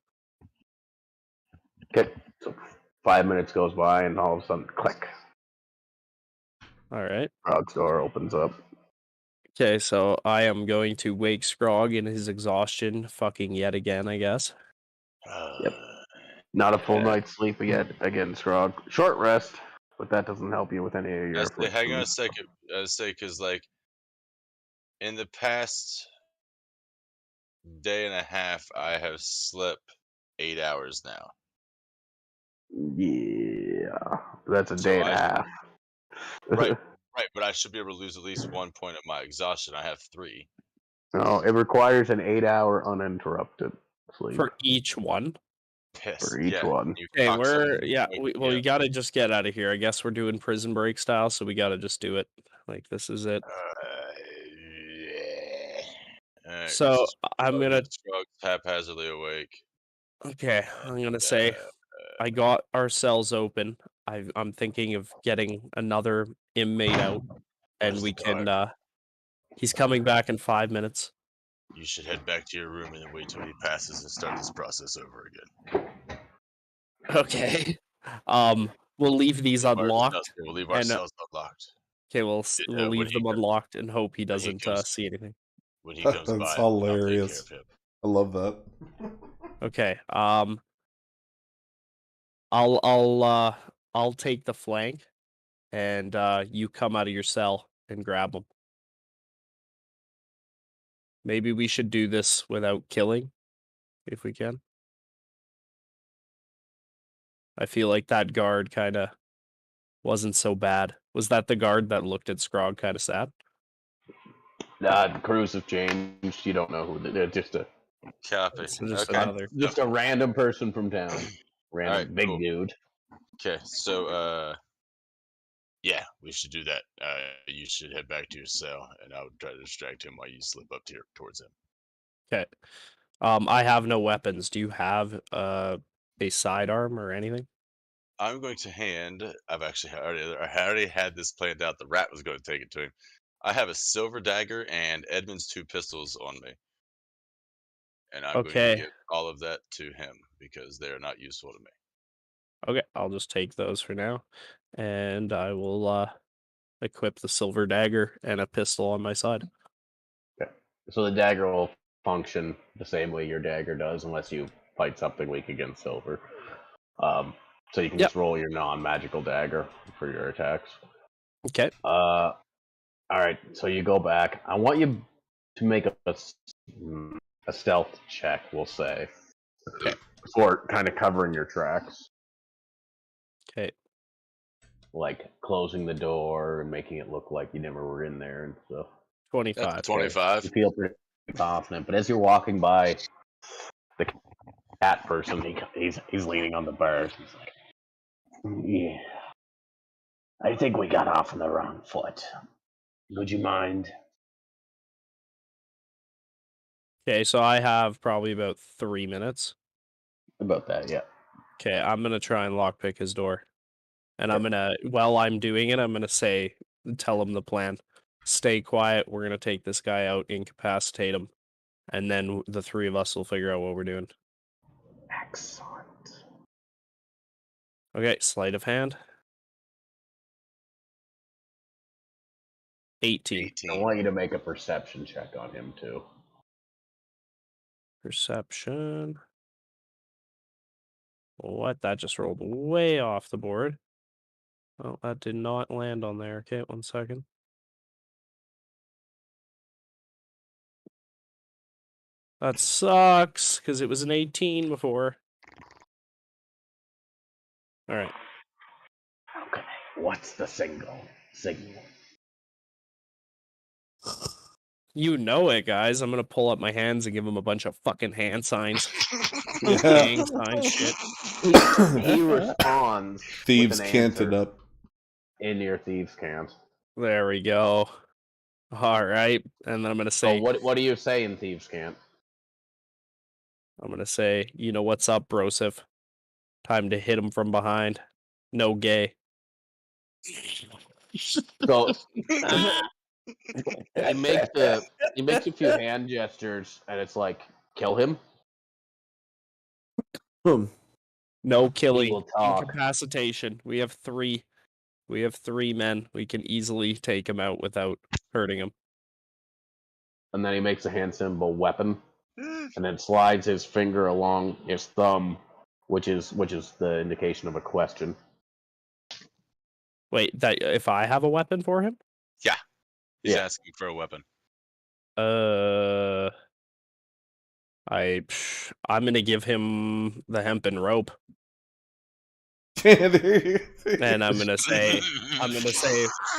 Okay. So 5 minutes goes by, and all of a sudden, click. All right. Frog's door opens up. Okay, so I am going to wake Scrog in his exhaustion, fucking yet again, I guess. Yep. Not a full night's sleep yet. Again, Scrog. Short rest, but that doesn't help you with any of your Hang on a afflictions. second. I say because like in the past day and a half, I have slept 8 hours now. Yeah, that's a So day and a I half. right, but I should be able to lose at least 1 point of my exhaustion. I have 3. No, it requires an 8-hour uninterrupted sleep For each one. Pissed. for each Yeah. one. You Okay, cocksucker. we gotta just get out of here. I guess we're doing prison break style, so we gotta just do it. Like, this is it. Yeah. Alright, So, I'm gonna, Scruggs haphazardly awake. okay, I'm gonna say, I got our cells open. I'm thinking of getting another inmate out, and Where's we the guard? can, he's coming back in 5 minutes. You should head back to your room and then wait till he passes and start this process over again. Okay. We'll leave these unlocked. We'll leave and, ourselves unlocked. Okay, we'll when leave he them comes- unlocked and hope he when he doesn't comes- see anything. When he comes That's by, I'll take care hilarious. of him. I love that. Okay. I'll take the flank, and you come out of your cell and grab him. Maybe we should do this without killing, if we can. I feel like that guard kind of wasn't so bad. Was that the guard that looked at Scrog kind of sad? The crews have changed. You don't know who they're just a Copy. So just Okay. another. just a random person from town. Random Alright, big cool. dude. Okay, so yeah, we should do that. You should head back to your cell, and I'll try to distract him while you slip up towards him. Okay. I have no weapons. Do you have a sidearm or anything? I'm going to hand. I already had this planned out. The rat was going to take it to him. I have a silver dagger and Edmund's 2 pistols on me, and I'm going to Okay. give all of that to him because they are not useful to me. Okay, I'll just take those for now, and I will equip the silver dagger and a pistol on my side. So the dagger will function the same way your dagger does, unless you fight something weak against silver. So you can Yep. just roll your non-magical dagger for your attacks. Okay. All right. So you go back. I want you to make a stealth check. We'll say. Okay. For kind of covering your tracks, Okay. like closing the door and making it look like you never were in there and stuff. 25. That's 25. You feel pretty confident, but as you're walking by the cat person, he's leaning on the bars. He's like, "Yeah, I think we got off on the wrong foot. Would you mind?" Okay, so I have probably about 3 minutes. About that, yeah. Okay, I'm gonna try and lockpick his door, and I'm gonna, while I'm doing it, I'm gonna tell him the plan. Stay quiet. We're gonna take this guy out, incapacitate him, and then the 3 of us will figure out what we're doing. Excellent. Okay, sleight of hand. 18. I want you to make a perception check on him too. Perception. What? That just rolled way off the board. Oh, that did not land on there. Okay, 1 second. That sucks, because it was an 18 before. Alright. Okay. What's the signal? You know it, guys. I'm gonna pull up my hands and give him a bunch of fucking hand signs. Yeah. Gang sign shit. He responds Thieves with an canted answer up. in your thieves' cant. There we go. Alright. And then I'm gonna So say, what do you say in thieves' cant? you know what's up, brosif. Time to hit him from behind. No gay. So he makes a few hand gestures, and it's like, kill him. No He killing. will talk. Incapacitation. We have 3. We have 3 men. We can easily take him out without hurting him. And then he makes a hand symbol weapon, and then slides his finger along his thumb, which is the indication of a question. Wait, that if I have a weapon for him? He's Yeah. asking for a weapon. I'm gonna give him the hempen rope, And and I'm gonna say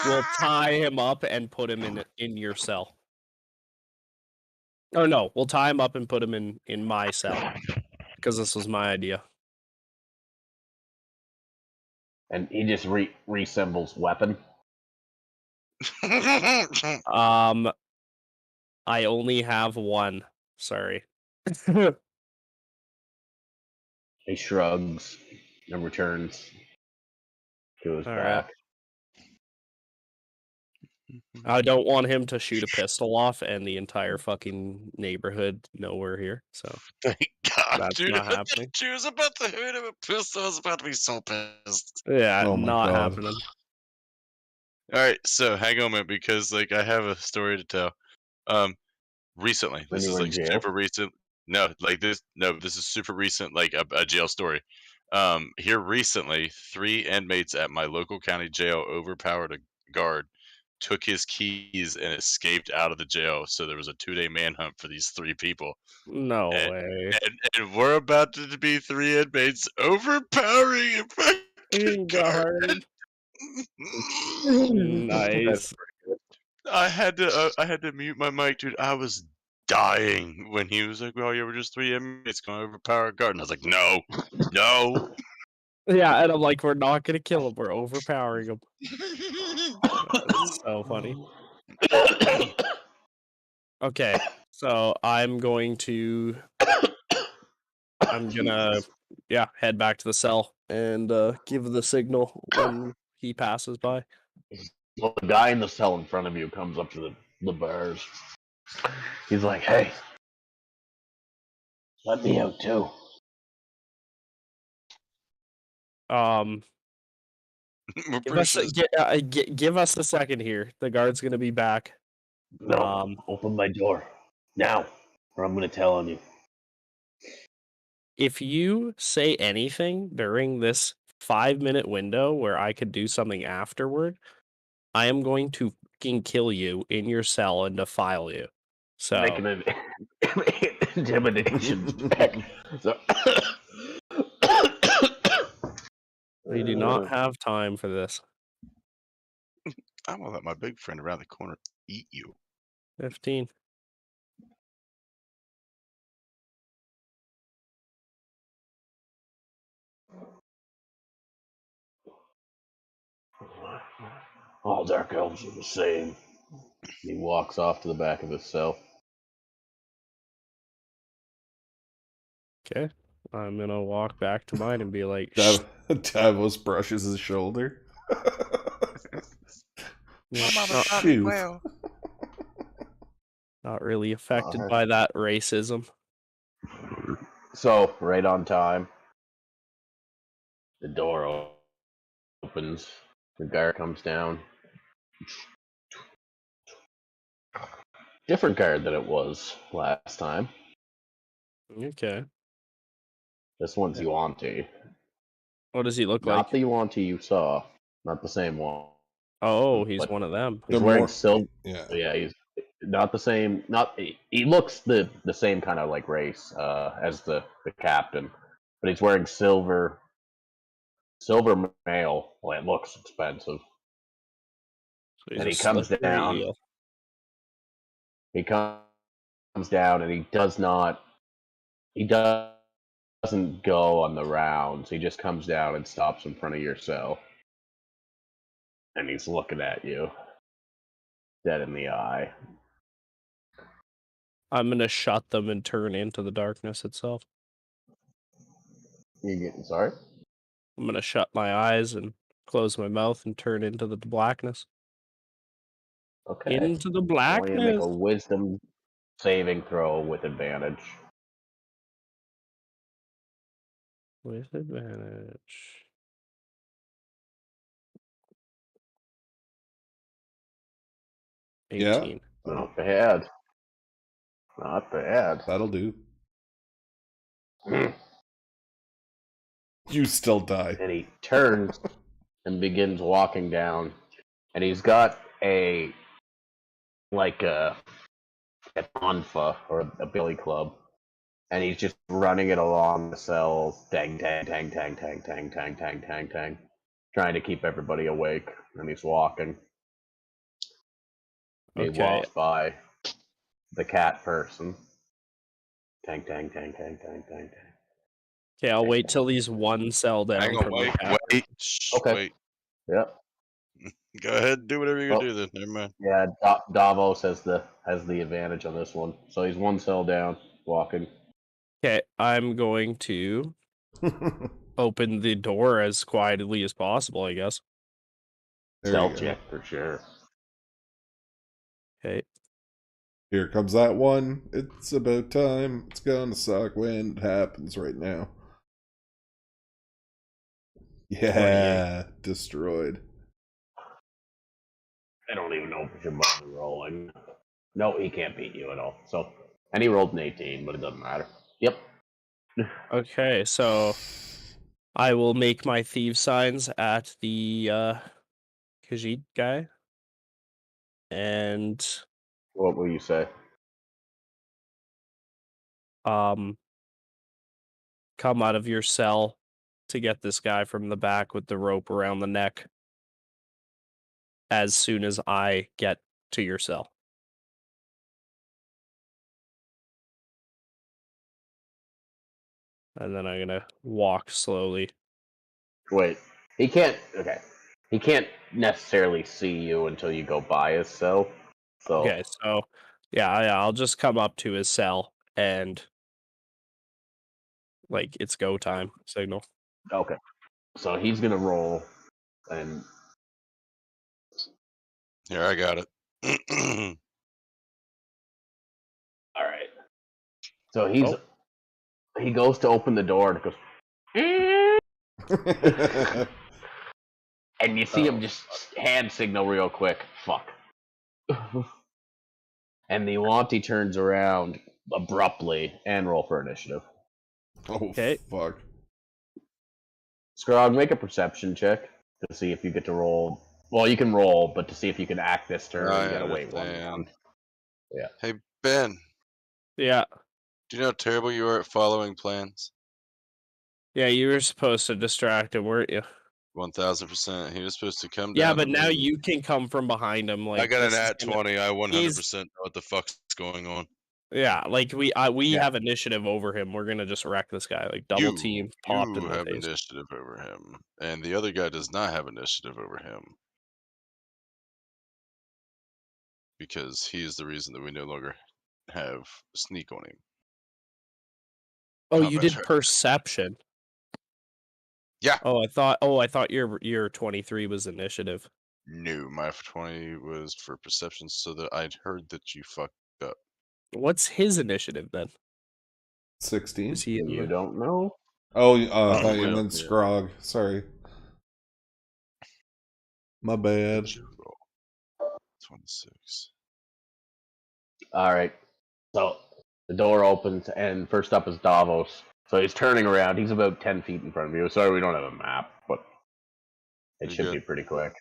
we'll tie him up and put him in your cell. Oh no, we'll tie him up and put him in my cell because this was my idea. And he just reassembles weapon. I only have 1. Sorry. He shrugs and returns to his All right. back. I don't want him to shoot a pistol off and the entire fucking neighborhood know we're here. So Thank God, that's dude. not happening. She was about to hit him with a pistol. I was about to be so pissed. Yeah, Oh my not God. happening. All right, so hang on a minute because I have a story to tell. Recently, When this you is were in jail? super recent. No, this is super recent, like a jail story. Here recently, 3 inmates at my local county jail overpowered a guard, took his keys, and escaped out of the jail. So there was a 2-day manhunt for these 3 people. No And, way. and we're about to be 3 inmates overpowering a fucking guard. Nice. I had to mute my mic, dude. I was dying when he was like, "Well, you were just 3 inmates going to overpower a guard," and I was like, "No, no." Yeah, and I'm like, we're not gonna kill him. We're overpowering him. That's so funny. Okay, so I'm gonna head back to the cell and give the signal when he passes by. Well, the guy in the cell in front of you comes up to the bars. He's like, "Hey, let me out too." We're Give us Bruce's- give us a second here. The guard's gonna be back. No, open my door now, or I'm gonna tell on you. If you say anything during this 5-minute window where I could do something afterward, I am going to fucking kill you in your cell and defile you. So Make an intimidation check. So, we do not have time for this. I'm gonna let my big friend around the corner eat you. 15. all dark elves are the same. He walks off to the back of his cell. Okay. I'm gonna walk back to mine and be like, Davos brushes his shoulder. Shoot. not really affected by that racism. So, right on time, the door opens. The guard comes down. Different guard than it was last time. Okay. This one's Yuanti. What does he look Not like? the Yuanti you saw. Not the same one. Oh, he's but one of them. He's They're wearing more- silver. Yeah. Yeah, he's not the same. Not he looks the same kind of like race as the captain, but he's wearing silver mail. Well, it looks expensive. So he's And a he comes slippery down. eel. He comes down and he doesn't go on the rounds. He just comes down and stops in front of your cell. And he's looking at you dead in the eye. I'm gonna shut them and turn into the darkness itself. You getting sorry? I'm gonna shut my eyes and close my mouth and turn into the blackness. Okay. Into the I want you to make blackness. a wisdom saving throw with advantage. With advantage. Yeah. 18. Not bad. Not bad. That'll do. And You still die. he turns and begins walking down. And he's got a tonfa or a billy club. And he's just running it along the cells. Tang, tang, tang, tang, tang, tang, tang, tang, tang, tang. Trying to keep everybody awake. And he's walking. He Okay. walks by the cat person. Tang, tang, tang, tang, tang, tang, tang. Okay, I'll wait till he's one cell down Hang on, from the wait, cat. wait, shh, Okay. wait. Yep. Go ahead, do whatever you're Oh. gonna do then. Never mind. Yeah, Davos has the advantage on this one. So he's one cell down, walking. Okay, I'm going to open the door as quietly as possible, I guess. There you Stealth go. check for sure. Okay. Here comes that one. It's about time. It's gonna suck when it happens right now. Yeah, destroyed. I don't even know if you're rolling. No, he can't beat you at all. So, and he rolled an 18, but it doesn't matter. Yep. Okay, so I will make my thief signs at the Khajiit guy. And What will you say? come out of your cell to get this guy from the back with the rope around the neck as soon as I get to your cell. And then I'm gonna walk slowly. Wait, he can't. Okay, he can't necessarily see you until you go by his cell. So Okay, so yeah, I'll just come up to his cell and like it's go time signal. okay, so he's gonna roll, and Here, I got it. all right. So he goes to open the door and it goes, and you see him just hand signal real quick. Fuck. And the Yuanti turns around abruptly and roll for initiative. Oh, Okay. fuck. Scrog, make a perception check to see if you get to roll. Well, you can roll, but to see if you can act this turn, I you gotta wait one understand. round. Yeah. Hey, Ben, Yeah. do you know how terrible you are at following plans? Yeah, you were supposed to distract him, weren't you? 1000%. He was supposed to come down. Yeah, but the now road. you can come from behind him. Like I got an this is at gonna- 20. I 100% know what the fuck's going on. Yeah, like we Yeah. have initiative over him. We're gonna just wreck this guy. Like double team, popped in You the have face. initiative over him, and the other guy does not have initiative over him. Because he is the reason that we no longer have sneak on him. Oh, Not you much did hurt. perception. Yeah. Oh, I thought your 23 was initiative. No, my 20 was for perception, so that I'd heard that you fucked up. What's his initiative then? 16? Is he in You the... don't know? Oh, I thought you well, meant yeah. Scrog. Sorry. My bad. What'd you roll? 26. All right. So the door opens, and first up is Davos. So he's turning around. He's about 10 feet in front of you. Sorry, we don't have a map, but it You're should good. be pretty quick.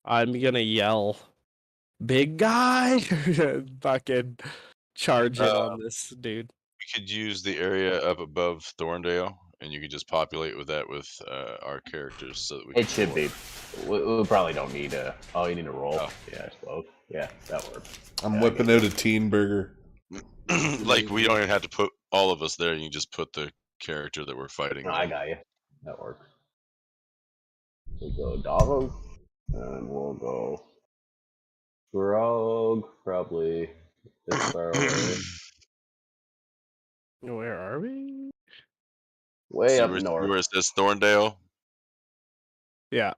I'm gonna yell, "Big guy!" Fucking charge in on this dude. We could use the area up above Thorndale, and you could just populate with that with our characters, so that we. It should be. We probably don't need a. Oh, you need a roll. Oh. Yeah, I suppose. Yeah, that works. I'm Yeah, I whipping get out a teen burger. Like we don't even have to put all of us there. You can just put the character that we're fighting. No, there. I got you. That works. We'll go Davos, and we'll go Grog, probably this far away. Where are we? Way See up where north. it says Thorndale? Yeah.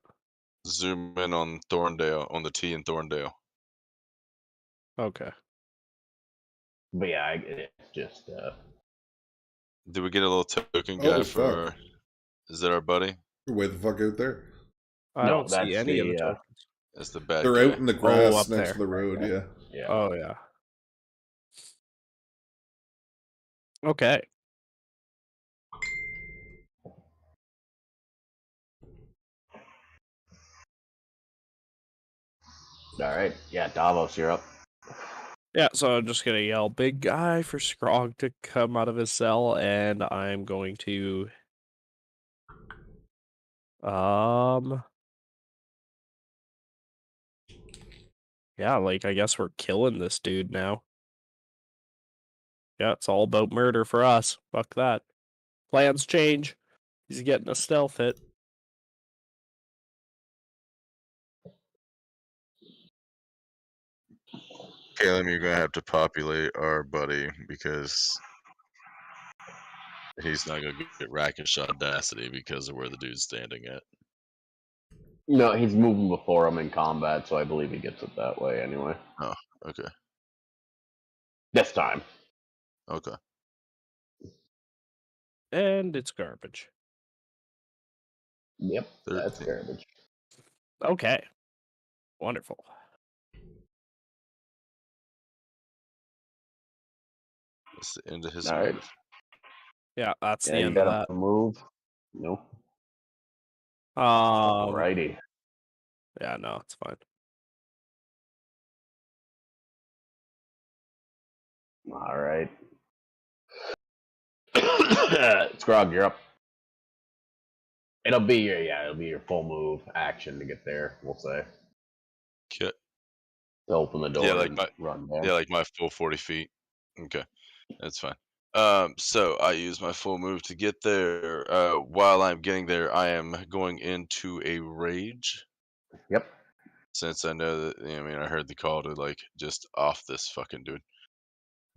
Zoom in on Thorndale, on the T in Thorndale. Okay. But yeah, it's just. Did we get a little token guy Oh, for? fuck. Is that our buddy? You're way the fuck out there. I No, don't see that's any of the, the tokens. That's the bad They're guy. out in the grass up next there. to the road, Okay. yeah. Yeah. Oh yeah. Okay. All right. Yeah, Davos, you're up. Yeah, so I'm just gonna yell "big guy" for Scrog to come out of his cell, and I'm going to yeah, like I guess we're killing this dude now. Yeah, it's all about murder for us. Fuck that. Plans change. He's getting a stealth hit. Caleb, you're gonna have to populate our buddy because he's not gonna get rakish audacity because of where the dude's standing at. No, he's moving before him in combat, so I believe he gets it that way anyway. Oh, okay. This time. Okay. And it's garbage. Yep, that's 13. garbage. Okay. Wonderful. That's the end of his All right. move. Yeah, that's Yeah, the you end of got that. a move. No. Um, Alrighty. yeah, no, it's fine. All right. Scrog, you're up. It'll be your full move action to get there, we'll say. Okay. To open the door Yeah, like and my run down. yeah, like my full 40 feet. Okay, that's fine. So I use my full move to get there. While I'm getting there, I am going into a rage. Yep. Since I know that, I mean, I heard the call to like just off this fucking dude.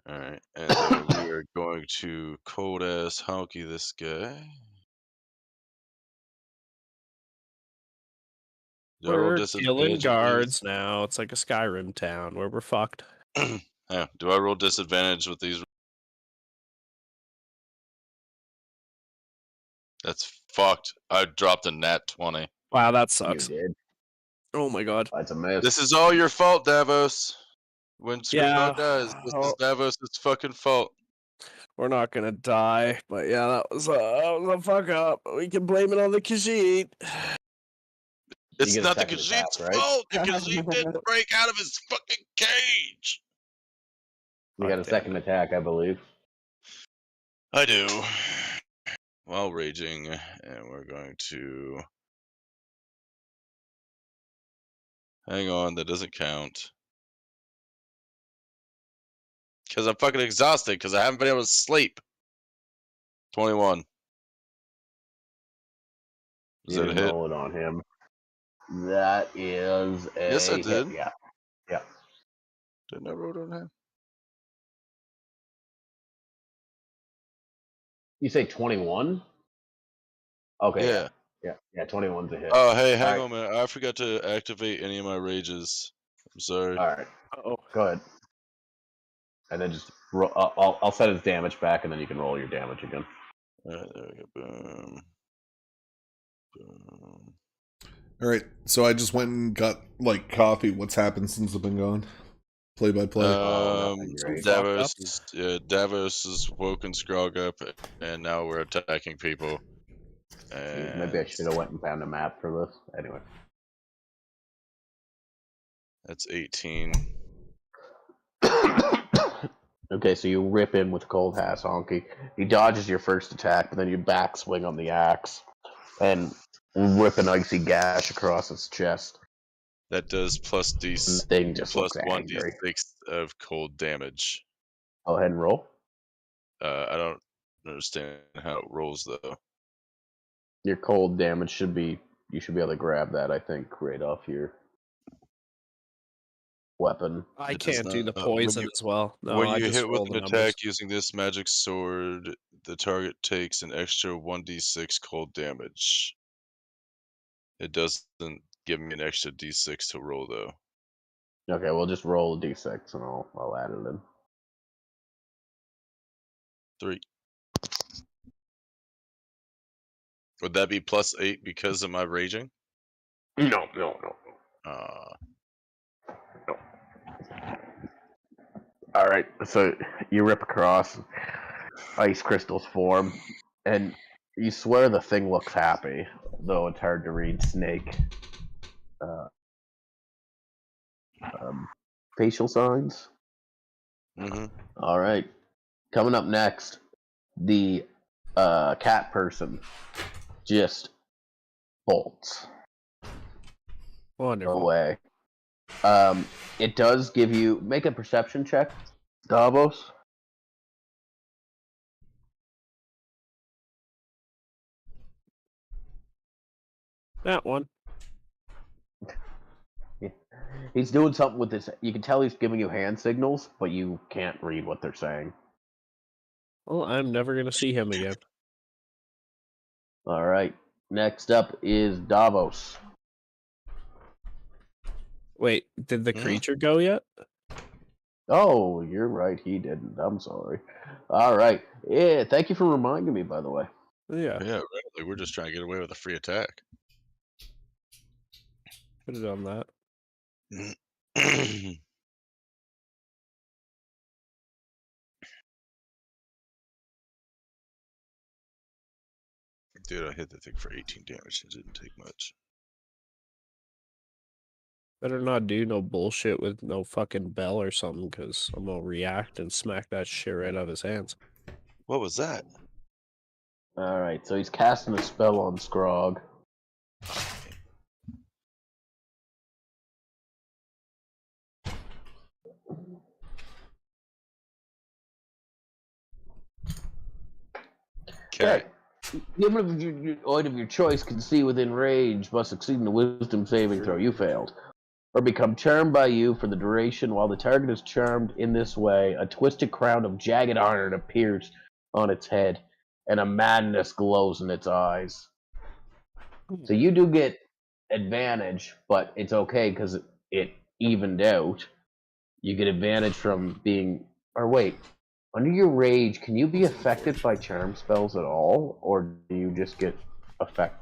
All right, and then we are going to cold ass honky this guy. Do I roll We're killing disadvantage with guards now. It's like a Skyrim town where we're fucked. these? Yeah. Do I roll disadvantage with these? That's fucked. I dropped a nat 20. Wow, that You sucks. did. Oh my god. That's a miss. This is all your fault, Davos. When Yeah. Screwball dies, this Oh. is Davos' fucking fault. We're not gonna die, but yeah, that was a fuck up. We can blame it on the Khajiit. It's get a not the second attack, Khajiit's right? fault. The Khajiit didn't break out of his fucking cage. You got a second attack, I believe. I do. While raging, and we're going to... Hang on, that doesn't count. Because I'm fucking exhausted, because I haven't been able to sleep. 21. Is You that a didn't hit? roll it on him. That is a Yes, I hit. did. Yeah. Yeah. Didn't I roll it on him? You say 21? Okay. Yeah. Yeah, 21's a hit. Oh, hey, hang Alright. on, man. I forgot to activate any of my rages. I'm sorry. All right. Oh, Go ahead. And then just I'll set his damage back, and then you can roll your damage again. Alright, there we go. Boom. Boom. All right, so I just went and got like coffee. What's happened since I've been gone? Play by play. nothing great. Davos has woken Scrog up, and now we're attacking people. Jeez, maybe I should have went and found a map for this. Anyway. That's 18. Okay, so you rip in with Cold Ass Honky. He dodges your first attack, but then you backswing on the axe and rip an icy gash across its chest. That does plus The thing just looks angry. 1d6 of cold damage. Go ahead and roll. I don't understand how it rolls though. Your cold damage should be, you should be able to grab that, I think, right off your weapon. I It does can't do the not. When poison you- as well. No, when I you just hit with roll an the numbers. attack using this magic sword, the target takes an extra 1d6 cold damage. It doesn't give me an extra d6 to roll though. Okay, we'll just roll a d6 and I'll add it in. 3. Would that be plus 8 because of my raging? No. All right, so you rip across, ice crystals form, and you swear the thing looks happy, though it's hard to read snake facial signs. Mm-hmm. All right, coming up next, the cat person just bolts Wonderful. away. It does give you, make a perception check, Davos. That one. He's doing something with this. You can tell he's giving you hand signals, but you can't read what they're saying. Well, I'm never gonna see him again. All right. Next up is Davos. Wait, did the creature go yet? Oh, you're right. He didn't. I'm sorry. All right. Yeah. Thank you for reminding me, by the way. Yeah, Yeah, right. Like we're just trying to get away with a free attack. could have done that. Dude, I hit the thing for 18 damage. It didn't take much. Better not do no bullshit with no fucking bell or something, because I'm gonna react and smack that shit right out of his hands. What was that? All right. So he's casting a spell on Scrog. Okay. Given if your item of your choice can see within range, must succeed in the wisdom saving throw. You failed. Or become charmed by you for the duration while the target is charmed in this way. A twisted crown of jagged iron appears on its head, and a madness glows in its eyes. So you do get advantage, but it's okay because it evened out. You get advantage from being. Or wait, under your rage, can you be affected by charm spells at all, or do you just get affected?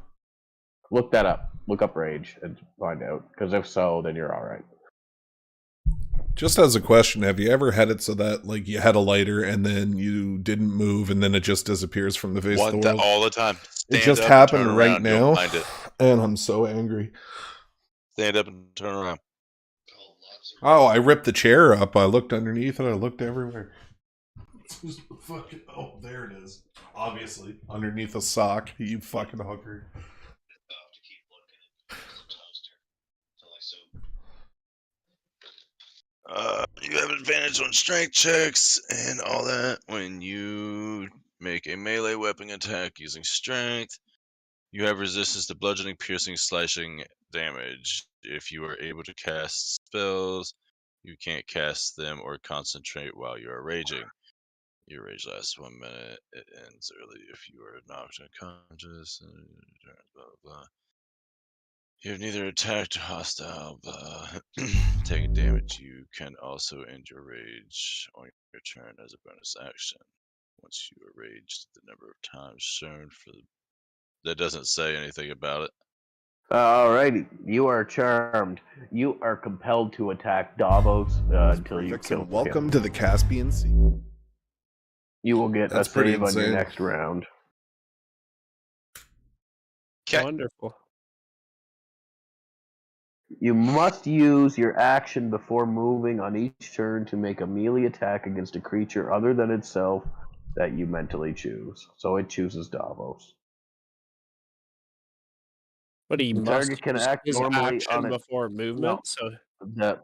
Look that up. Look up rage and find out. Because if so, then you're all right. Just as a question, have you ever had it so that like you had a lighter and then you didn't move and then it just disappears from the face of the world? All the time. It Stand just up, happened turn right around, you'll now, find it. and I'm so angry. Stand up and turn around. Oh, I ripped the chair up. I looked underneath and I looked everywhere. Oh, there it is. Obviously. Underneath a sock, you fucking hooker. You have advantage on strength checks and all that when you make a melee weapon attack using strength. You have resistance to bludgeoning, piercing, slashing damage. If you are able to cast spells, you can't cast them or concentrate while you are raging. Your rage lasts 1 minute. It ends early if you are knocked unconscious. Blah, blah, blah. You have neither attacked or hostile, blah. Taking damage, you can also end your rage on your turn as a bonus action. Once you are raged, the number of times shown for the... That doesn't say anything about it. Alrighty, you are charmed. You are compelled to attack Davos until you kill Vixen, welcome him. to the Caspian Sea. You will get That's a pretty save on your insane. next round. Okay. Wonderful. You must use your action before moving on each turn to make a melee attack against a creature other than itself that you mentally choose. So it chooses Davos. But he The must target can use act his normally on action it. before movement. So The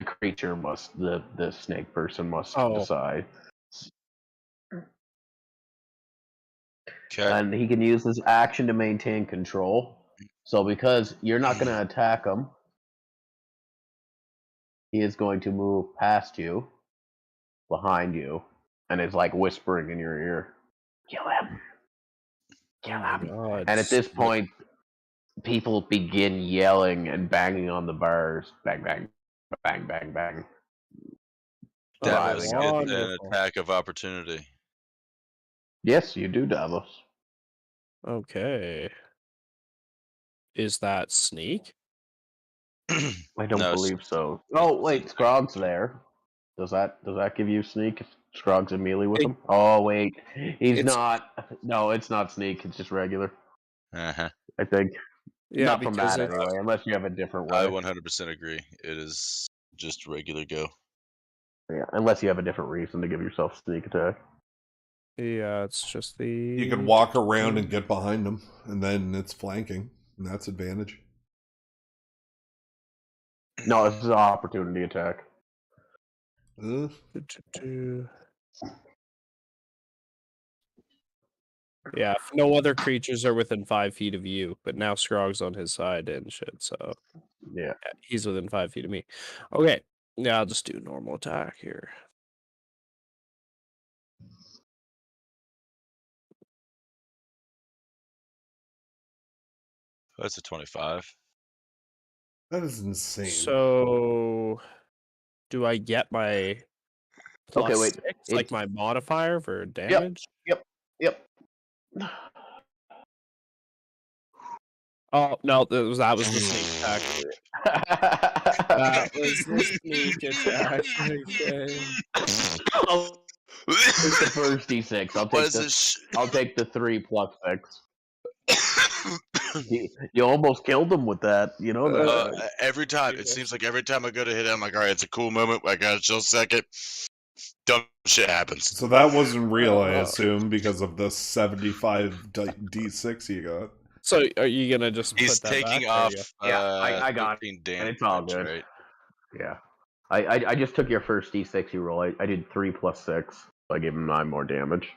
creature must, the snake person must Oh. decide. Okay. And he can use his action to maintain control. So because you're not going to attack him, he is going to move past you, behind you, and is like whispering in your ear, "Kill him! Kill oh my him!" god. And at this point, people begin yelling and banging on the bars. Bang, bang, bang, bang, bang. Davos Driving get out. an Wonderful. attack of opportunity. Yes, you do, Davos. Okay. Is that sneak? I don't No, believe so. Oh wait, it's- Scrog's there. Does that give you sneak if Scrog's in melee with It- him? Oh wait, he's it's- not. No, it's not sneak. It's just regular. Uh-huh. I think. Yeah, Not from because that it's anyway, unless you have a different I way. 100% agree. It is just regular go. Yeah, unless you have a different reason to give yourself sneak attack. yeah, it's just the You could walk around and get behind them, and then it's flanking, and that's advantage. No, this is an opportunity attack. Yeah, if no other creatures are within 5 feet of you, but now Scrog's on his side and shit, so Yeah. yeah, he's within 5 feet of me. Okay, yeah, I'll just do normal attack here. That's a 25. That is insane. So, do I get my plus Okay, wait. 6, like my modifier for damage? Yep. Oh no, that was the sneak attack. That was the sneak attack. Okay. Take the first d6. I'll take the 3 plus 6. You almost killed him with that. You know that. Every time. It seems like every time I go to hit it, I'm like, all right, it's a cool moment. I got a chill second. Dumb shit happens. So that wasn't real, I assume, because of the 75 D6 you got. So are you gonna just He's put that taking back, or off you- Yeah, I got it. 13 damage, And it's all good. right? Yeah. I just took your first d6 you roll. I did 3 plus 6. So I gave him 9 more damage.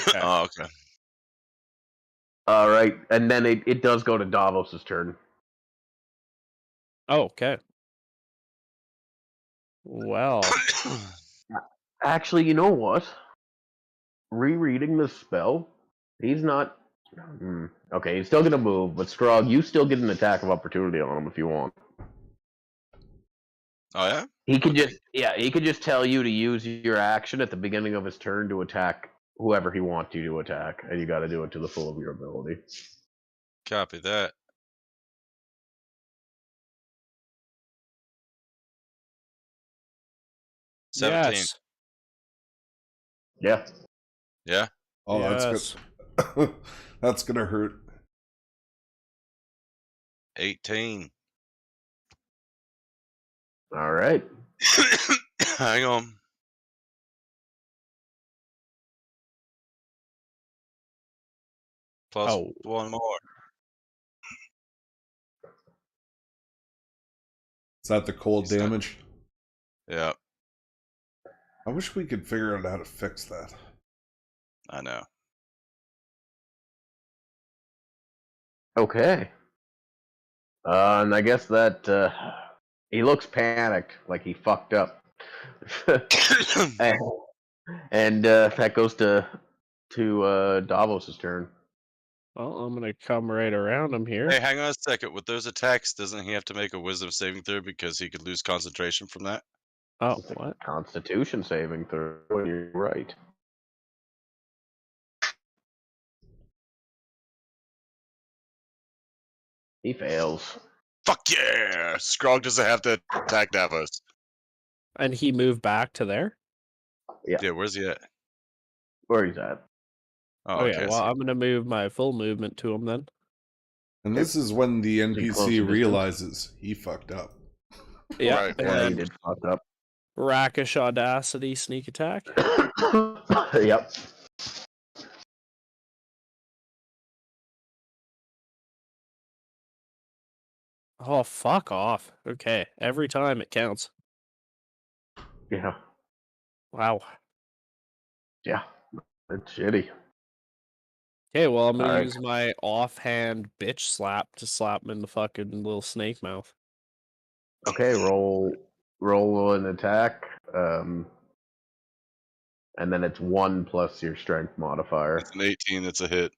Okay. Oh, okay. All right, and then it does go to Davos's turn. Oh, okay. Well, Actually, you know what? Rereading the spell, he's not. Okay, he's still gonna move, but Scrog, you still get an attack of opportunity on him if you want. Oh, yeah? He could just tell you to use your action at the beginning of his turn to attack whoever he wants you to attack, and you got to do it to the full of your ability. Copy that. yes. Yeah. Yeah? Oh, Yes. that's good. That's gonna hurt. 18. All right. Hang on. Plus Oh. one more. Is that the cold He's not- damage? Yeah, I wish we could figure out how to fix that. I know. Okay. And I guess that he looks panicked, like he fucked up. and that goes to Davos's turn. Well, I'm gonna come right around him here. Hey, hang on a second. With those attacks, doesn't he have to make a wisdom saving throw because he could lose concentration from that? Oh, It's a what? Constitution saving throw. You're right. He fails. Fuck yeah! Skrog doesn't have to attack Davos. And he moved back to there? Yeah, where's he at? Where he's at. Oh, Oh, okay. yeah, I well, see. I'm going to move my full movement to him then. And this is when the he close to NPC distance? realizes he fucked up. Yeah, Right. and Yeah, he then did fuck up. Rakish Audacity sneak attack. Yep. Oh, fuck off. Okay, every time it counts. Yeah. Wow. Yeah. That's shitty. Okay, well, I'm going to Alright. use my offhand bitch slap to slap him in the fucking little snake mouth. Okay, roll an attack. And then it's 1 plus your strength modifier. It's an 18. That's a hit.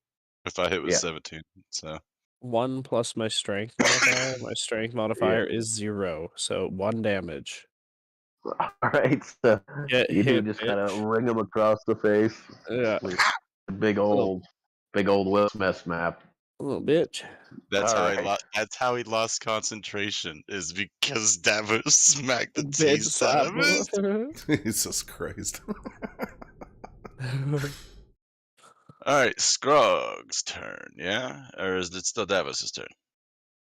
If I hit with Yeah. 17, so 1 plus my strength modifier. My strength modifier is 0, so 1 damage. Alright, so Get you do hit, just kind of bitch. ring him across the face. Yeah, With a big old Will Smith map. little bitch. that's how Alright. That's how he lost concentration. Is because Davos smacked the Bitch teeth slap. out of it. Jesus Christ. All right, Scrog's turn. Yeah, or is it still Davos's turn?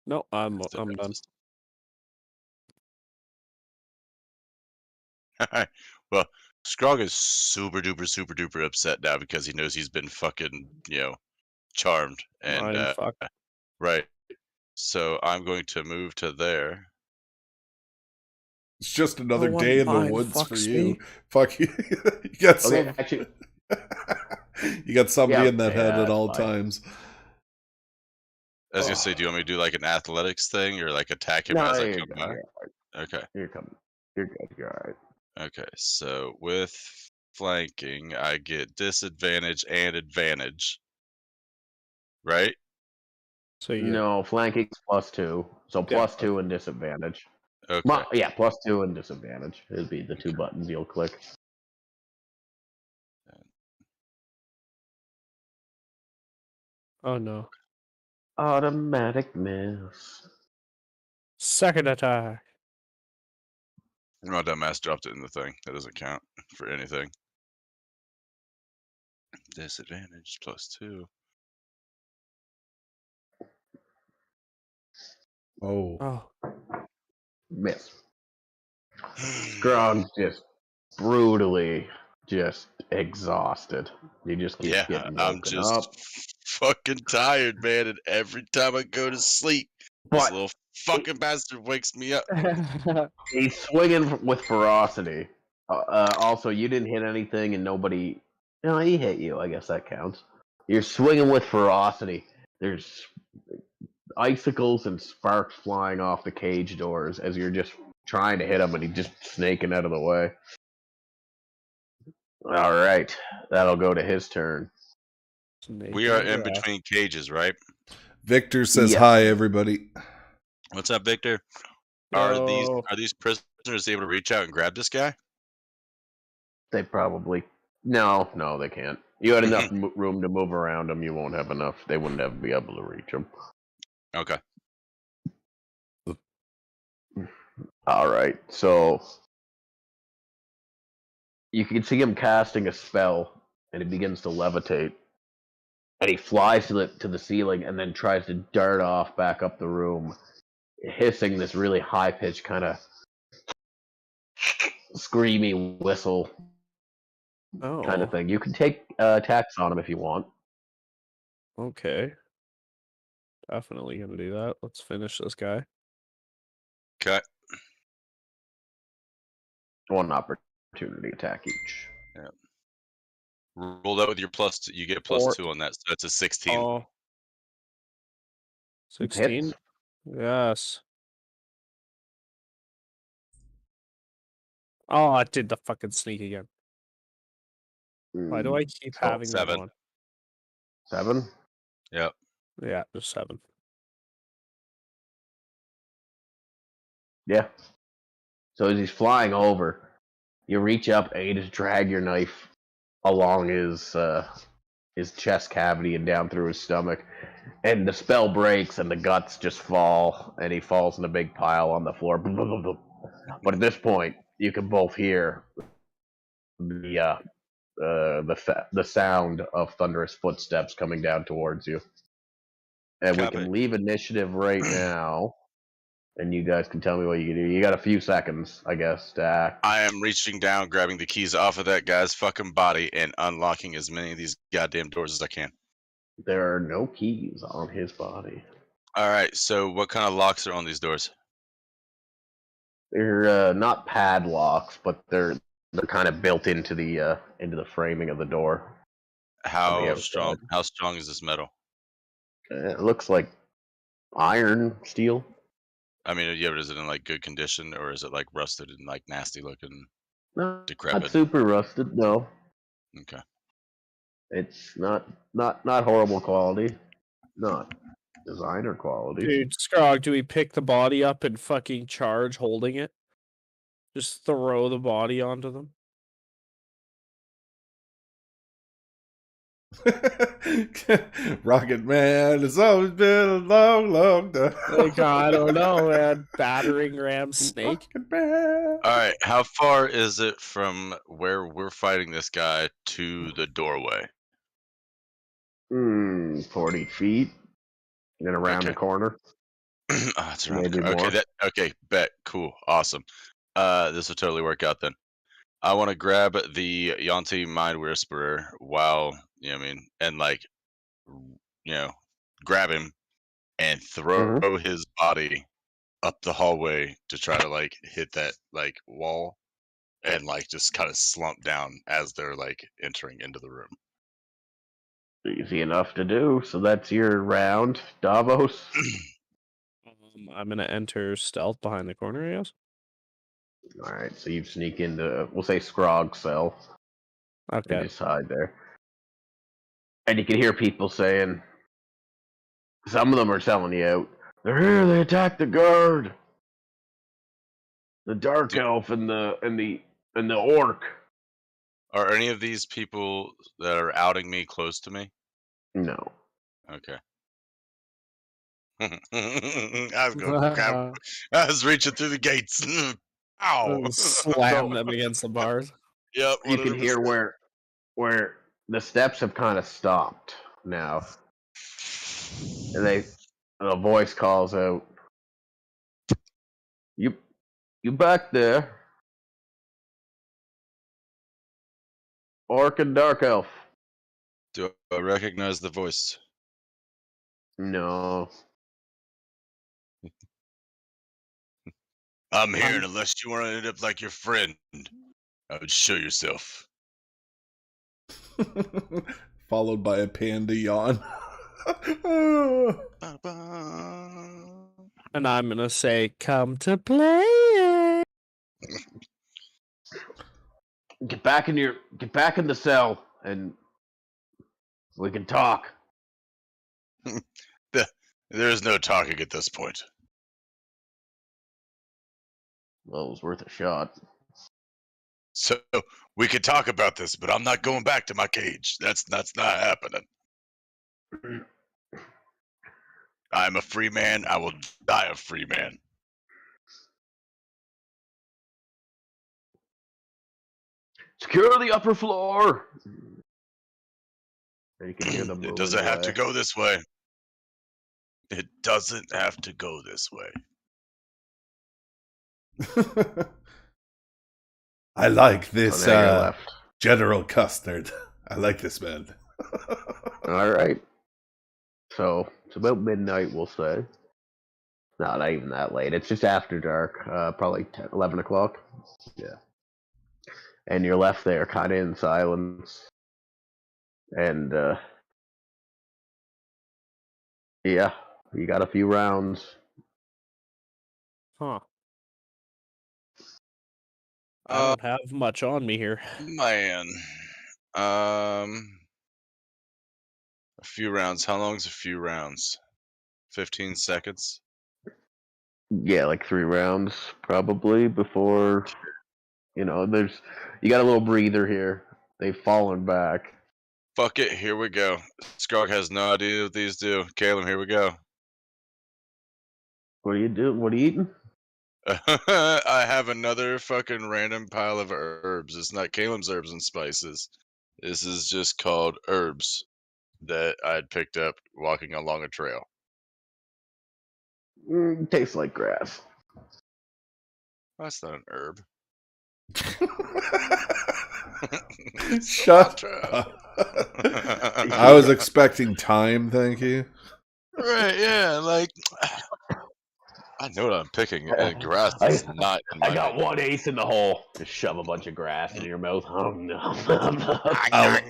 No, I'm Still done. Davos's turn. All right. Well, Scrog is super duper upset now because he knows he's been fucking, charmed and Mind fuck. right. So I'm going to move to there. It's just another No one day in the mind woods for fucks you. me. Fuck you. You got Okay, some. actually, You got somebody Yeah, in that head yeah, at all that's fine. times. I was gonna say, do you want me to do like an athletics thing or like attack him no, as I you're come good. by? Okay. You're coming. You're good. You're alright. Okay. So with flanking, I get disadvantage and advantage. Right? So you No, flanking's +2. So Yeah, +2 and disadvantage. Okay. Yeah, +2 and disadvantage. It'd be the 2 Okay. buttons you'll click. Oh no. Automatic miss. Second attack. My dumbass dropped it in the thing. That doesn't count for anything. Disadvantage +2. Oh. Oh. Miss. Scrog's just brutally just exhausted. He just keeps Yeah, getting I'm woken just up. fucking tired, man. And every time I go to sleep, this But little fucking bastard wakes me up. he's swinging with ferocity. Also, you didn't hit anything, and nobody. No, he hit you. I guess that counts. You're swinging with ferocity. There's icicles and sparks flying off the cage doors as you're just trying to hit him, and he's just snaking out of the way. All right, that'll go to his turn. We are in between cages, right? Victor says Yeah. hi, everybody. What's up, Victor? Yo. Are these prisoners able to reach out and grab this guy? They probably no, they can't. You had enough room to move around them. You won't have enough. They wouldn't ever be able to reach them. Okay. All right, so you can see him casting a spell, and he begins to levitate, and he flies to the ceiling, and then tries to dart off back up the room, hissing this really high pitched kind of screamy whistle kind of thing. You can take attacks on him if you want. Okay. Definitely gonna do that. Let's finish this guy. Okay. One opportunity attack each. Yeah. Roll that with your +2. You get +2 on that, so that's a 16. Oh. 16? Hits. Yes. Oh, I did the fucking sneak again. Why do I keep Oh, having that 7. on? 7? Yep. Yeah, just 7. Yeah. So as he's flying over, you reach up and you just drag your knife along his chest cavity and down through his stomach, and the spell breaks, and the guts just fall, and he falls in a big pile on the floor. But at this point, you can both hear the sound of thunderous footsteps coming down towards you. And we Copy. can leave initiative right now, and you guys can tell me what you can do. You got a few seconds, I guess, to act. I am reaching down, grabbing the keys off of that guy's fucking body, and unlocking as many of these goddamn doors as I can. There are no keys on his body. All right. So, what kind of locks are on these doors? They're not padlocks, but they're kind of built into the framing of the door. How strong? How strong is this metal? It looks like iron, steel. I mean, yeah, but is it in like good condition, or is it like rusted and like nasty looking, No, decrepit? not super rusted. No, Okay. it's not horrible quality. Not designer quality. Dude, Scrog, do we pick the body up and fucking charge holding it? Just throw the body onto them? Rocket Man has always been a long, long time. Like, I don't know, man. Battering ram snake? Rocket Man. All right. How far is it from where we're fighting this guy to the doorway? 40 feet. And then around the Okay. corner. Oh, it's around. Maybe Okay. more. Okay. Bet. Cool. Awesome. This will totally work out then. I want to grab the Yanti Mind Whisperer while, you know what I mean, and like, you know, grab him and throw his body up the hallway to try to like hit that like wall and like just kind of slump down as they're like entering into the room. Easy enough to do. So that's your round, Davos. I'm gonna enter stealth behind the corner, I guess. All right, so you sneak into, we'll say, Scrog's cell. Okay. And just hide there. And you can hear people saying, some of them are telling you out, they're here, they attacked the guard. The dark elf and the orc. Are any of these people that are outing me close to me? No. Okay. I was reaching through the gates. Ow! Slam them against the bars. Yep. You can 100%. hear where the steps have kind of stopped now. And a voice calls out, You back there? Orc and dark elf. Do I recognize the voice? No. I'm here, and unless you want to end up like your friend, I would show yourself. Followed by a panda yawn. And I'm gonna say, come to play. Get back in the cell and we can talk. There is no talking at this point. Well, it was worth a shot. So we could talk about this, but I'm not going back to my cage. That's not happening. I'm a free man. I will die a free man. Secure the upper floor. And you can hear them. It doesn't have to go this way. It doesn't have to go this way. I like this, So now you're left. General Custard. I like this man. All right. So it's about midnight, we'll say. No, not even that late. It's just after dark. Probably 10, 11 o'clock. Yeah. And you're left there kind of in silence. And, yeah, you got a few rounds. Huh. I don't have much on me here. Man. A few rounds. How long is a few rounds? 15 seconds? Yeah, like 3 rounds probably before, you got a little breather here. They've fallen back. Fuck it, here we go. Skrog has no idea what these do. Caleb, here we go. What are you doing? What are you eating? I have another fucking random pile of herbs. It's not Caleb's herbs and spices. This is just called herbs that I had picked up walking along a trail. Tastes like grass. That's not an herb. Shut Cilantro. up. I was expecting time, thank you. Right, yeah, like I know what I'm picking, and grass is not in my I got menu. one ace in the hole. Just shove a bunch of grass in your mouth. Oh no! I'll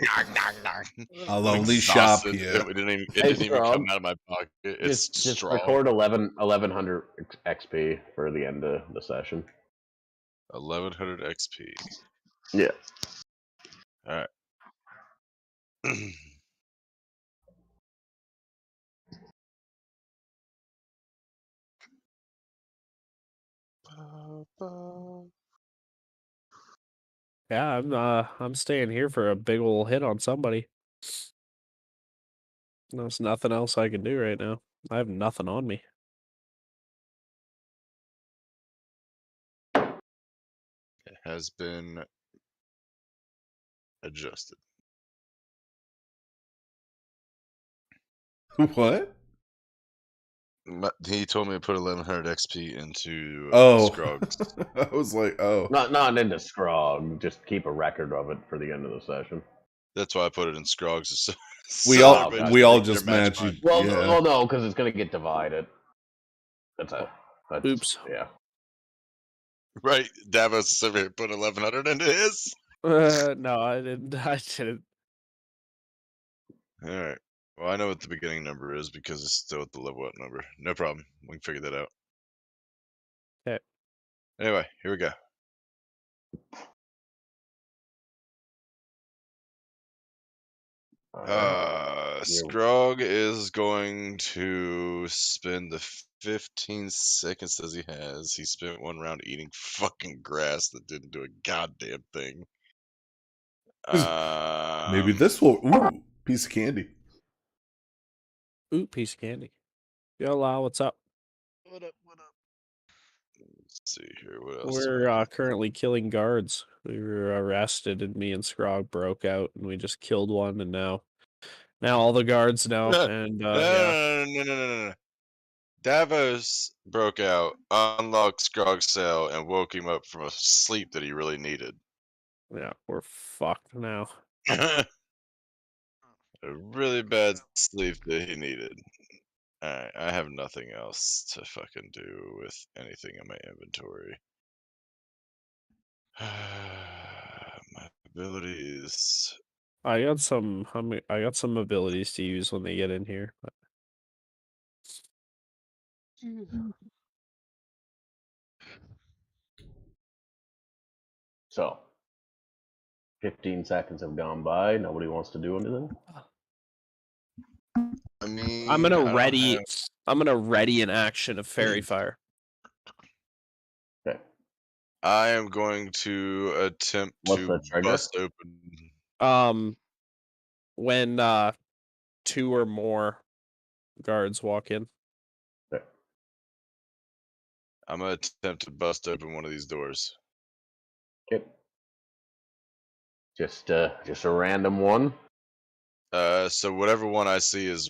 I'm only shop exhausted. here. It didn't Hey, even come Strong. out of my pocket. It's Just straw. record 1100 XP for the end of the session. 1100 XP. Yeah. All right. Yeah, I'm staying here for a big ol' hit on somebody. There's nothing else I can do right now. I have nothing on me. It has been adjusted. What? He told me to put 1100 XP into Scrog's. I was like, oh. Not into Scrog. Just keep a record of it for the end of the session. That's why I put it in Scrog's. We So all everybody we all their just match match mine. you. Well, Yeah. no, because it's gonna get divided. That's Oops. Yeah. Right, Davos is over here put 1100 into his. No, I didn't. I didn't. All right. Well, I know what the beginning number is because it's still at the level up number. No problem. We can figure that out. Okay. Anyway, here we go. Scrog is going to spend the 15 seconds as he has. He spent one round eating fucking grass that didn't do a goddamn thing. Maybe this will. Ooh, piece of candy. Ooh, piece of candy. Yo, Lau, what's up? What up? Let's see here. What else? We're currently killing guards. We were arrested, and me and Scrog broke out, and we just killed one, and now all the guards know. And yeah, No. Davos broke out, unlocked Scrog's cell, and woke him up from a sleep that he really needed. yeah, we're fucked now. A really bad sleep that he needed. Alright, I have nothing else to fucking do with anything in my inventory. My abilities. I got some abilities to use when they get in here. But... So, 15 seconds have gone by. Nobody wants to do anything. I mean, I'm gonna ready an action of fairy fire. Okay. I am going to attempt What's to the trigger? bust open. When 2 or more guards walk in. Okay. I'm gonna attempt to bust open one of these doors. Okay. Just a random one. So whatever one I see is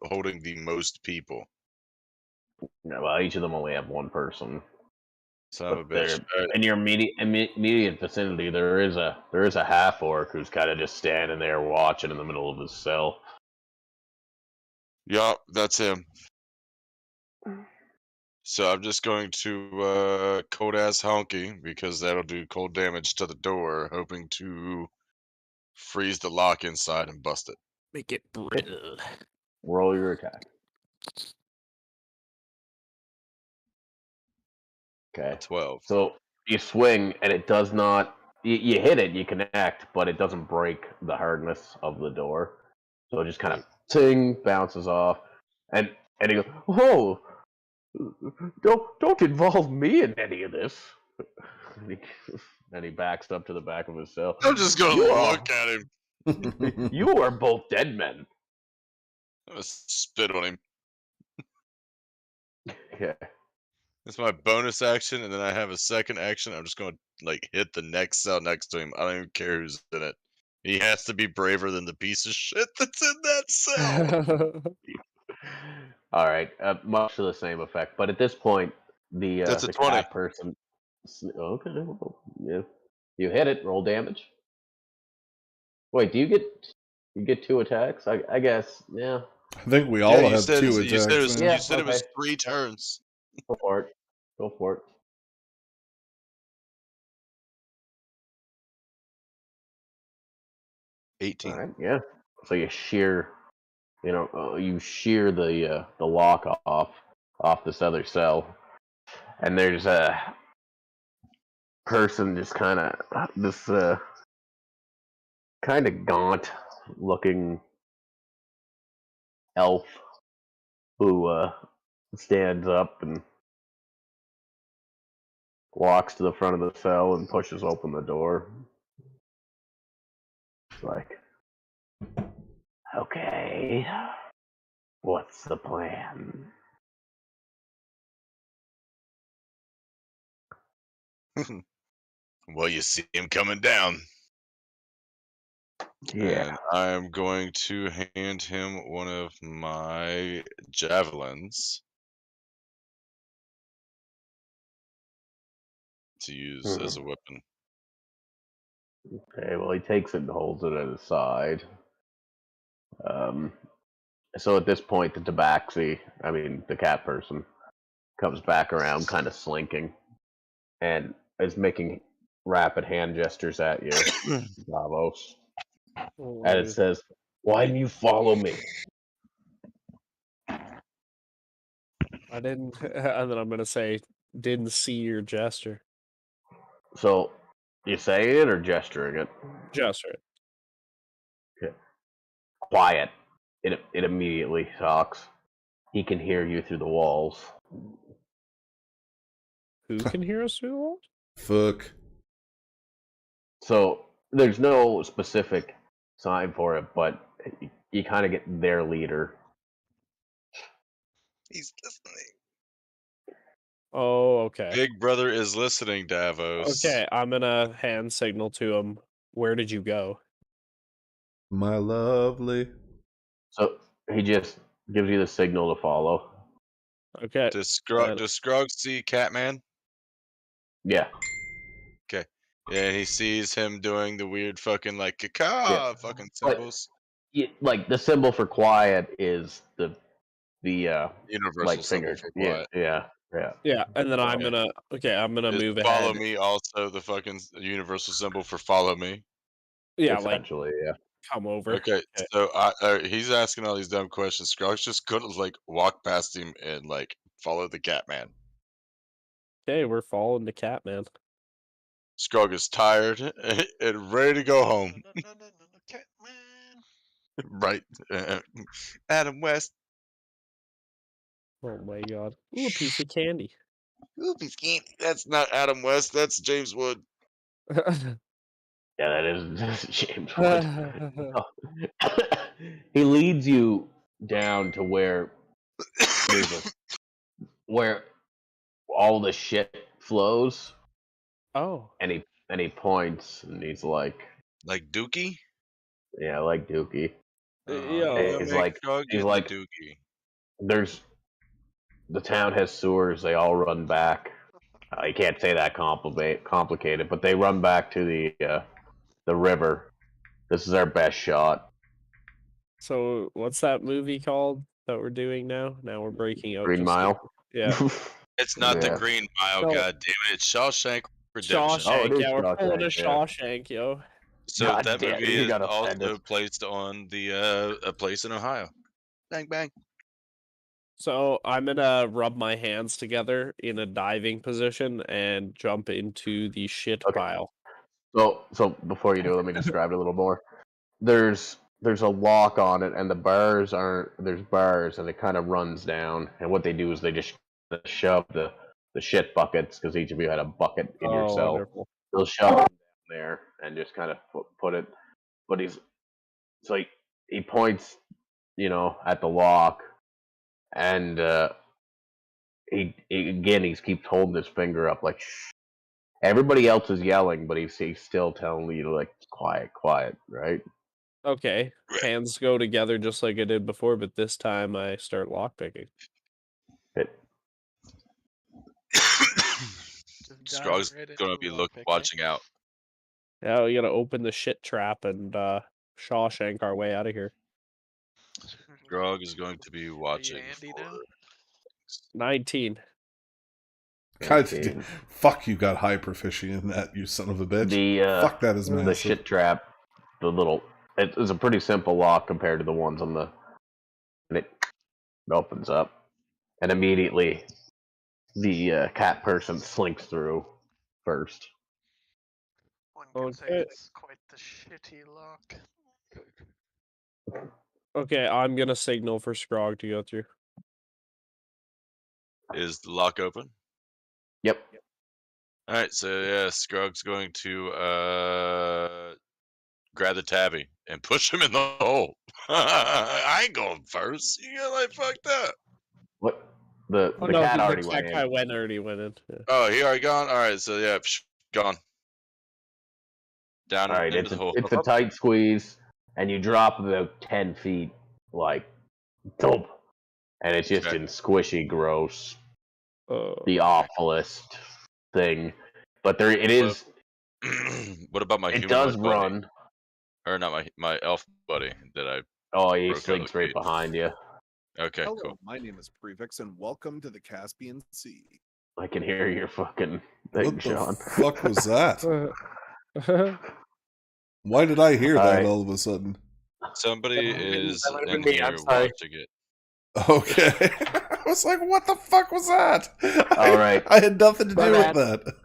holding the most people. Yeah, well, each of them only have one person. Son of a bitch. In your immediate vicinity, there is a half orc who's kind of just standing there watching in the middle of his cell. Yup, that's him. So I'm just going to cold ass honky because that'll do cold damage to the door, hoping to freeze the lock inside and bust it. Make it brittle. Roll your attack. Okay. 12. So you swing, and it does not. You hit it, you connect, but it doesn't break the hardness of the door. So it just kind of ting, bounces off, and he goes, "Oh, don't involve me in any of this." And he backs up to the back of his cell. I'm just gonna You look at him. You are both dead men. I'm gonna spit on him. Yeah. It's my bonus action, and then I have a second action. I'm just gonna like hit the next cell next to him. I don't even care who's in it. He has to be braver than the piece of shit that's in that cell. All right, much to the same effect. But at this point, That's a the 20. cat person. Okay, well, yeah, you hit it. Roll damage. Wait, do you get 2 attacks? I guess. Yeah. I think we Yeah, all you have said 2 you said it attacks, was man. Yeah. you said it was Okay. 3 turns. Go for it. Go for it. 18. All right. Yeah. So you shear, you shear the lock off this other cell, and there's a person just kind of this kind of gaunt looking elf who stands up and walks to the front of the cell and pushes open the door. It's like, okay, what's the plan? Well, you see him coming down. Yeah. And I'm going to hand him one of my javelins to use as a weapon. Okay, well, he takes it and holds it at his side. So at this point, the cat person, comes back around, kind of slinking, and is making rapid hand gestures at you, Davos. And it says, "Why didn't you follow me?" I didn't, and then I'm gonna say, didn't see your gesture. So, you saying it or gesturing it? Gesture. Okay. Quiet. It immediately talks. He can hear you through the walls. Who can hear us through the walls? Fuck. So there's no specific sign for it, but you kind of get their leader. He's listening. Oh, okay. Big brother is listening, Davos. Okay, I'm gonna hand signal to him. Where did you go? My lovely. So he just gives you the signal to follow. Okay. Does Uh, Scrog see Catman? Yeah. Okay. Yeah, he sees him doing the weird fucking like caca fucking symbols. Like the symbol for quiet is the Universal like symbol finger. for Yeah, quiet. yeah. yeah, and then I'm Okay. gonna Is move follow ahead. me also the fucking universal symbol for follow me? Yeah, like Essentially, yeah. come over. Okay, so he's asking all these dumb questions. Scrog's just gonna like walk past him and like follow the Catman. Okay, we're following the cat man. Scrog is tired and ready to go home. Right, Adam West. Oh my god. Ooh, a piece of candy. Oops, that's not Adam West. That's James Wood. Yeah, that is James Wood. He leads you down to where where all the shit flows, Oh. and he points and he's like, Like Dookie? yeah, like Dookie. Yeah. Yeah, He's make like, Scrog he's get like, the Dookie. there's the town has sewers. They all run back. You can't say that complicated, but they run back to the river. This is our best shot. So what's that movie called that we're doing now? Now we're breaking out. Green just Mile. yeah. It's not the Yeah. Green Mile, No. God damn it! It's Shawshank Redemption. Oh, it Shawshank. is Yeah, we're pulling a Shawshank, yeah. Shawshank, yo. So God that damn, movie you is got also offended. placed on the a place in Ohio. Bang bang. So I'm gonna rub my hands together in a diving position and jump into the shit Okay. pile. So before you do, let me describe it a little more. There's a lock on it, and there's bars, and it kind of runs down. And what they do is they just shove the shit buckets, because each of you had a bucket in your Oh, cell. wonderful. They'll shove it down there and just kind of put it. But So he points, at the lock, and he keeps holding his finger up like shh. Everybody else is yelling, but he's still telling you to like quiet, quiet, right? Okay. Right. Hands go together just like I did before, but this time I start lockpicking. It, Just dive Scrog's right gonna into be lockpicking. watching out. Yeah, we gotta open the shit trap and Shawshank our way out of here. Scrog is going to be Are you watching Andy for. now? 19. God, Okay. fuck, you got high proficiency in that, you son of a bitch. the Fuck, that is the massive. shit trap, it's a pretty simple lock compared to the ones on and it opens up, and immediately the cat person slinks through first. One can say Okay. it's quite the shitty lock. Okay, I'm gonna signal for Scrog to go through. Is the lock open? Yep. All right, so yeah, Scrog's going to grab the tabby and push him in the hole. I ain't going first. You got like fucked up. What? The Oh the no, cat the already cat went guy in. already went in. Yeah. Oh, he already gone. All right, so yeah, gone down All right, into the hole. it's a tight squeeze, and you drop about 10 feet, like, thump, and it's just Okay. in squishy, gross, Oh, the awfulest thing. But there it is. What about my It humanoid does buddy? run. Or not my elf buddy that I Oh, he broke out slinks of the right cage. behind you. Okay, Hello, cool. my name is Prefix, and welcome to the Caspian Sea. I can hear your fucking thing, What the Sean. fuck was that? God. Why did I hear All that right. all of a sudden? Somebody is that might have in been me, I'm here sorry. watching it. Okay. I was like, what the fuck was that? All right. I had nothing to do with Bernard. that.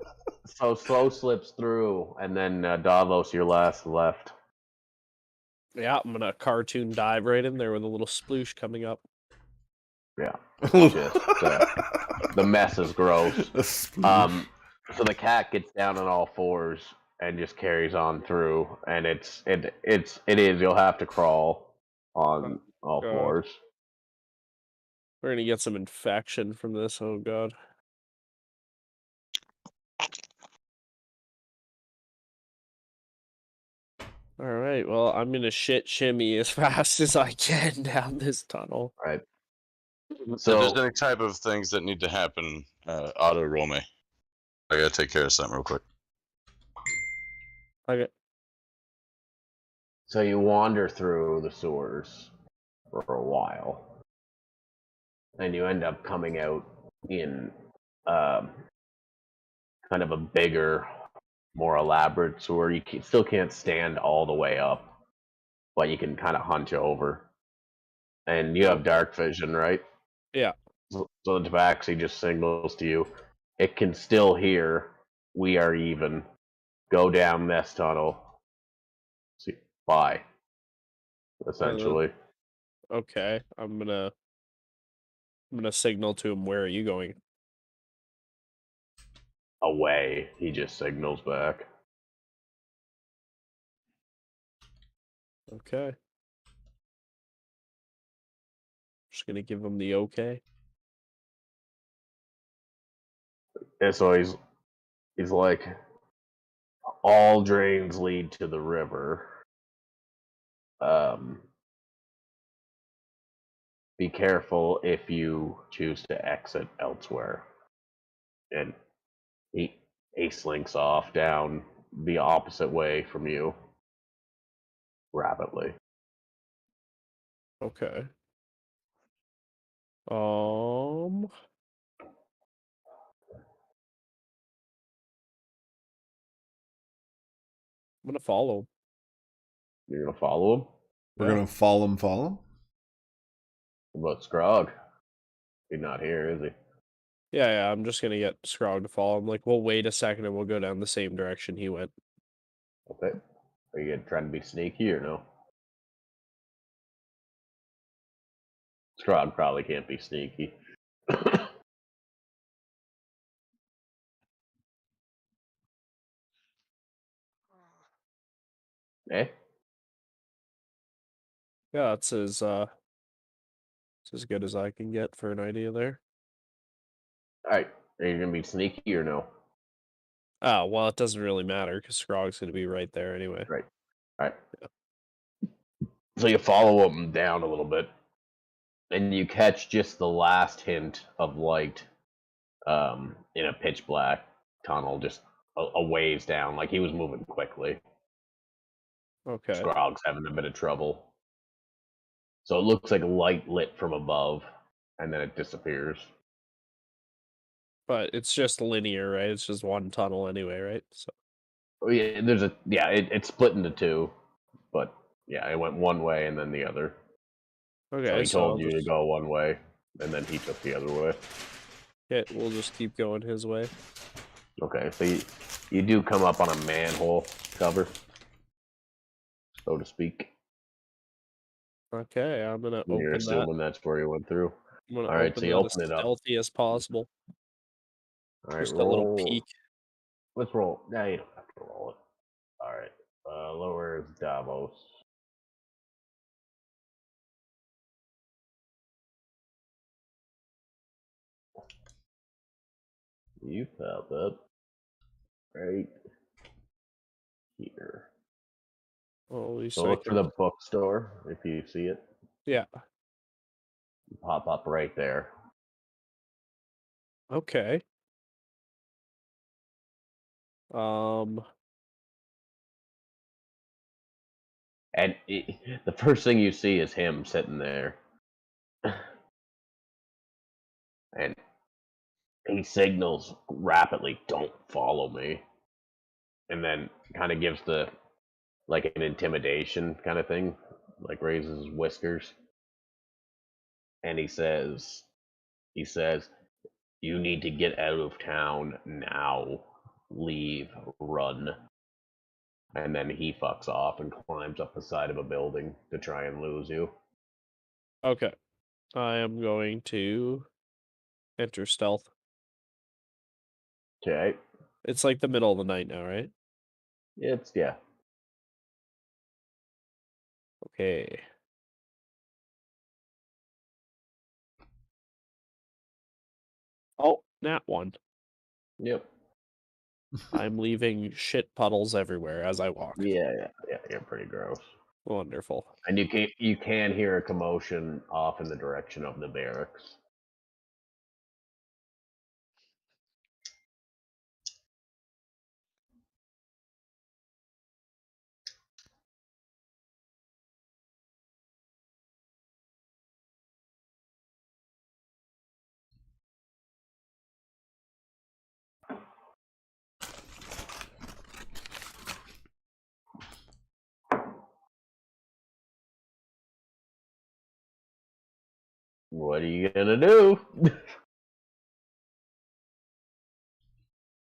So slow slips through, and then Davos, your last left. Yeah, I'm gonna cartoon dive right in there with a little sploosh coming up. Yeah, just the mess is gross. A sploosh. So the cat gets down on all fours and just carries on through, and it is. You'll have to crawl on all God. fours. We're gonna get some infection from this. Oh god. All right. Well, I'm gonna shit shimmy as fast as I can down this tunnel. Right. So if there's So any type of things that need to happen, auto roll me. I gotta take care of something real quick. Okay. so you wander through the sewers for a while, and you end up coming out in kind of a bigger, more elaborate sewer. You still can't stand all the way up, but you can kind of hunch over. And you have dark vision, right? Yeah. So the tabaxi just signals to you. It can still hear, we are even. Go down this tunnel. See, bye. Essentially. Okay. I'm gonna signal to him. Where are you going? Away. He just signals back. Okay. Just gonna give him the okay. And so he's like, all drains lead to the river. Be careful if you choose to exit elsewhere. And he slinks off down the opposite way from you rapidly. Okay. I'm gonna follow him. You're gonna follow him? We're Yeah. gonna follow him. What about Scrog? He's not here, is he? Yeah, I'm just gonna get Scrog to follow him. Like, we'll wait a second and we'll go down the same direction he went. Okay. Are you trying to be sneaky or no? Scrog probably can't be sneaky. Eh? Yeah, it's as good as I can get for an idea there. Alright, are you gonna be sneaky or no? Oh, well, it doesn't really matter because Scrog's going to be right there anyway. Right. Alright. So you follow them down a little bit, and you catch just the last hint of light in a pitch black tunnel, just a ways down. Like he was moving quickly. Okay. Scrog's having a bit of trouble. So it looks like light lit from above, and then it disappears. But it's just linear, right? It's just one tunnel anyway, right? So Oh, yeah, it's split into two, but yeah, it went one way and then the other. okay, So he so told I'll you to just, go one way, and then he took the other way. yeah, we'll just keep going his way. Okay, so you do come up on a manhole cover, so to speak. Okay, I'm gonna You're open that. assuming that's where he went through. I'm gonna Alright, open so you that open as it up. stealthy as possible. Alright, Just a little peek. Let's roll. Nah, you don't have to roll it. Alright, lower is Davos. You pop up right here. Holy So look for the bookstore if you see it. Yeah. Pop up right there. Okay. And the first thing you see is him sitting there. And he signals rapidly, "Don't follow me." And then kind of gives like an intimidation kind of thing, like raises his whiskers. And he says, "You need to get out of town now. Leave, run." And then he fucks off and climbs up the side of a building to try and lose you. Okay. I am going to enter stealth. Okay. It's like the middle of the night now, right? Yeah. Okay. Oh, nat one. Yep. I'm leaving shit puddles everywhere as I walk. Yeah, you're pretty gross. Wonderful. And you can hear a commotion off in the direction of the barracks. What are you gonna do?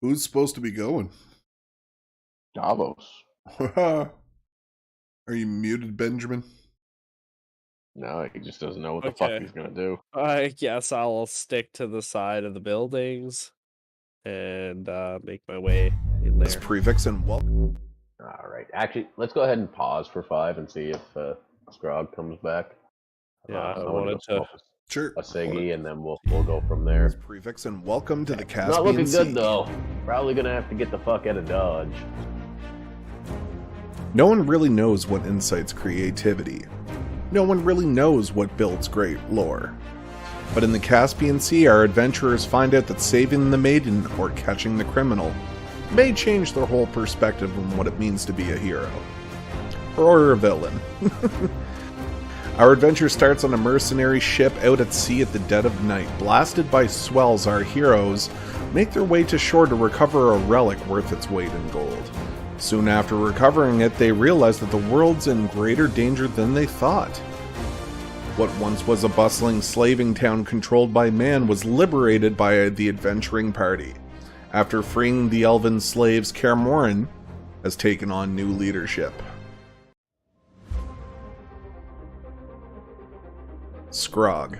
Who's supposed to be going? Davos. Are you muted, Benjamin? No, he just doesn't know what the Okay. fuck he's gonna do. I guess I'll stick to the side of the buildings and make my way in This there. prefix and welcome. Alright. Actually, let's go ahead and pause for 5 and see if Scrog comes back. Yeah, I I'm gonna wanted go to. smoke Sure. a ciggy and then we'll go from there. This prefix and welcome to the Caspian Not looking Sea. good though. Probably gonna have to get the fuck out of Dodge. No one really knows what incites creativity. No one really knows what builds great lore. But in the Caspian Sea, our adventurers find out that saving the maiden or catching the criminal may change their whole perspective on what it means to be a hero. Or a villain. Our adventure starts on a mercenary ship out at sea at the dead of night. Blasted by swells, our heroes make their way to shore to recover a relic worth its weight in gold. Soon after recovering it, they realize that the world's in greater danger than they thought. What once was a bustling slaving town controlled by man was liberated by the adventuring party. After freeing the elven slaves, Kaer Morhen has taken on new leadership. Scrog.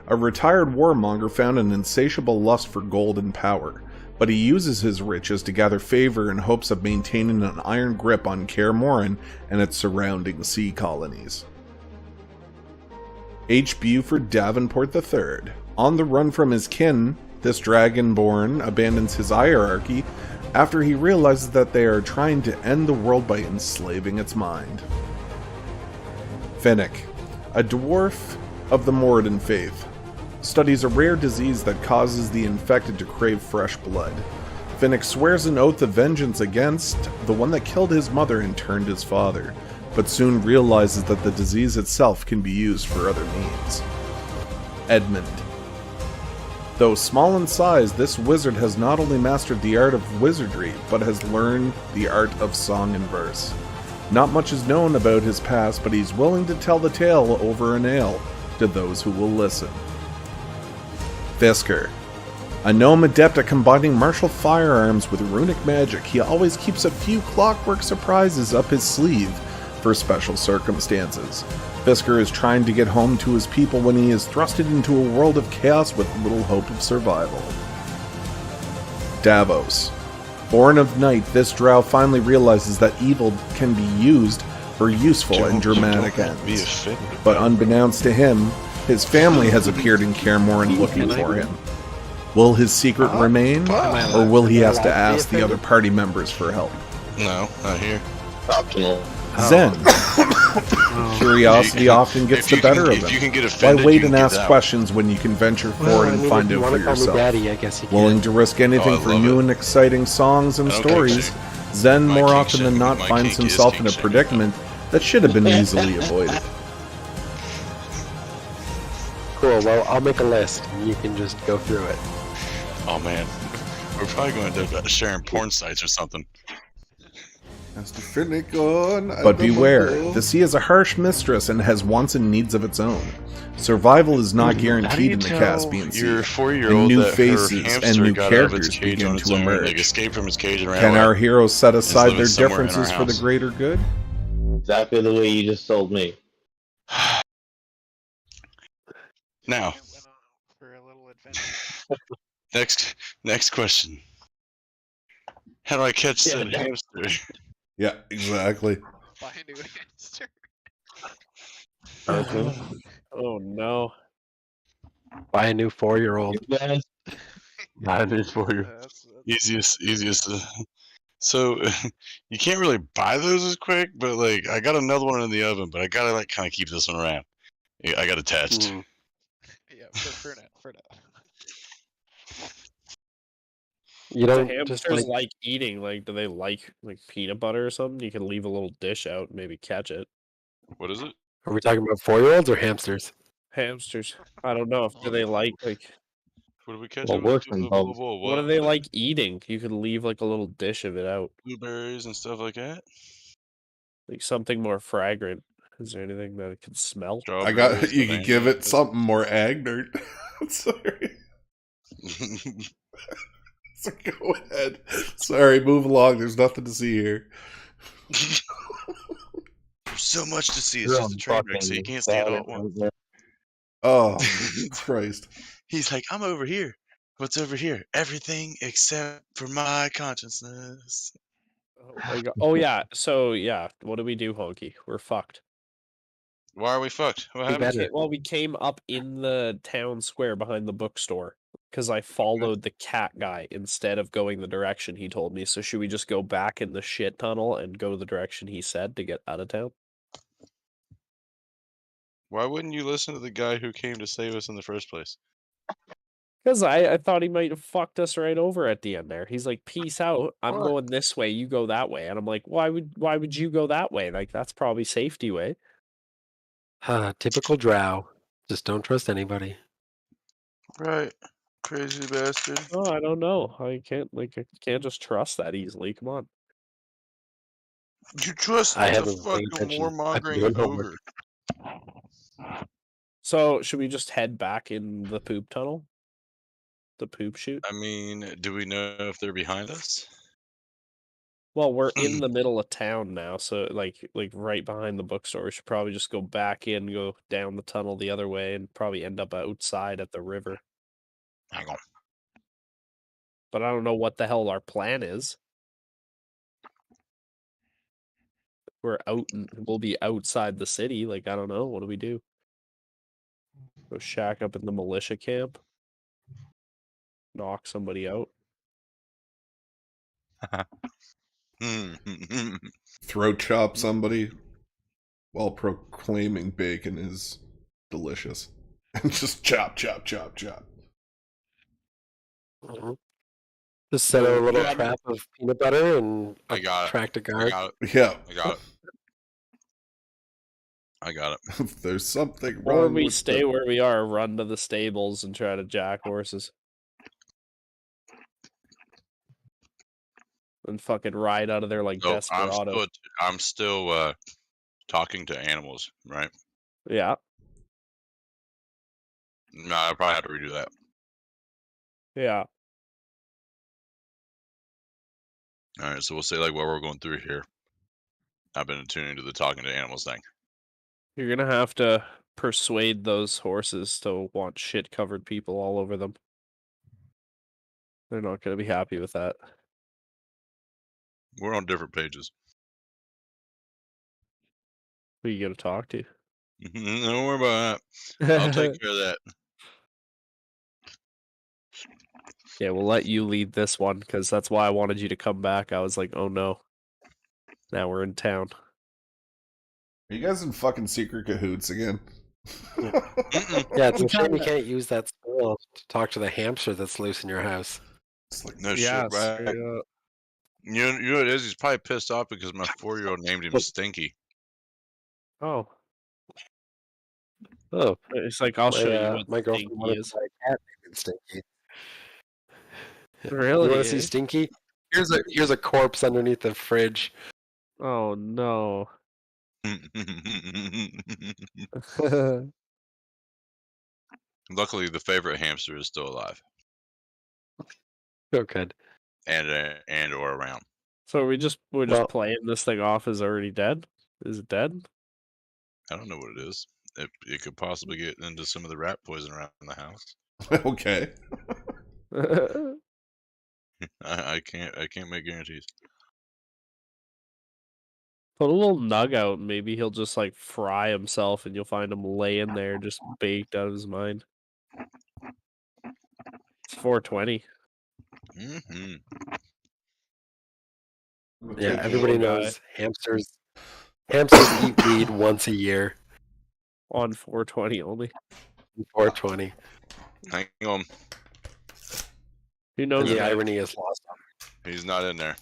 A retired warmonger found an insatiable lust for gold and power, but he uses his riches to gather favor in hopes of maintaining an iron grip on Kaer Morhen and its surrounding sea colonies. H. Buford Davenport III. On the run from his kin, this dragonborn abandons his hierarchy after he realizes that they are trying to end the world by enslaving its mind. Finnick, a dwarf of the Moradin faith, studies a rare disease that causes the infected to crave fresh blood. Finnick swears an oath of vengeance against the one that killed his mother and turned his father, but soon realizes that the disease itself can be used for other means. Edmund. Though small in size, this wizard has not only mastered the art of wizardry, but has learned the art of song and verse. Not much is known about his past, but he's willing to tell the tale over an ale to those who will listen. Fisker. A gnome adept at combining martial firearms with runic magic, he always keeps a few clockwork surprises up his sleeve for special circumstances. Fisker is trying to get home to his people when he is thrusted into a world of chaos with little hope of survival. Davos. Born of night, this drow finally realizes that evil can be used for useful and dramatic ends. But unbeknownst to him, his family has appeared in Kaer Morhen looking for him. Will his secret remain, or will he have to ask the other party members for help? No, not here. Optional. Zen. Curiosity often gets the better of him. Why wait and ask questions when you can venture forward and find out for yourself? I guess Willing to risk anything for new and exciting songs and stories, Zen more often than not finds himself in a predicament that should have been easily avoided. Cool, well, I'll make a list, and you can just go through it. Oh man, we're probably going to sharing porn sites or something. But beware, the sea is a harsh mistress and has wants and needs of its own. Survival is not guaranteed in the Caspian Sea, Your 4-year-old and new that her faces hamster and new got out of its characters cage on begin its to own, emerge. like escaped from its cage and ran Can away. our heroes set aside living their somewhere in our differences for the house. greater good? Exactly the way you just told me. Now, Went on for a little adventure. next question. How do I catch said hamster? Yeah, exactly. Buy a new hamster. Oh no. Buy a new 4-year-old. That is for you. That's Easiest. So you can't really buy those as quick, but like I got another one in the oven, but I gotta like kind of keep this one around. I got attached. yeah, for now. You The don't hamsters just like eating. Like, do they like peanut butter or something? You can leave a little dish out, and maybe catch it. What is it? Are we talking about 4-year-olds or hamsters? Hamsters. I don't know if do they like What did we catch? Well, worse than bugs. what do they like eating? You could leave like a little dish of it out, Blueberries and stuff like that. like something more fragrant. Is there anything that it can smell? Strawberries, You could give it bananas. something more Agnert. Sorry. So go ahead. Sorry, move along. There's nothing to see here. There's so much to see. It's just a train wreck, so you can't see it all at once. Oh, Christ. He's like, I'm over here. What's over here? Everything except for my consciousness. Oh my god. Oh yeah. So yeah, what do we do, Honky? We're fucked. Why are we fucked? What We happened? better. Well, we came up in the town square behind the bookstore because I followed the cat guy instead of going the direction he told me. So should we just go back in the shit tunnel and go the direction he said to get out of town? Why wouldn't you listen to the guy who came to save us in the first place? Because I thought he might have fucked us right over at the end there. He's like, peace out. I'm going this way, you go that way. And I'm like, why would you go that way? Like, that's probably safety way. Typical drow. Just don't trust anybody. Right. Crazy bastard. Oh, I don't know. I can't just trust that easily. Come on. You trust I the haven't paid fucking attention. I've been warmongering doing homework. ogre. So should we just head back in the poop tunnel? The poop chute? I mean, do we know if they're behind us? Well, we're in the middle of town now, so like right behind the bookstore. We should probably just go back in, go down the tunnel the other way, and probably end up outside at the river. Hang on. But I don't know what the hell our plan is. We'll be outside the city. Like, I don't know. What do we do? Go shack up in the militia camp. Knock somebody out. Throat chop somebody while proclaiming bacon is delicious. And just chop, chop, chop, chop. Just set a little Yeah. trap of peanut butter and I got it. attract a I guard. got it. Yeah. I got it. I got it. If there's something Or wrong we with stay the... where we are, run to the stables and try to jack horses. And fucking ride out of there like So Desperado. I'm still talking to animals, right? Yeah. No, I probably have to redo that. Yeah. All right, so we'll say like while we're going through here, I've been attuning to the talking to animals thing. You're gonna have to persuade those horses to want shit-covered people all over them. They're not gonna be happy with that. We're on different pages. Who are you gonna talk to? Don't worry about that. I'll take care of that. Yeah, we'll let you lead this one, because that's why I wanted you to come back. I was like, oh no. Now we're in town. Are you guys in fucking secret cahoots again? Yeah, it's a shame you can't use that spell to talk to the hamster that's loose in your house. It's like, No Yeah, shit, right? straight up. You know what it is? He's probably pissed off because my 4-year-old named him Stinky. Oh. Oh, It's like, I'll show you what my girlfriend Stinky wanted is. to buy a cat named Stinky. Really? You want to see eh? Stinky? Here's a corpse underneath the fridge. Oh no. Luckily, the favorite hamster is still alive Oh, good. and or around. So we're just Well- playing this thing off as already dead? Is it dead? I don't know what it is. It could possibly get into some of the rat poison around the house. okay. I can't make guarantees. Put a little nug out and maybe he'll just like fry himself and you'll find him laying there just baked out of his mind. It's 420. Mm-hmm. Yeah, Take everybody Poor guy. knows hamsters eat weed once a year. On 420 only. 420. Hang on. Who And knows? the that? irony is lost on He's not in there.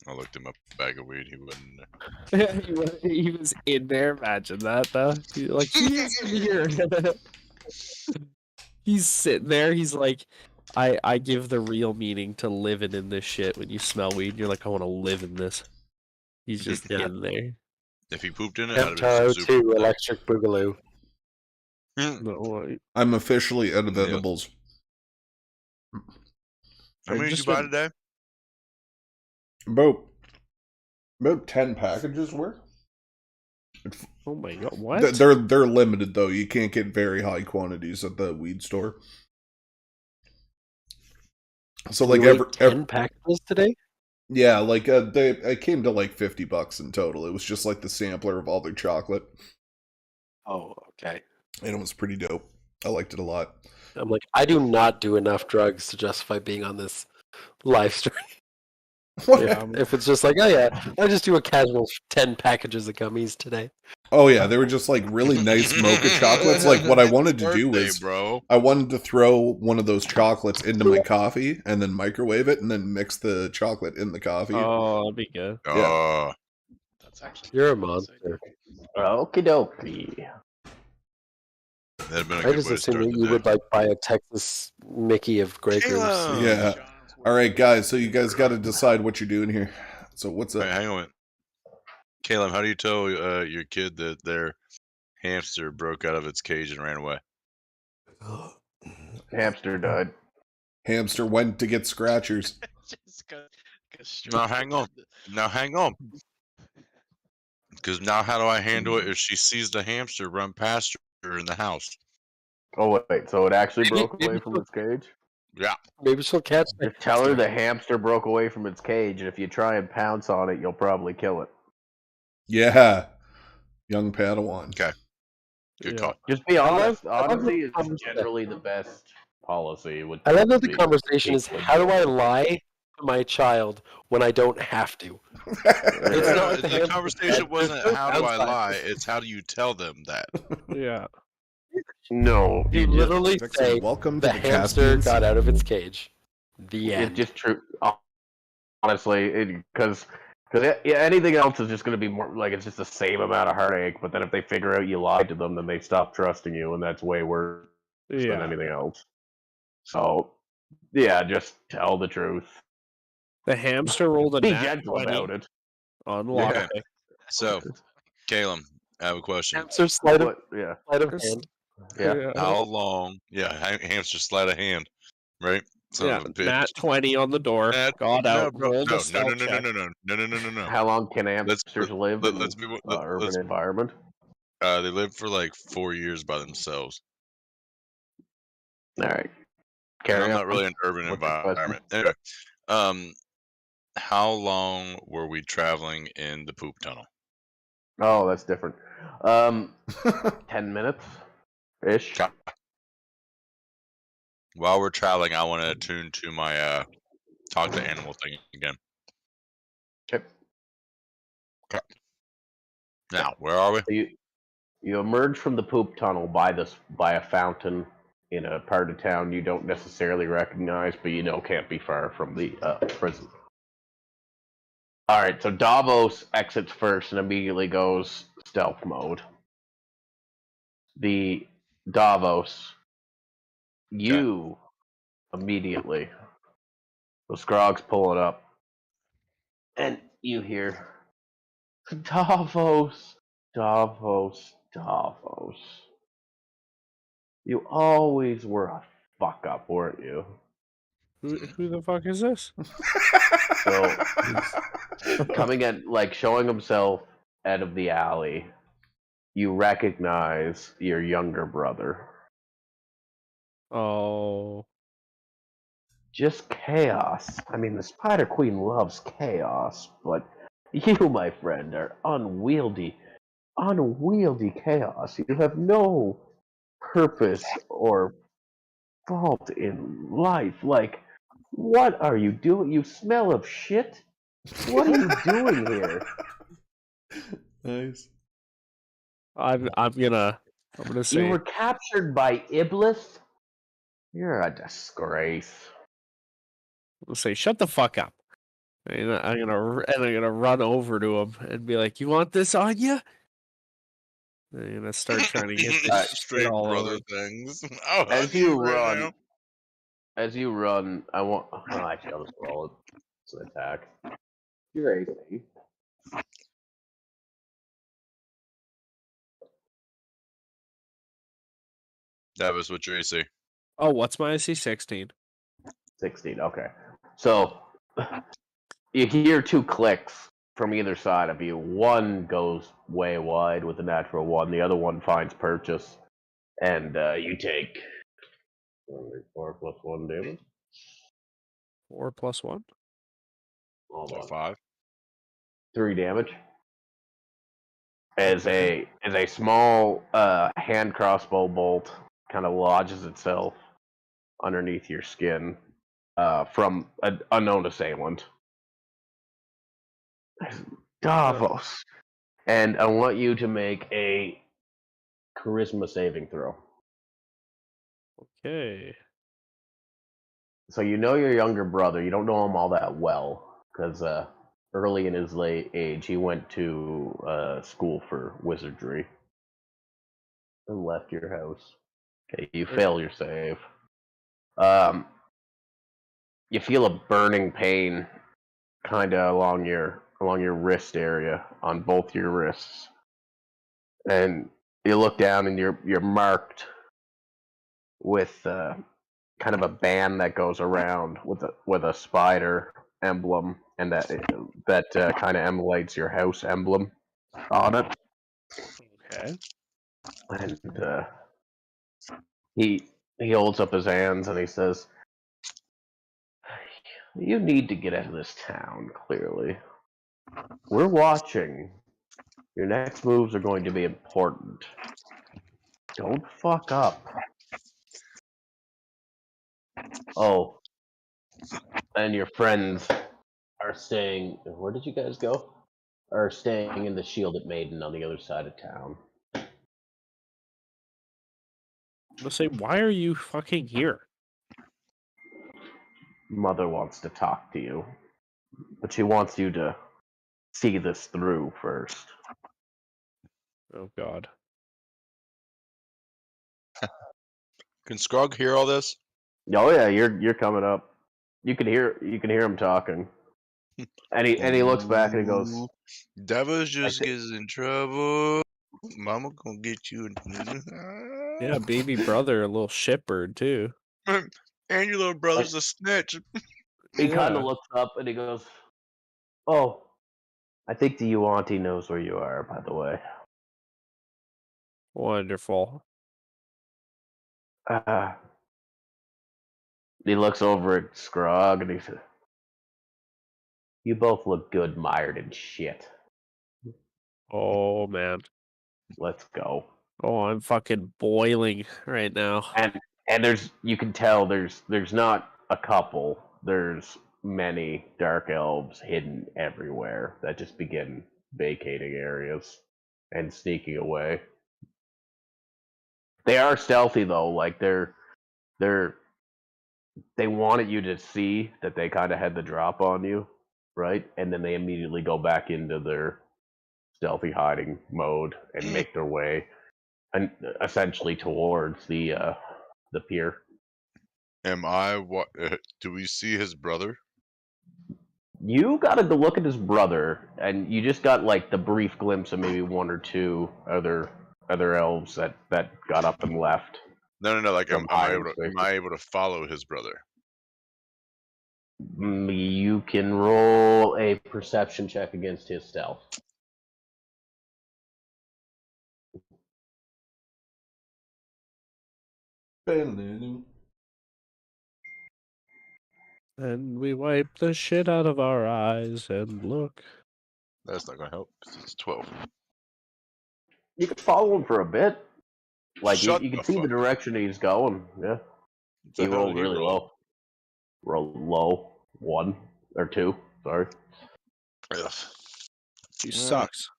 I looked him up a bag of weed. He wasn't in there. He was in there. Imagine that, though. Like, he is in here. He's sitting there. He's like, I give the real meaning to living in this shit. When you smell weed, and you're like, I want to live in this. He's just Yeah. in there. If he pooped in it, I'd have Temptaro been 2 super. Electric Boogaloo. No, I'm officially out of Yeah. edibles. How many did you just buy been- today? About 10 packages worth. oh my god, what? They're limited though. You can't get very high quantities at the weed store. So like You ate every 10 packages today? yeah, like it came to like $50 in total. It was just like the sampler of all their chocolate, Oh, okay. and it was pretty dope. I liked it a lot. I'm like, I do not do enough drugs to justify being on this live stream. What? Yeah, If it's just like, oh yeah, I just do a casual 10 packages of gummies today. Oh yeah, they were just like really nice mocha chocolates. Like what I wanted to do Birthday, was bro. I wanted to throw one of those chocolates into my coffee and then microwave it and then mix the chocolate in the coffee. oh, that'd be good. Oh, That's actually You're a pretty monster. Okie dokie. that'd been a I good just way to assumed start that the you day. would like buy a Texas Mickey of Grey Goose. Caleb! Yeah. All right, guys. So you guys got to decide what you're doing here. So what's Wait, up? hang on. Caleb, how do you tell your kid that their hamster broke out of its cage and ran away? Hamster died. Hamster went to get scratchers. Just go straight Now to hang on. the- Now hang on. Because now how do I handle it if she sees the hamster run past her in the house? Oh wait, so it actually Maybe- broke maybe away from she'll- its cage? Yeah. Maybe she'll catch the Just tell her hamster. the hamster broke away from its cage, and if you try and pounce on it, you'll probably kill it. Yeah. Young Padawan. Okay. Good call. Just be honest. I love Honesty the is conversation. generally the best policy. I love that the being- conversation is, how do I lie to my child when I don't have to? It's No, not like the the hamster conversation said, wasn't "There's no how do I downside." lie, it's how do you tell them that. Yeah. No, You literally Vixen, say, welcome to the the hamster Caspian got Sea. out of its cage. The it's end. just true. Honestly, because anything else is just going to be more like it's just the same amount of heartache. But then if they figure out you lied to them, then they stop trusting you, and that's way worse than Yeah. anything else. So, yeah, just tell the truth. The hamster rolled a Be nat gentle 20 about it. on Okay. lockpick. So, Caleb, I have a question. Hamster sleight of Yeah. hand. Yeah. How long? Yeah, hamster sleight of hand, right? Son Yeah, of a bitch. nat 20 on the door. Nat- Got no, out. bro, Rolled no, a no, stealth no, no, check. no, no, no, no, no, no, no. How long can Let's hamsters live in let's be urban let's environment? they lived for like 4 years by themselves. All right. And Carry I'm on. not really an urban What's your question? environment. Anyway, how long were we traveling in the poop tunnel? Oh, that's different. 10 minutes ish. Okay. While we're traveling, I want to attune to my talk to animal thing again. Okay. Okay. Now, where are we? So you emerge from the poop tunnel by a fountain in a part of town you don't necessarily recognize, but you know can't be far from the prison. All right, so Davos exits first and immediately goes stealth mode. The Davos, you immediately. The Scrog's pulling up, and you hear Davos, Davos, Davos. You always were a fuck up, weren't you? Who the fuck is this? So coming in, like showing himself out of the alley, you recognize your younger brother. Oh. Just chaos. I mean, the Spider Queen loves chaos, but you, my friend, are unwieldy chaos. You have no purpose or fault in life. Like, what are you doing? You smell of shit? What are you doing here? Nice. I'm gonna say You were captured by Iblis? You're a disgrace. shut the fuck up. And I'm gonna run over to him and be like, "You want this on you?" And I'm gonna start trying to get this Straight shit all brother over. things. I'll hug As you right now. run, I want. Oh, actually, I'll just roll it. It's an attack. You're AC. That was what you say. Oh, what's my IC 16? 16. Okay. So you hear two clicks from either side of you. One goes way wide with a natural one. The other one finds purchase, and you take 4 plus 1 damage. 4 plus 1? Hold So on. 5. 3 damage. As a small hand crossbow bolt kind of lodges itself underneath your skin from an unknown assailant. Davos. And I want you to make a charisma saving throw. Okay. So you know your younger brother. You don't know him all that well because early in his late age, he went to school for wizardry and left your house. Okay, you fail your save. You feel a burning pain kind of along your wrist area on both your wrists, and you look down and you're marked with kind of a band that goes around with a spider emblem, and that kind of emulates your house emblem on it. Okay. And he holds up his hands and he says, "You need to get out of this town. Clearly, we're watching. Your next moves are going to be important. Don't fuck up. Oh, and your friends are staying. Where did you guys go? Are staying in the Shielded Maiden on the other side of town. Let's say, why are you fucking here? Mother wants to talk to you, but she wants you to see this through first. Oh God. Can Scrog hear all this? Oh yeah, you're coming up. You can hear him talking. And he looks back and he goes, Ooh, Davos just thi- gets in trouble. Mama gonna get you. Yeah, baby brother, a little shitbird too. And your little brother's a snitch. he kind of Yeah. looks up and he goes, "Oh, I think the Yuanti knows where you are, by the way." Wonderful. He looks over at Scrog and he says, "You both look good mired in shit. Oh man. Let's go." Oh, I'm fucking boiling right now. And you can tell there's not a couple. There's many dark elves hidden everywhere that just begin vacating areas and sneaking away. They are stealthy though, like they wanted you to see that they kind of had the drop on you, right? And then they immediately go back into their stealthy hiding mode and make their way and essentially towards the pier. Am I what? Do we see his brother? You got to look at his brother, and you just got like the brief glimpse of maybe one or two other elves that got up and left. No. Like, From am I hiding able to? Am spaces. I able to follow his brother? You can roll a perception check against his stealth. And we wipe the shit out of our eyes and look. That's not gonna help. 'Cause it's 12. You can follow him for a bit. Like Shut you can the see the fuck. direction he's going. Yeah, What he the hell rolled did he really roll? low. Rolled low, 1 or 2. Sorry. Ugh. He Yeah. sucks.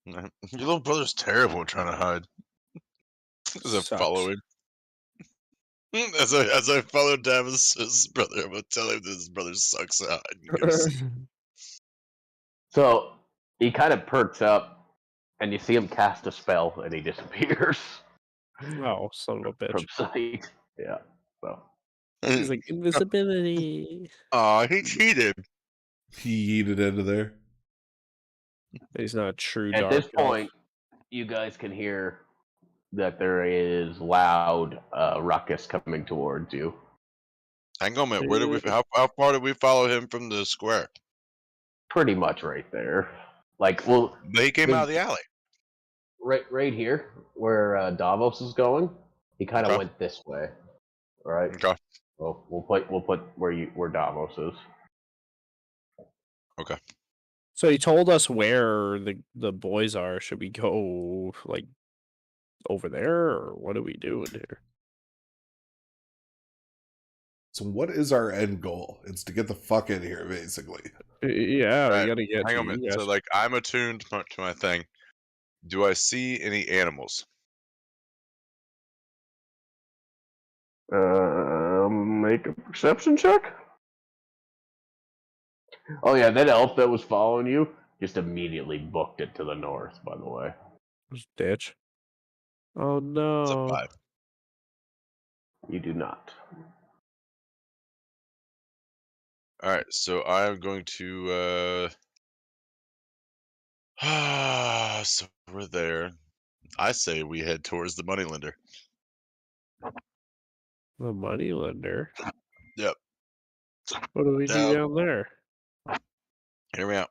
Your little brother's terrible at trying to hide. As I follow him. As I follow Davis's brother, I'm gonna tell him that his brother sucks at hiding. Go see. So he kind of perks up, and you see him cast a spell, and he disappears Oh, son of a bitch. from sight. Yeah. So He's like, invisibility. Aw, he cheated. He yeeted out of there. He's not a true at dark this elf. point, you guys can hear that there is loud ruckus coming towards you. Hang on a minute. Where did we? How far did we follow him from the square? Pretty much right there. Like, well, They came out of the alley. right here where Davos is going. He kind of Okay. went this way. All right. Okay. Well, we'll put where Davos is. Okay. So he told us where the boys are. Should we go like over there, or what are we doing here? So what is our end goal? It's to get the fuck out of here, basically. Yeah, we Alright, gotta get hang to on a you minute. guys. So, like, I'm attuned to my thing. Do I see any animals? Make a perception check. Oh yeah, that elf that was following you just immediately booked it to the north. By the way, Just ditch. Oh It's a no. 5. you do not. All right, so I'm going to. So we're there. I say we head towards the moneylender. The moneylender. Yep. What do we do Now, down there? hear me out.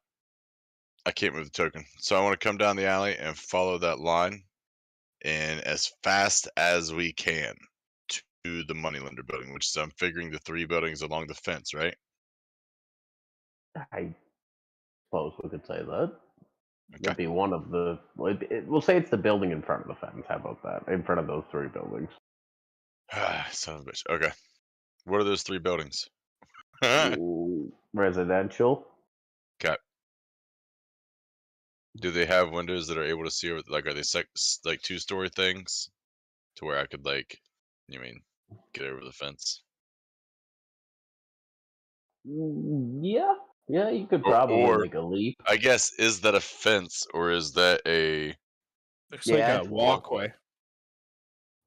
I can't move the token, so I want to come down the alley and follow that line, and as fast as we can to the moneylender building, which is I'm figuring the 3 buildings along the fence, right? I suppose we could say that. It'd be one of the. We'll say it's the building in front of the fence. How about that? In front of those 3 buildings. Son of a bitch. Okay. What are those 3 buildings? Residential. Okay. Do they have windows that are able to see over? Like, are they like 2-story things, to where I could like, get over the fence? Yeah, yeah, you could probably make a leap. I guess, is that a fence or is that a? Looks Yeah, like a it's walkway.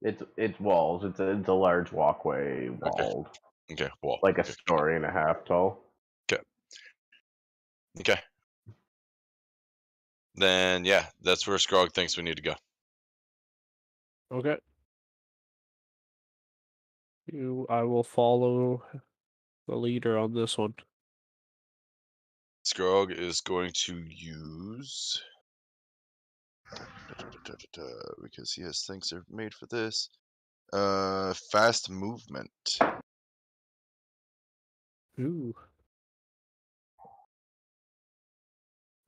It's walls. It's a large walkway, walled. Okay, wall. Like a Okay. story and a half tall. Okay. Then yeah, that's where Scrog thinks we need to go. Okay. I will follow the leader on this one. Scrog is going to use because he has things that are made for this. Fast movement. Ooh.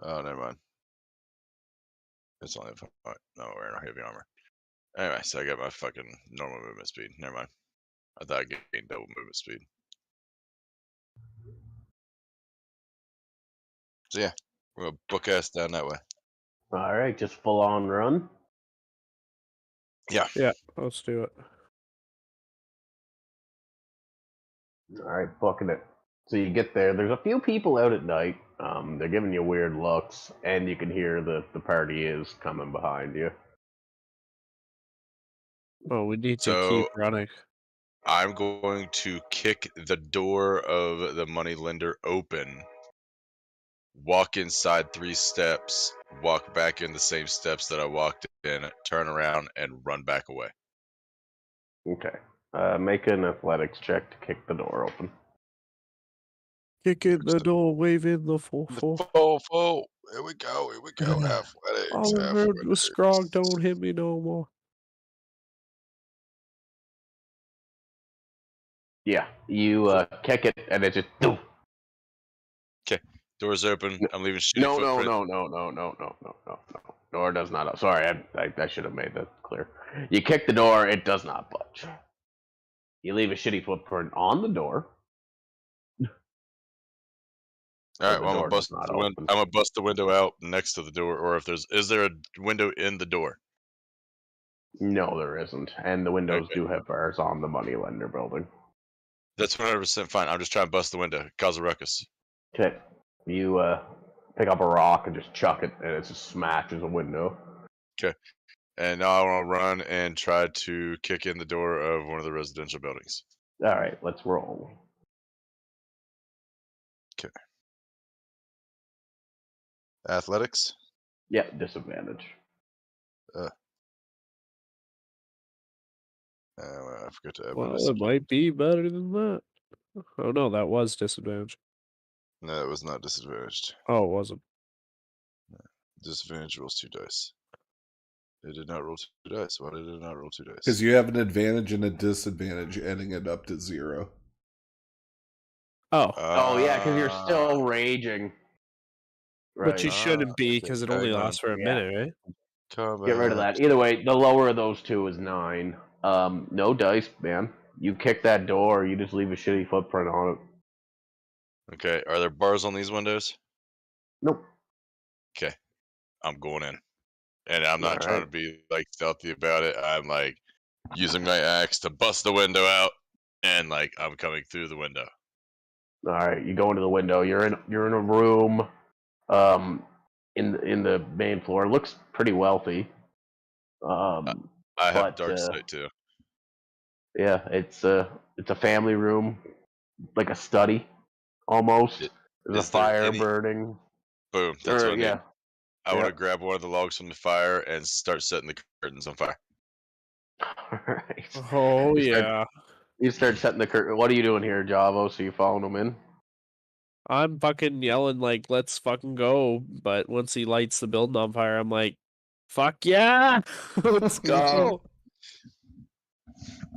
Oh, never mind. It's only a no, we're in heavy armor. Anyway, so I got my fucking normal movement speed. Never mind. I thought I gained double movement speed. So yeah, we're gonna book ass down that way. All right, just full on run. Yeah. Yeah, let's do it. All right, booking it. So you get there. There's a few people out at night. They're giving you weird looks, and you can hear the party is coming behind you. Oh, we need to So keep running. I'm going to kick the door of the moneylender open, walk inside 3 steps, walk back in the same steps that I walked in, turn around, and run back away. Okay. Make an athletics check to kick the door open. Kick in the door, wave in the 4-4. Full. Here we go. Athletics. All I heard was Scrog, don't hit me no more. Yeah, you kick it, and it just. Doof. Okay, door's open. I'm leaving shitty No. Door does not. Sorry, I should have made that clear. You kick the door, it does not budge. You leave a shitty footprint on the door. All right, the well, I'm door gonna does not I'm open. gonna bust the window out next to the door, or if is there a window in the door? No, there isn't, and the windows Okay. do have bars on the moneylender building. That's 100% fine. I'm just trying to bust the window, cause a ruckus. Okay, you pick up a rock and just chuck it, and it just smashes a window. Okay, and now I want to run and try to kick in the door of one of the residential buildings. All right, let's roll. Okay. Athletics? Yeah, disadvantage. I forgot to add my Well, it disadvantage. might be better than that. Oh no, that was disadvantage. No, it was not disadvantaged. Oh, it wasn't. Disadvantage rolls 2 dice. It did not roll 2 dice. Why did it not roll 2 dice? Because you have an advantage and a disadvantage, adding it up to 0. Oh. Oh yeah, because you're still raging. Right. But you shouldn't be, because it only okay. lasts for a minute, right? Get rid of that. Either way, the lower of those two is 9. No dice, man. You kick that door, you just leave a shitty footprint on it. Okay, are there bars on these windows? Nope. Okay, I'm going in. And I'm not trying to be like stealthy about it. I'm like using my axe to bust the window out, and like I'm coming through the window. All right, you go into the window. You're in a room, in the main floor. It looks pretty wealthy. I have dark sight too. Yeah, it's a family room, like a study, almost. There's a fire burning. Boom. That's what I need. I want to Yep. grab one of the logs from the fire and start setting the curtains on fire. All right. Oh You You start setting the curtain. What are you doing here, Javo? So you following him in? I'm fucking yelling like, let's fucking go. But once he lights the building on fire, I'm like, fuck yeah! Let's go!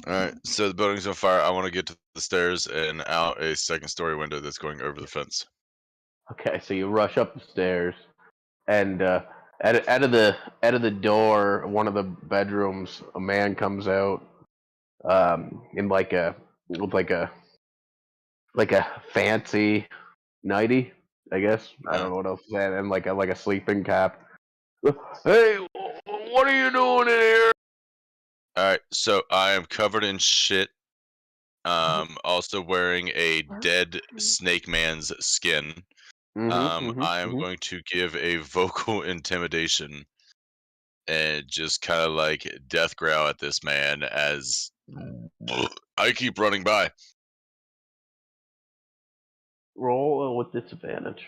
Alright, so the building's on fire. I want to get to the stairs and out a 2nd story window that's going over the fence. Okay, so you rush up the stairs, and out of the door, one of the bedrooms, a man comes out, in with like a fancy nightie, I guess. I don't know what else to say, and like a sleeping cap. Hey, what are you doing in here? All right, so I am covered in shit. Also wearing a dead snake man's skin. I am going to give a vocal intimidation and just kind of like death growl at this man as I keep running by. Roll with disadvantage.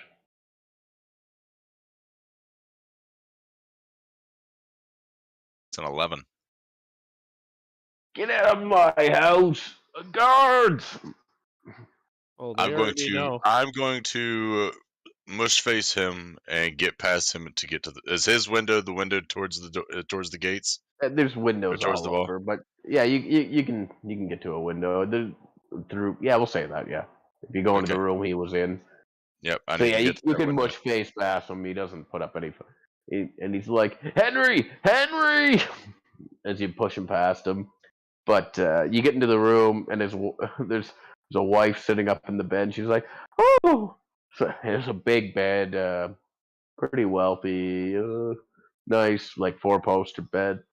It's an 11. Get out of my house, guards! Oh, they already know. I'm going to mush face him and get past him to get to the. Is his window the window towards the gates? There's windows towards all the wall? over, but yeah, you can get to a window. Through yeah, we'll say that. Yeah, if you go into the room he was in. Yep. I So need yeah, to you get to that can window. mush face past him. He doesn't put up any. And he's like, Henry, as you push him past him. But you get into the room, and there's a wife sitting up in the bed. She's like, oh, so there's a big bed, pretty wealthy, nice, like 4-poster bed.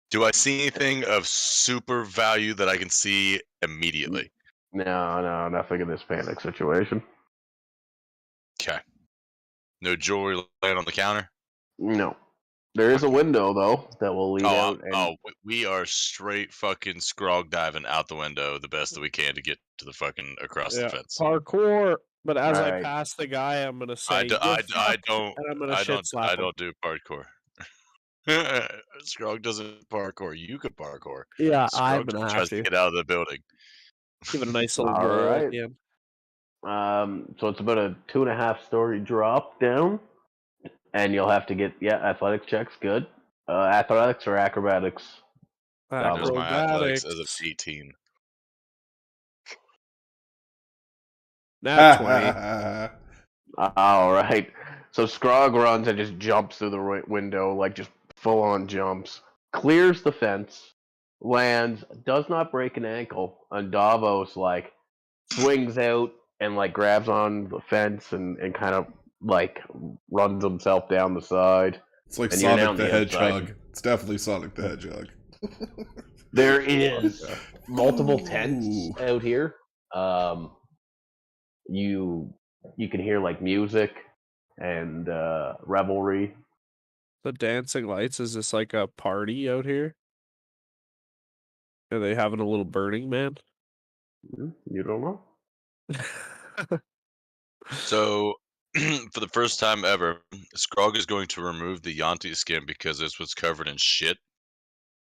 Do I see anything of super value that I can see immediately? No, nothing in this panic situation. Okay. No jewelry laying on the counter? No. There is a window, though, that will lead out. We are straight fucking scrog diving out the window the best that we can to get to the fucking across the fence. Parkour. But as I Alright. pass the guy, I'm gonna say, I don't and I'm gonna shit slap him. do parkour. Scrog doesn't parkour. You could parkour. Yeah, Scrog I'm gonna tries have to get out of the building. give it a nice little All roll right. at the end. So it's about a 2.5-story drop down, and you'll have to get athletics checks. Good. Athletics or acrobatics? There's my athletics as Acrobatics. of 18. Nat 20. All right. So Scrog runs and just jumps through the window, like just full on jumps, clears the fence, lands, does not break an ankle, and Davos like swings out and like grabs on the fence and kind of like runs himself down the side. It's like And you're Sonic down the the outside. Hedgehog. It's definitely Sonic the Hedgehog. There is multiple tents Ooh. out here. You can hear like music and revelry. The dancing lights, is this like a party out here? Are they having a little Burning Man? You don't know. So, for the first time ever, Scrog is going to remove the Yanti skin because this was covered in shit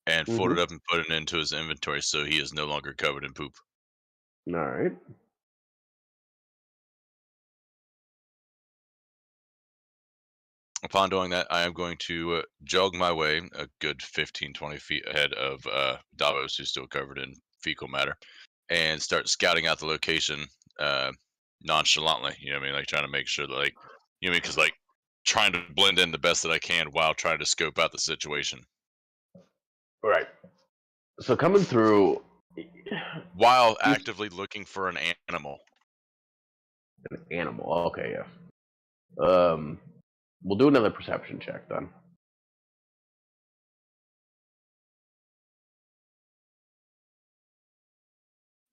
and fold it up and put it into his inventory so he is no longer covered in poop. All right. Upon doing that, I am going to jog my way a good 15-20 feet ahead of Davos, who's still covered in fecal matter, and start scouting out the location nonchalantly. You know what I mean? Like trying to make sure that, like, you know what I mean? Because, like, trying to blend in the best that I can while trying to scope out the situation. Right. So coming through, while actively looking for an animal. An animal. Okay, yeah. We'll do another perception check then.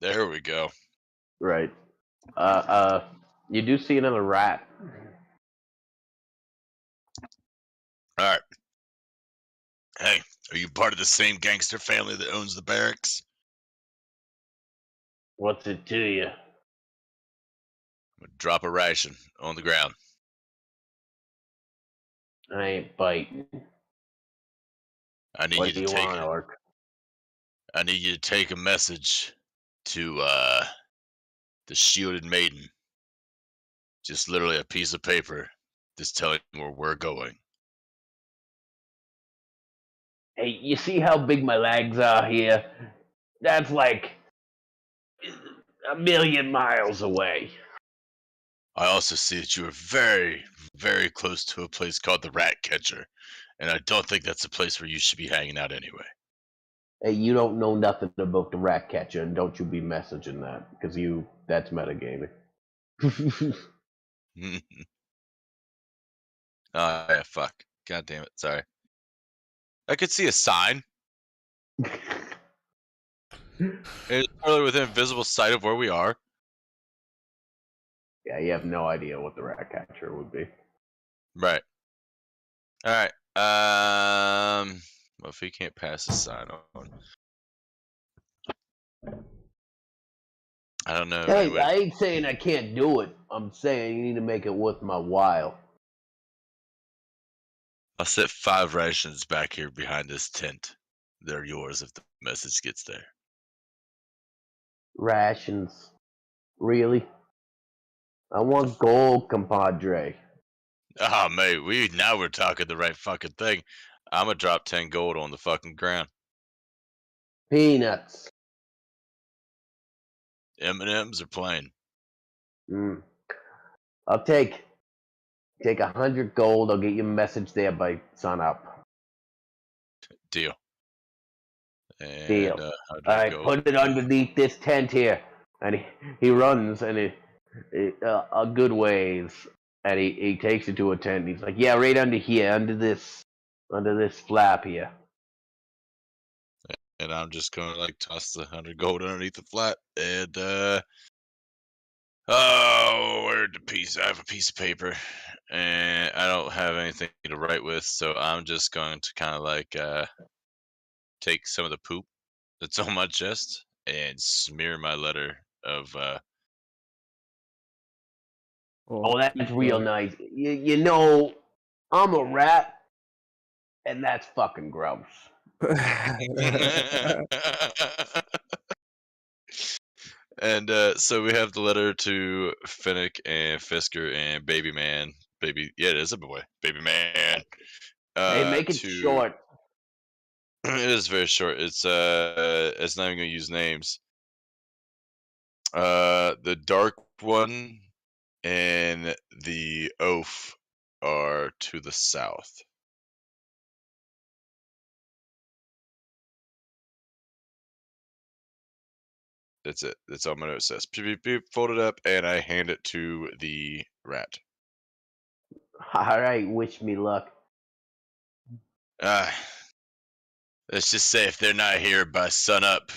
There we go. Right. You do see another rat. All right. Hey, are you part of the same gangster family that owns the barracks? What's it to you? I'm gonna drop a ration on the ground. I ain't biting. I need What you to take want, Orc? I need you to take a message to the shielded maiden. Just literally a piece of paper just telling where we're going. Hey, you see how big my legs are here? That's like 1,000,000 miles away. I also see that you are very, very close to a place called the Rat Catcher, and I don't think that's a place where you should be hanging out anyway. Hey, you don't know nothing about the rat catcher, and don't you be messaging that, because that's metagaming. Oh, yeah, fuck. God damn it. Sorry. I could see a sign. It's totally within visible sight of where we are. Yeah, you have no idea what the rat catcher would be. Right. All right. Well, if he can't pass the sign on, I don't know. Hey, Anyway, I ain't saying I can't do it. I'm saying you need to make it worth my while. I'll set 5 rations back here behind this tent. They're yours if the message gets there. Rations. Really? I want gold, compadre. Ah, mate, now we're talking the right fucking thing. I'm gonna drop 10 gold on the fucking ground. Peanuts. M&Ms are plain. I'll take 100 gold. I'll get you a message there by sun up. Deal. And, Deal. how do All I right, go? put it underneath this tent here. And he runs and a good ways, and he takes it to a tent. And he's like, yeah, right under here, under this flap here. And I'm just gonna like toss the 100 gold underneath the flat. And where'd the piece? I have a piece of paper, and I don't have anything to write with, so I'm just going to kind of like take some of the poop that's on my chest and smear my letter of Oh, that's real nice. You know, I'm a rat, and that's fucking gross. And so we have the letter to Finnick and Fisker and Baby Man. Yeah, it is a boy. Baby Man. Hey, make it short. It is very short. It's not even gonna use names. The Dark One and the Oaf are to the south. That's it. That's all my note says. Beep, beep, beep, fold it up, and I hand it to the rat. All right, wish me luck. Let's just say if they're not here by sunup,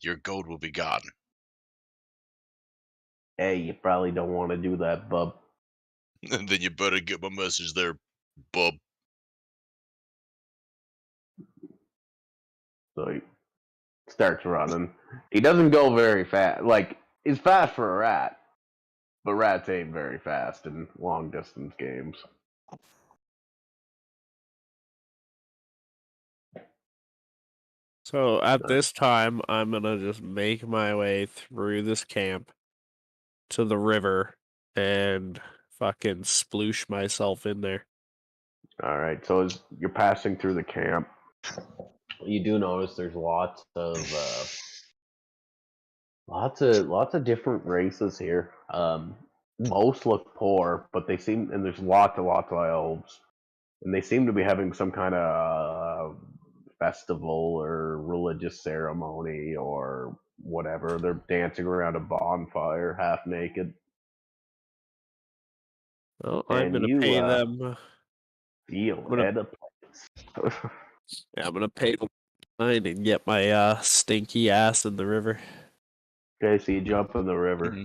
your gold will be gone. Hey, you probably don't want to do that, bub. Then you better get my message there, bub. So he starts running. He doesn't go very fast. Like, he's fast for a rat, but rats ain't very fast in long distance games. So at this time, I'm gonna just make my way through this camp to the river and fucking sploosh myself in there. All right, so as you're passing through the camp, you do notice there's lots of different races here. Most look poor, but and there's lots of elves, and they seem to be having some kind of festival or religious ceremony or whatever. They're dancing around a bonfire, half naked. Well, I'm gonna pay them. Head of place. Yeah, I'm gonna pay them fine and get my stinky ass in the river. Okay, so you jump in the river. Mm-hmm.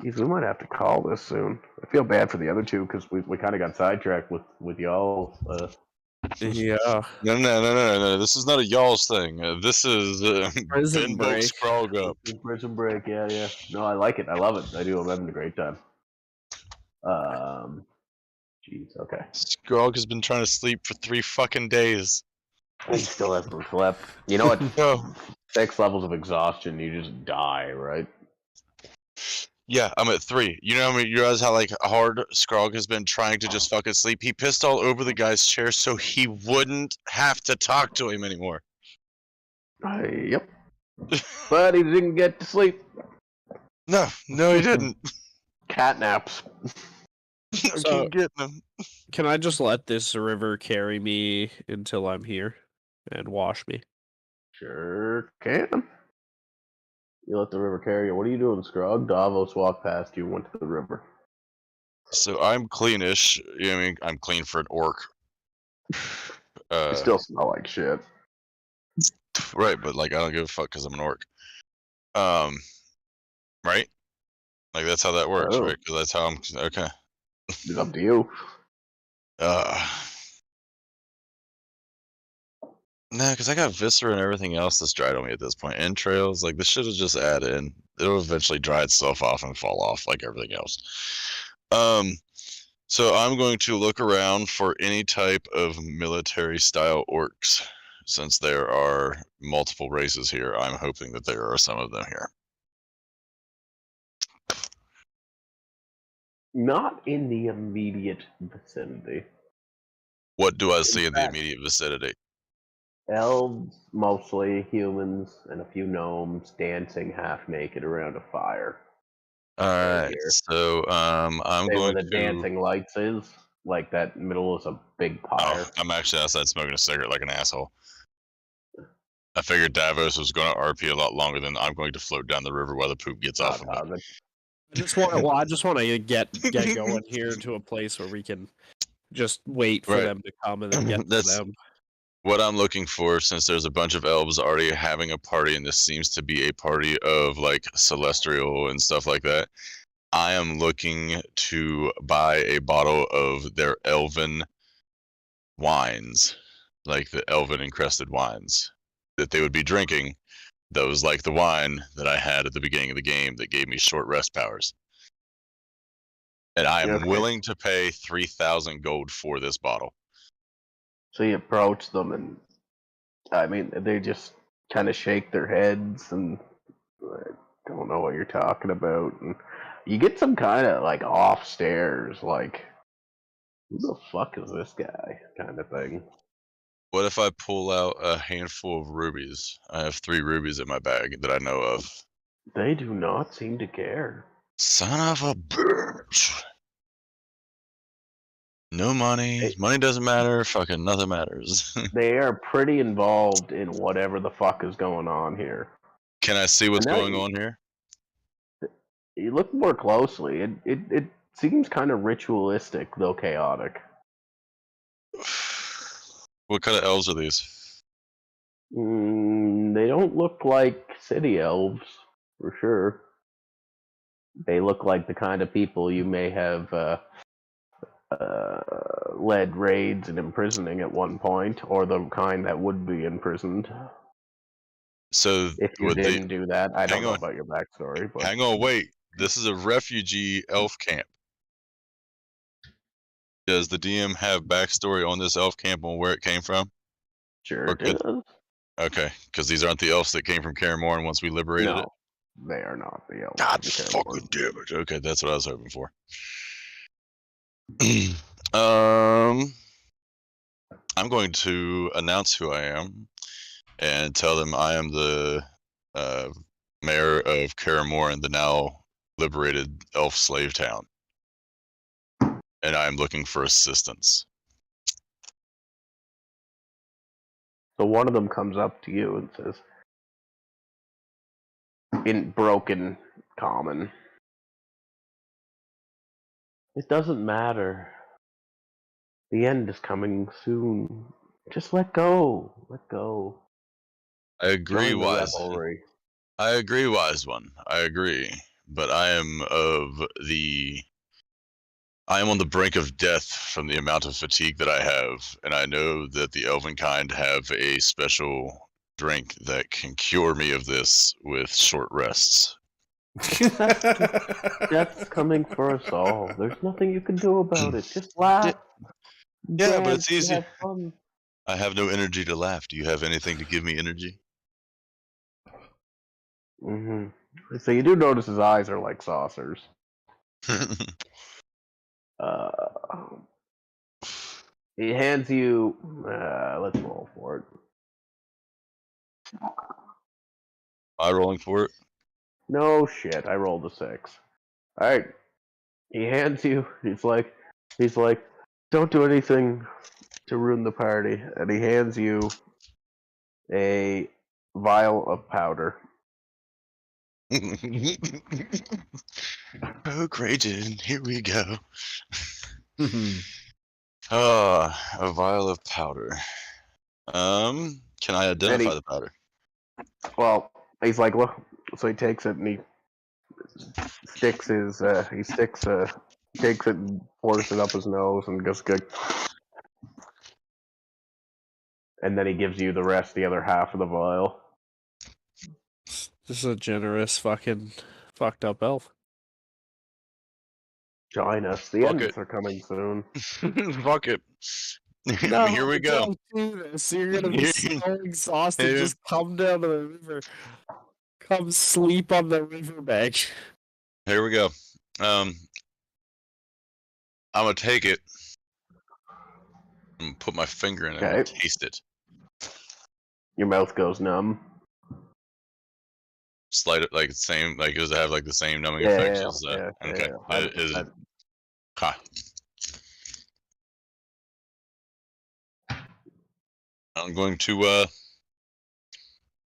Jeez, we might have to call this soon. I feel bad for the other two because we kind of got sidetracked with y'all. Yeah. No. This is not a y'all's thing. This is Prison break. Scrog up. Prison break, yeah. No, I like it. I love it. I do. I'm having a great time. Jeez, okay. Scrog has been trying to sleep for 3 fucking days. He still hasn't slept. You know what? No. 6 levels of exhaustion, you just die, right? Yeah, I'm at 3. You know, you realize how like hard Scrog has been trying to just fucking sleep. He pissed all over the guy's chair so he wouldn't have to talk to him anymore. Yep. But he didn't get to sleep. No, he didn't. Catnaps. I So- keep getting him. Can I just let this river carry me until I'm here and wash me? Sure can. You let the river carry you. What are you doing, Scrog? Davos walked past you, went to the river. So I'm cleanish. You know what I mean? I'm clean for an orc. You still smell like shit. Right, but like I don't give a fuck because I'm an orc. Right? Like that's how that works, Oh. right? Because that's how I'm. Okay. It's up to you. No, because I got viscera and everything else that's dried on me at this point. Entrails, like this should have just added in. It'll eventually dry itself off and fall off like everything else. So I'm going to look around for any type of military style orcs. Since there are multiple races here, I'm hoping that there are some of them here. Not in the immediate vicinity. What do I see in the fact- immediate vicinity? Elves, mostly humans, and a few gnomes dancing half naked around a fire. Alright, here. so I'm Say where going the to. dancing lights is, like that middle is a big Oh, pyre. I'm actually outside smoking a cigarette like an asshole. I figured Davos was going to RP a lot longer than I'm going to float down the river while the poop gets off of me. I just want to get going here to a place where we can just wait for Right. them to come and then get to That's them. what I'm looking for, since there's a bunch of elves already having a party, and this seems to be a party of like celestial and stuff like that. I am looking to buy a bottle of their elven wines, like the elven encrusted wines that they would be drinking. Those like the wine that I had at the beginning of the game that gave me short rest powers. And I am willing to pay 3,000 gold for this bottle. So you approach them, and I mean, they just kind of shake their heads and don't know what you're talking about. And you get some kind of like off stares, like, who the fuck is this guy, kind of thing. What if I pull out a handful of rubies? I have 3 rubies in my bag that I know of. They do not seem to care. Son of a bitch. No money. Money doesn't matter. Fucking nothing matters. They are pretty involved in whatever the fuck is going on here. Can I see what's And now going on here? You look more closely. It seems kind of ritualistic, though chaotic. What kind of elves are these? They don't look like city elves, for sure. They look like the kind of people you may have led raids and imprisoning at one point, or the kind that would be imprisoned. So If you would they didn't do that, I don't hang know on. about your backstory. But Hang on, wait. This is a refugee elf camp. Does the DM have backstory on this elf camp, on where it came from? sure Or it could- does. Okay, because these aren't the elves that came from Karamorn once we liberated it. No, they are not the elves. God of Karamorn. fucking damn it. Okay, that's what I was hoping for. I'm going to announce who I am and tell them I am the mayor of Karamorn, the now liberated elf slave town. And I am looking for assistance. So one of them comes up to you and says, in broken common, "It doesn't matter. The end is coming soon. Just let go. Let go. I agree, Join the wise. revelry." I agree, wise one. I agree. But I am on the brink of death from the amount of fatigue that I have, and I know that the elven kind have a special drink that can cure me of this with short rests. Death's coming for us all. There's nothing you can do about it. Just laugh. Yeah, but dance, it's easy. Have fun. I have no energy to laugh. Do you have anything to give me energy? So you do notice his eyes are like saucers. He hands you. Let's roll for it. Am I rolling for it? No shit, I rolled a 6. Alright. He hands you, he's like, don't do anything to ruin the party. And he hands you a vial of powder. Procrated, here we go. Oh, a vial of powder. Can I identify the powder? Well, he's like, look, so he takes it and he takes it and pours it up his nose and goes good. And then he gives you the other half of the vial. This is a generous fucking fucked up elf. Join us. The Fuck ends it. are coming soon. Fuck it. No, Here we go. don't do this. You're gonna be so exhausted. Just come down to the river. Come sleep on the riverbank. Here we go. I'm gonna take it and put my finger in it and taste it. Your mouth goes numb. Slide it like the same, like does it have like the same numbing effects as that? Okay. Is it? Ha. I'm going to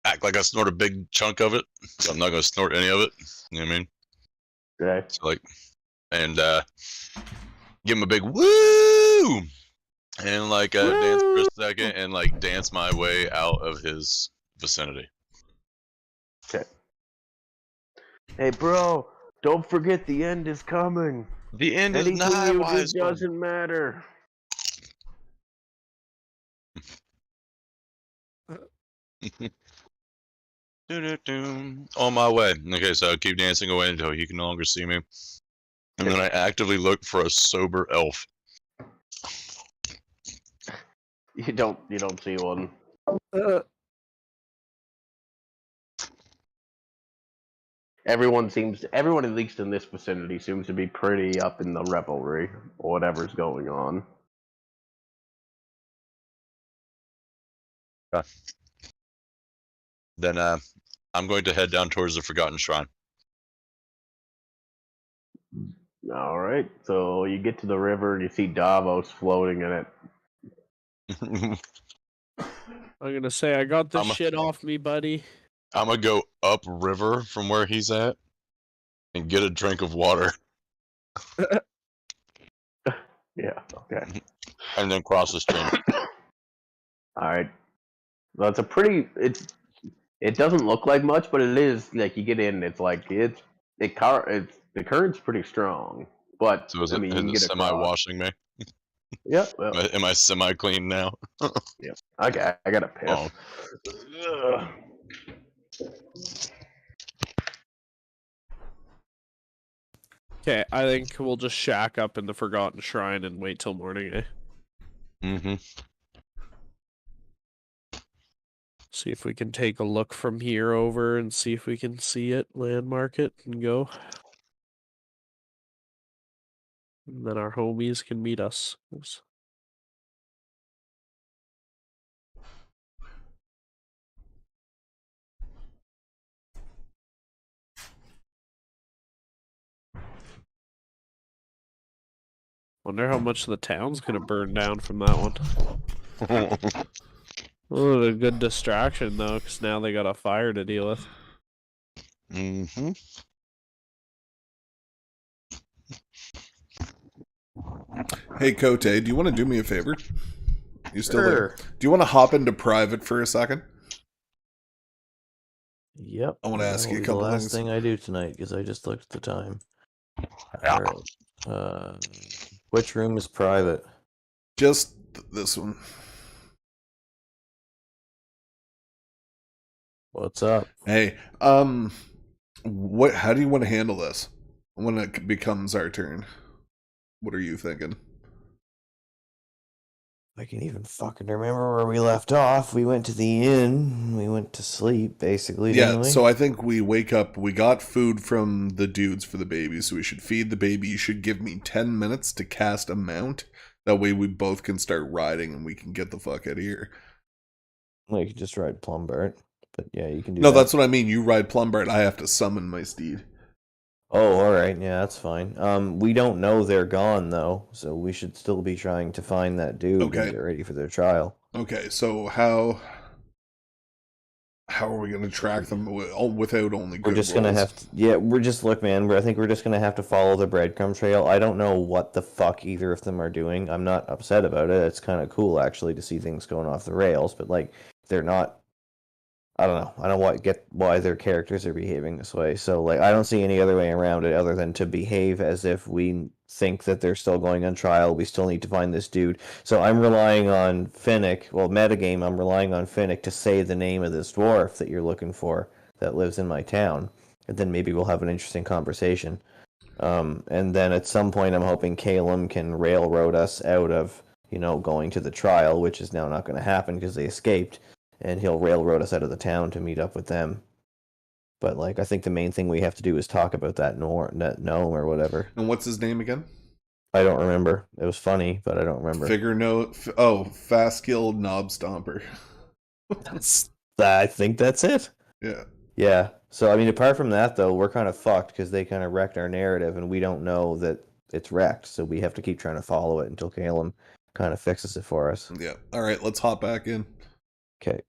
act like I snort a big chunk of it. So I'm not gonna snort any of it. You know what I mean? Okay. So like, and give him a big woo, and like dance for a second, and like dance my way out of his vicinity. Okay. Hey, bro! Don't forget the end is coming. The end Anything is not you wise. do doesn't matter. On my way. Okay, so I keep dancing away until he can no longer see me, and then I actively look for a sober elf. You don't see one. Everyone at least in this vicinity seems to be pretty up in the revelry or whatever's going on. Okay. Then I'm going to head down towards the Forgotten Shrine. All right, so you get to the river and you see Davos floating in it. I'm gonna say I got this shit off me, buddy. I'm gonna go upriver from where he's at and get a drink of water. Yeah, okay. And then cross the stream. Alright. Well, it doesn't look like much, but it is, like, you get in, it's like, the current's pretty strong. But, so is it semi-washing me? Yep. Well, am I semi-clean now? Yep. Okay, I gotta piss. Oh. Okay, I think we'll just shack up in the Forgotten Shrine and wait till morning, eh? Mm-hmm. See if we can take a look from here over and see if we can see it, landmark it, and go. And then our homies can meet us. Wonder how much the town's gonna burn down from that one. Oh, a good distraction though, because now they got a fire to deal with. Mm-hmm. Hey, Cote, do you want to do me a favor? You still Sure. there? Do you want to hop into private for a second? Yep. I want to ask you a couple the last things. thing I do tonight because I just looked at the time. Yeah. All right. Which room is private? Just this one. What's up? Hey, how do you want to handle this when it becomes our turn? What are you thinking? I can even fucking remember where we left off. We went to the inn. We went to sleep, basically. Yeah, didn't we? so I think we wake up. We got food from the dudes for the baby, so we should feed the baby. You should give me 10 minutes to cast a mount. That way we both can start riding and we can get the fuck out of here. We could just ride Plumbart. But yeah, you can do No, that. that's what I mean. You ride Plumbart, I have to summon my steed. Oh, all right. Yeah, that's fine. We don't know they're gone though, so we should still be trying to find that dude and Okay. get ready for their trial. Okay, so how are we going to track them without only good We're just gonna rolls? have to. Yeah, look, man. I think we're just gonna have to follow the breadcrumb trail. I don't know what the fuck either of them are doing. I'm not upset about it. It's kind of cool actually to see things going off the rails, but like they're not. I don't know. I don't get why their characters are behaving this way. So like I don't see any other way around it other than to behave as if we think that they're still going on trial. We still need to find this dude. So I'm relying on Finnick. Well, metagame, I'm relying on Finnick to say the name of this dwarf that you're looking for that lives in my town, and then maybe we'll have an interesting conversation. And then at some point, I'm hoping Calum can railroad us out of going to the trial, which is now not going to happen because they escaped, and he'll railroad us out of the town to meet up with them. But like, I think the main thing we have to do is talk about that gnome or whatever. And what's his name again? I don't remember. It was funny, but I don't remember. Fast skilled knob stomper. I think that's it. Yeah. Yeah. So I mean, apart from that, though, we're kind of fucked because they kind of wrecked our narrative, and we don't know that it's wrecked. So we have to keep trying to follow it until Calum kind of fixes it for us. Yeah. All right, let's hop back in. Okay.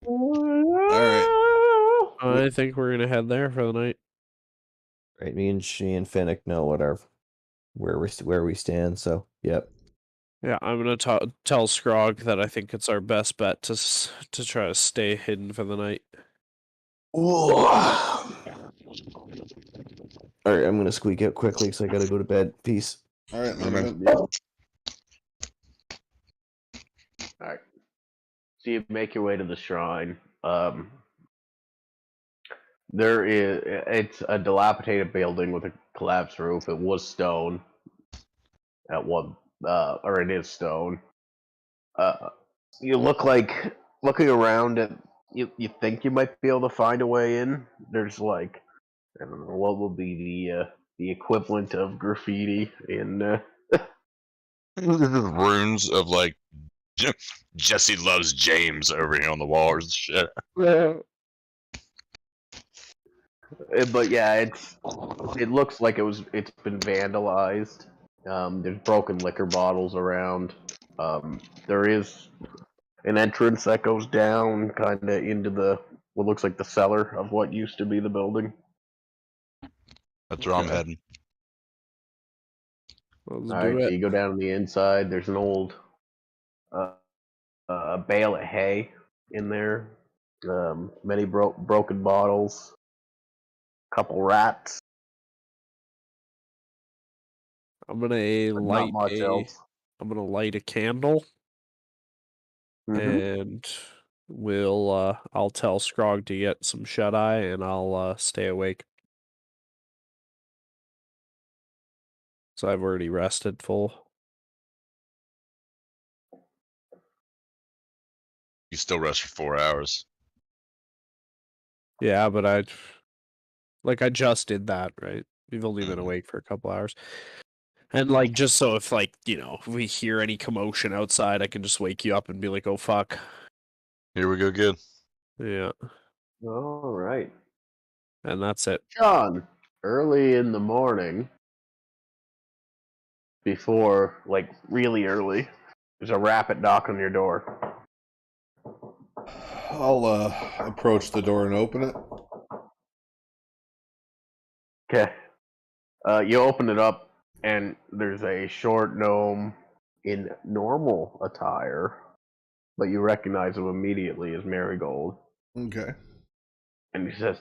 All right. I think we're gonna head there for the night. Right. Me and she and Finnick know where we stand. So yep. Yeah, I'm gonna tell Scrog that I think it's our best bet to try to stay hidden for the night. All right, I'm gonna squeak out quickly because I gotta go to bed. Peace. All right, my man. man. All right. So you make your way to the shrine. It's a dilapidated building with a collapsed roof. It was stone at one, or it is stone. You looking around at you think you might be able to find a way in. There's like, I don't know what will be the equivalent of graffiti in runes of like Jesse loves James over here on the walls and shit. But yeah, it looks like it's been vandalized. There's broken liquor bottles around. There is an entrance that goes down kind of into what looks like the cellar of what used to be the building. That's where I'm heading. Let's All do right, so it. you go down on the inside. There's an old bale of hay in there. Many broken bottles. Couple rats. I'm gonna But not much else. I'm gonna light a candle, and I'll tell Scrog to get some shut eye, and I'll stay awake. So I've already rested full. You still rest for 4 hours. Yeah, but I just did that, right? We've only been awake for a couple hours. And like, just so if like, if we hear any commotion outside, I can just wake you up and be like, oh fuck. Here we go, good. Yeah. All right. And that's it. John, early in the morning, before, like, really early, there's a rapid knock on your door. I'll approach the door and open it. Okay. You open it up, and there's a short gnome in normal attire, but you recognize him immediately as Marigold. Okay. And he says,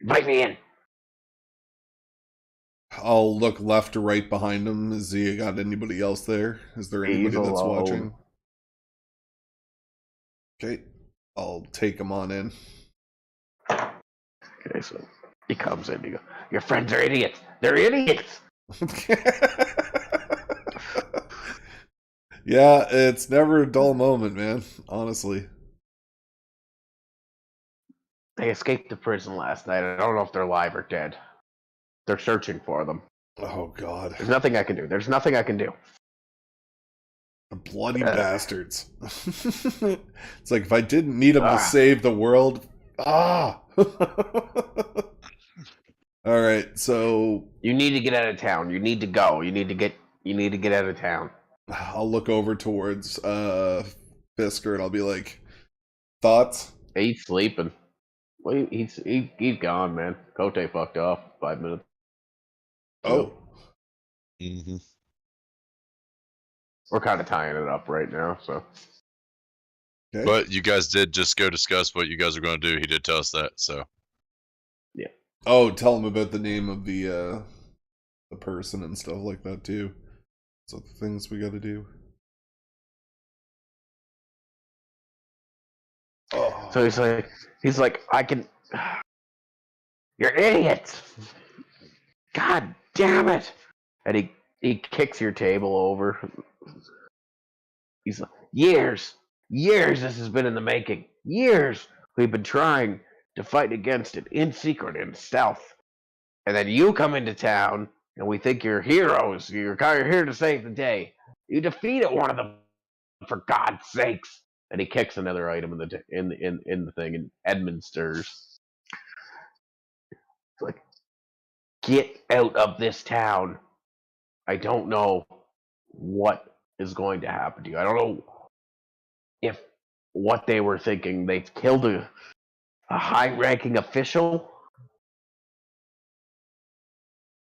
"Invite me in." I'll look left or right behind him. Is he got anybody else there? Is there anybody He's that's alone. watching? Okay. I'll take him on in. Okay, so he comes in. You go, "Your friends are idiots. They're idiots." Yeah, it's never a dull moment, man. Honestly. They escaped the prison last night. I don't know if they're alive or dead. They're searching for them. Oh, God. There's nothing I can do. Bloody bastards. It's like if I didn't need them to save the world. Ah! Alright, so You need to get out of town. You need to go. You need to get out of town. I'll look over towards Fisker and I'll be like, thoughts? He's sleeping. Well, he's gone, man. Kote fucked off 5 minutes. Oh. Mm-hmm. We're kind of tying it up right now, so. Okay. But you guys did just go discuss what you guys are going to do. He did tell us that, so. Yeah. Oh, tell him about the name of the person and stuff like that too. So the things we got to do. Oh. So he's like, I can. You're idiots. God damn it! And he kicks your table over. He's like, years this has been in the making. Years we've been trying to fight against it in secret, in stealth. And then you come into town, and we think you're heroes. You're here to save the day. You defeated one of them, for God's sakes. And he kicks another item in the thing, and Edmund stirs. It's like, get out of this town. I don't know what is going to happen to you. I don't know if what they were thinking. They killed a high-ranking official.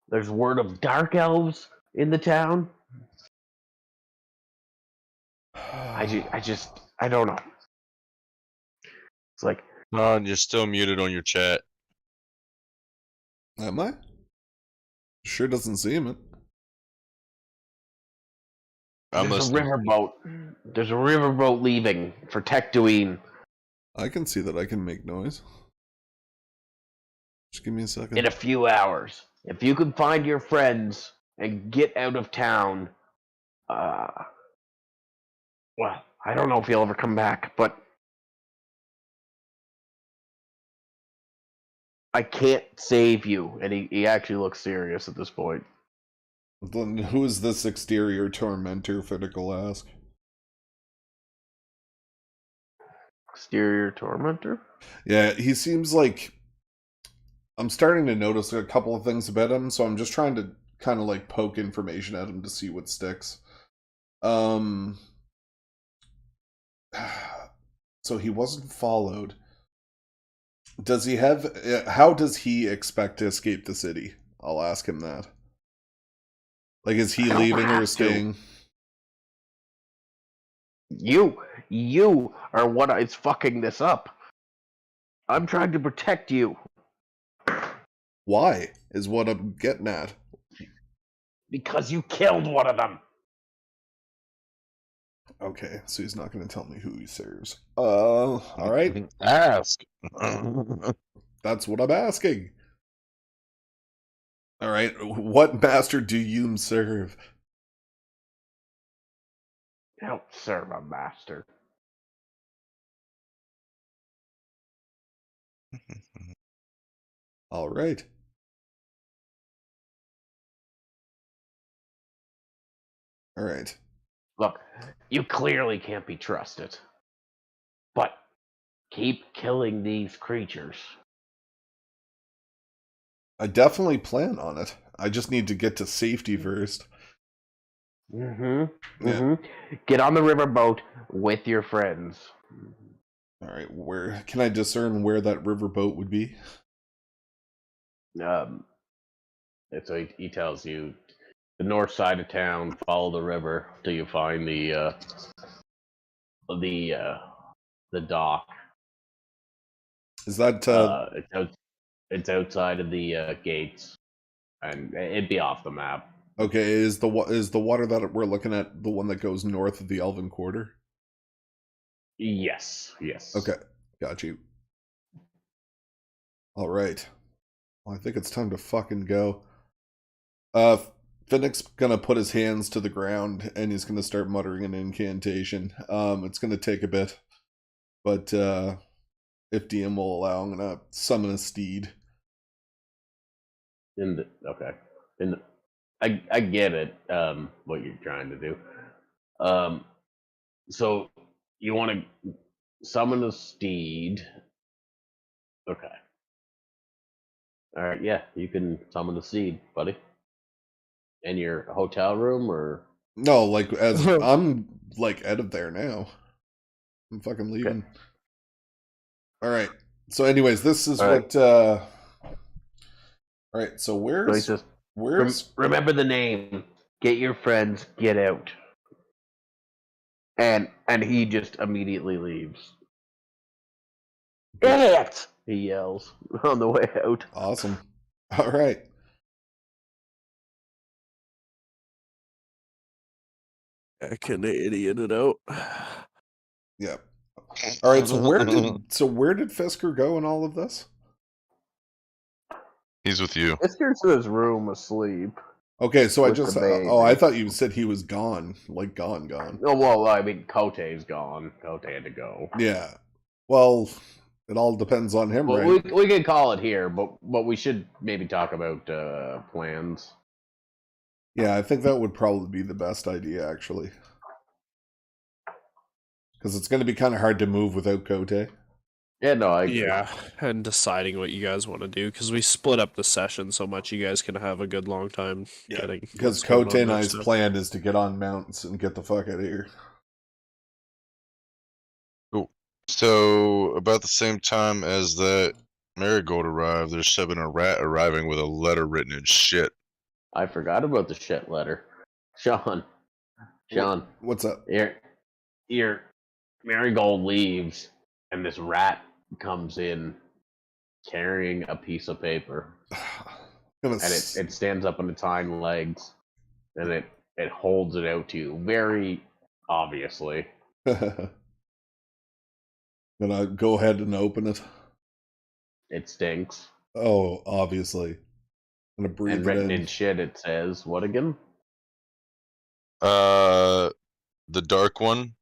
There's word of dark elves in the town. I don't know. It's like, Non, you're still muted on your chat. Am I? Sure doesn't seem it. there's a riverboat. There's a riverboat leaving for Tectuine. I can see that I can make noise. Just give me a second. In a few hours. If you can find your friends and get out of town, well, I don't know if you'll ever come back, but I can't save you. And he actually looks serious at this point. Then who is this exterior tormentor, Finick will ask? Exterior tormentor? Yeah, he seems like... I'm starting to notice a couple of things about him, so I'm just trying to kind of like poke information at him to see what sticks. So he wasn't followed. Does he have... How does he expect to escape the city? I'll ask him that. Like, is he leaving or staying? You are what is fucking this up. I'm trying to protect you. Why? Is what I'm getting at. Because you killed one of them. Okay, so he's not going to tell me who he serves. Alright. Ask. That's what I'm asking. Alright, what master do you serve? I don't serve a master. Alright. Alright. Look, you clearly can't be trusted. But keep killing these creatures. I definitely plan on it. I just need to get to safety first. Yeah. Get on the riverboat with your friends. Alright, where can I discern where that riverboat would be? So he tells you the north side of town, follow the river till you find the dock. Is that it's outside of the gates, and it'd be off the map. okay? Is the water that we're looking at the one that goes north of the Elven Quarter? Yes. Okay, got you. All right. Well, I think it's time to fucking go. Finnick's gonna put his hands to the ground and he's gonna start muttering an incantation. It's gonna take a bit, but if DM will allow, I'm gonna summon a steed. I get it. What you're trying to do. So you want to summon a steed? Okay. All right. Yeah, you can summon a steed, buddy. In your hotel room, or No, like as I'm like out of there now. I'm fucking leaving. Okay. All right. So, anyways, this is All right. what. All right. So Like this. where's Remember the name. Get your friends. Get out. And he just immediately leaves. Idiot! He yells on the way out. awesome? All right. I can idiot it out. Yeah. All right. So where did Fisker go in all of this? He's with you. Fisker's in his room asleep. Okay, so I With just the baby. I thought you said he was gone, like gone. Oh well, I mean, Kote's gone. Kote had to go. Yeah. Well, it all depends on him, Well, right? we can call it here, but we should maybe talk about plans. Yeah, I think that would probably be the best idea, actually. Because it's going to be kind of hard to move without Kote. Yeah, no, I agree. Yeah, and deciding what you guys want to do, because we split up the session so much you guys can have a good long time getting. Because what's going Kote on and there, I's so. plan is to get on mounts and get the fuck out of here. Cool. So about the same time as that marigold arrived, there's should have been a rat arriving with a letter written in shit. I forgot about the shit letter. Sean, What's up? your marigold leaves, and this rat comes in carrying a piece of paper, and it stands up on its hind legs, and it holds it out to you very obviously. Gonna go ahead and open it. It stinks. Oh, obviously. Gonna breathe And it written in. in shit, it says what again? The dark one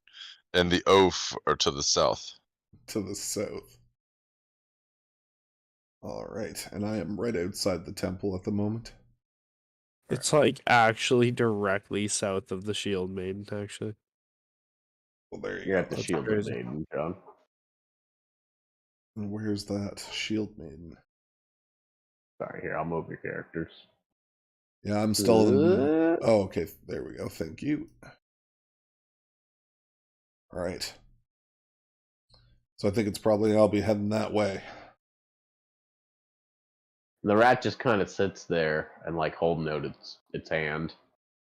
and the oaf are to the south. To the south. All right, and I am right outside the temple at the moment. It's like actually directly south of the Shield Maiden, actually. Well, there you You're go. at the That's Shield crazy. Maiden, John. And where's that Shield Maiden? Sorry, here, I'll move your characters. Yeah, I'm still in... Oh, okay, there we go. Thank you. All right. So I think it's probably I'll be heading that way. The rat just kind of sits there and like holding out its hand.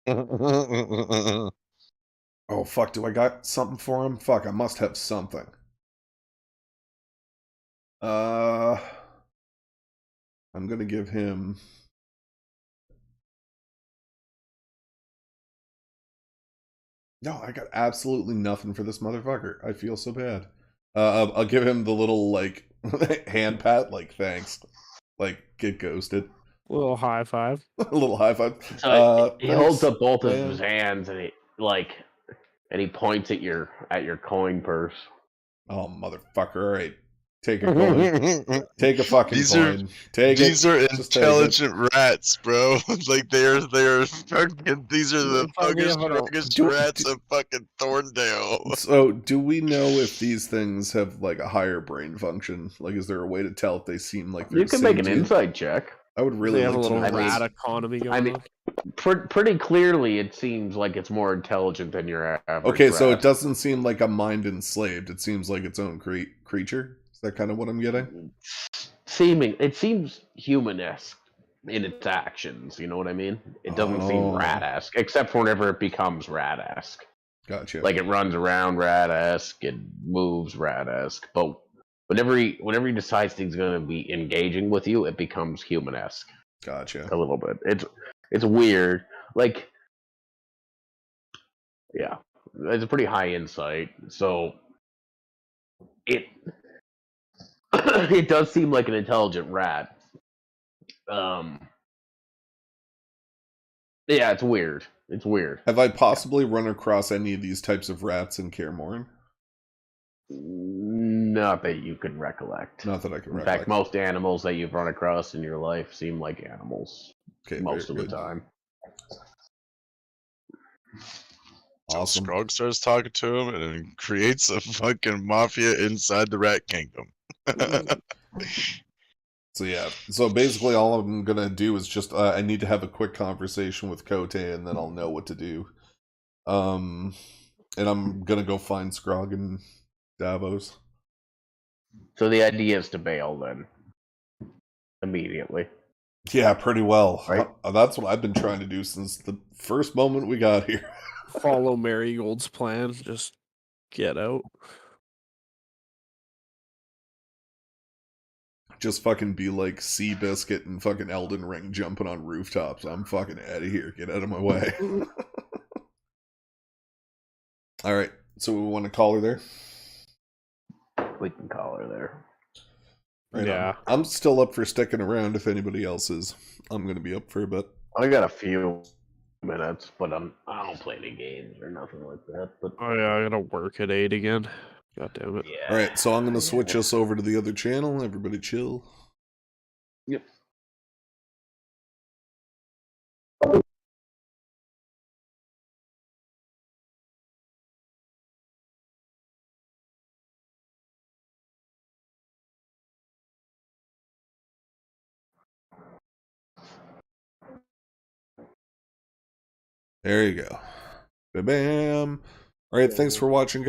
Oh, fuck, do I got something for him? Fuck, I must have something. I'm gonna give him... No, I got absolutely nothing for this motherfucker. I feel so bad. I'll give him the little, like, hand pat, like, thanks. Like, get ghosted. A little high five. A little high five. So he holds thanks, up both of man. his hands and he points at your coin purse. Oh, motherfucker. All right. Take a coin. Take a fucking coin. These are intelligent rats, bro. Like they're fucking. These are the fucking strongest rats of fucking Thorndale. So, do we know if these things have like a higher brain function? Like, is there a way to tell if they seem like they're You can make an sentient? insight check. I would really They have like a little to know. rat economy going on. Pretty clearly, it seems like it's more intelligent than your average. Okay, so rat. it doesn't seem like a mind enslaved. It seems like its own creature. Is that kind of what I'm getting? It seems human-esque in its actions. You know what I mean? It doesn't seem rat-esque, except for whenever it becomes rat-esque. Gotcha. Like it runs around rat-esque, it moves rat-esque, but whenever he decides he's going to be engaging with you, it becomes human-esque. Gotcha. A little bit. It's weird. Like, yeah, it's a pretty high insight. So it it does seem like an intelligent rat. Yeah, it's weird. It's weird. Have I possibly run across any of these types of rats in Kaer Not that you can recollect. Not that I can In recollect. fact, most animals that you've run across in your life seem like animals. Okay, most of very the good. time. Till Awesome. Scrog starts talking to him and then creates a fucking mafia inside the Rat Kingdom. So yeah, so basically all I'm gonna do is just I need to have a quick conversation with Kote, and then I'll know what to do. And I'm gonna go find Scrog and Davos. So the idea is to bail then. Immediately. Yeah, pretty well. Right. That's what I've been trying to do since the first moment we got here. Follow Marigold's plan. Just get out. Just fucking be like Seabiscuit and fucking Elden Ring jumping on rooftops. I'm fucking out of here. Get out of my way. Alright, so we want to call her there? We can call her there. Right Yeah. on. I'm still up for sticking around if anybody else is. I'm going to be up for a bit. I got a few minutes, but I don't play any games or nothing like that. But Oh yeah, I gotta work at 8 again. God damn it. yeah. Alright, so I'm going to switch us over to the other channel. Everybody chill. Yep. There you go. Bam. Alright, thanks for watching, guys.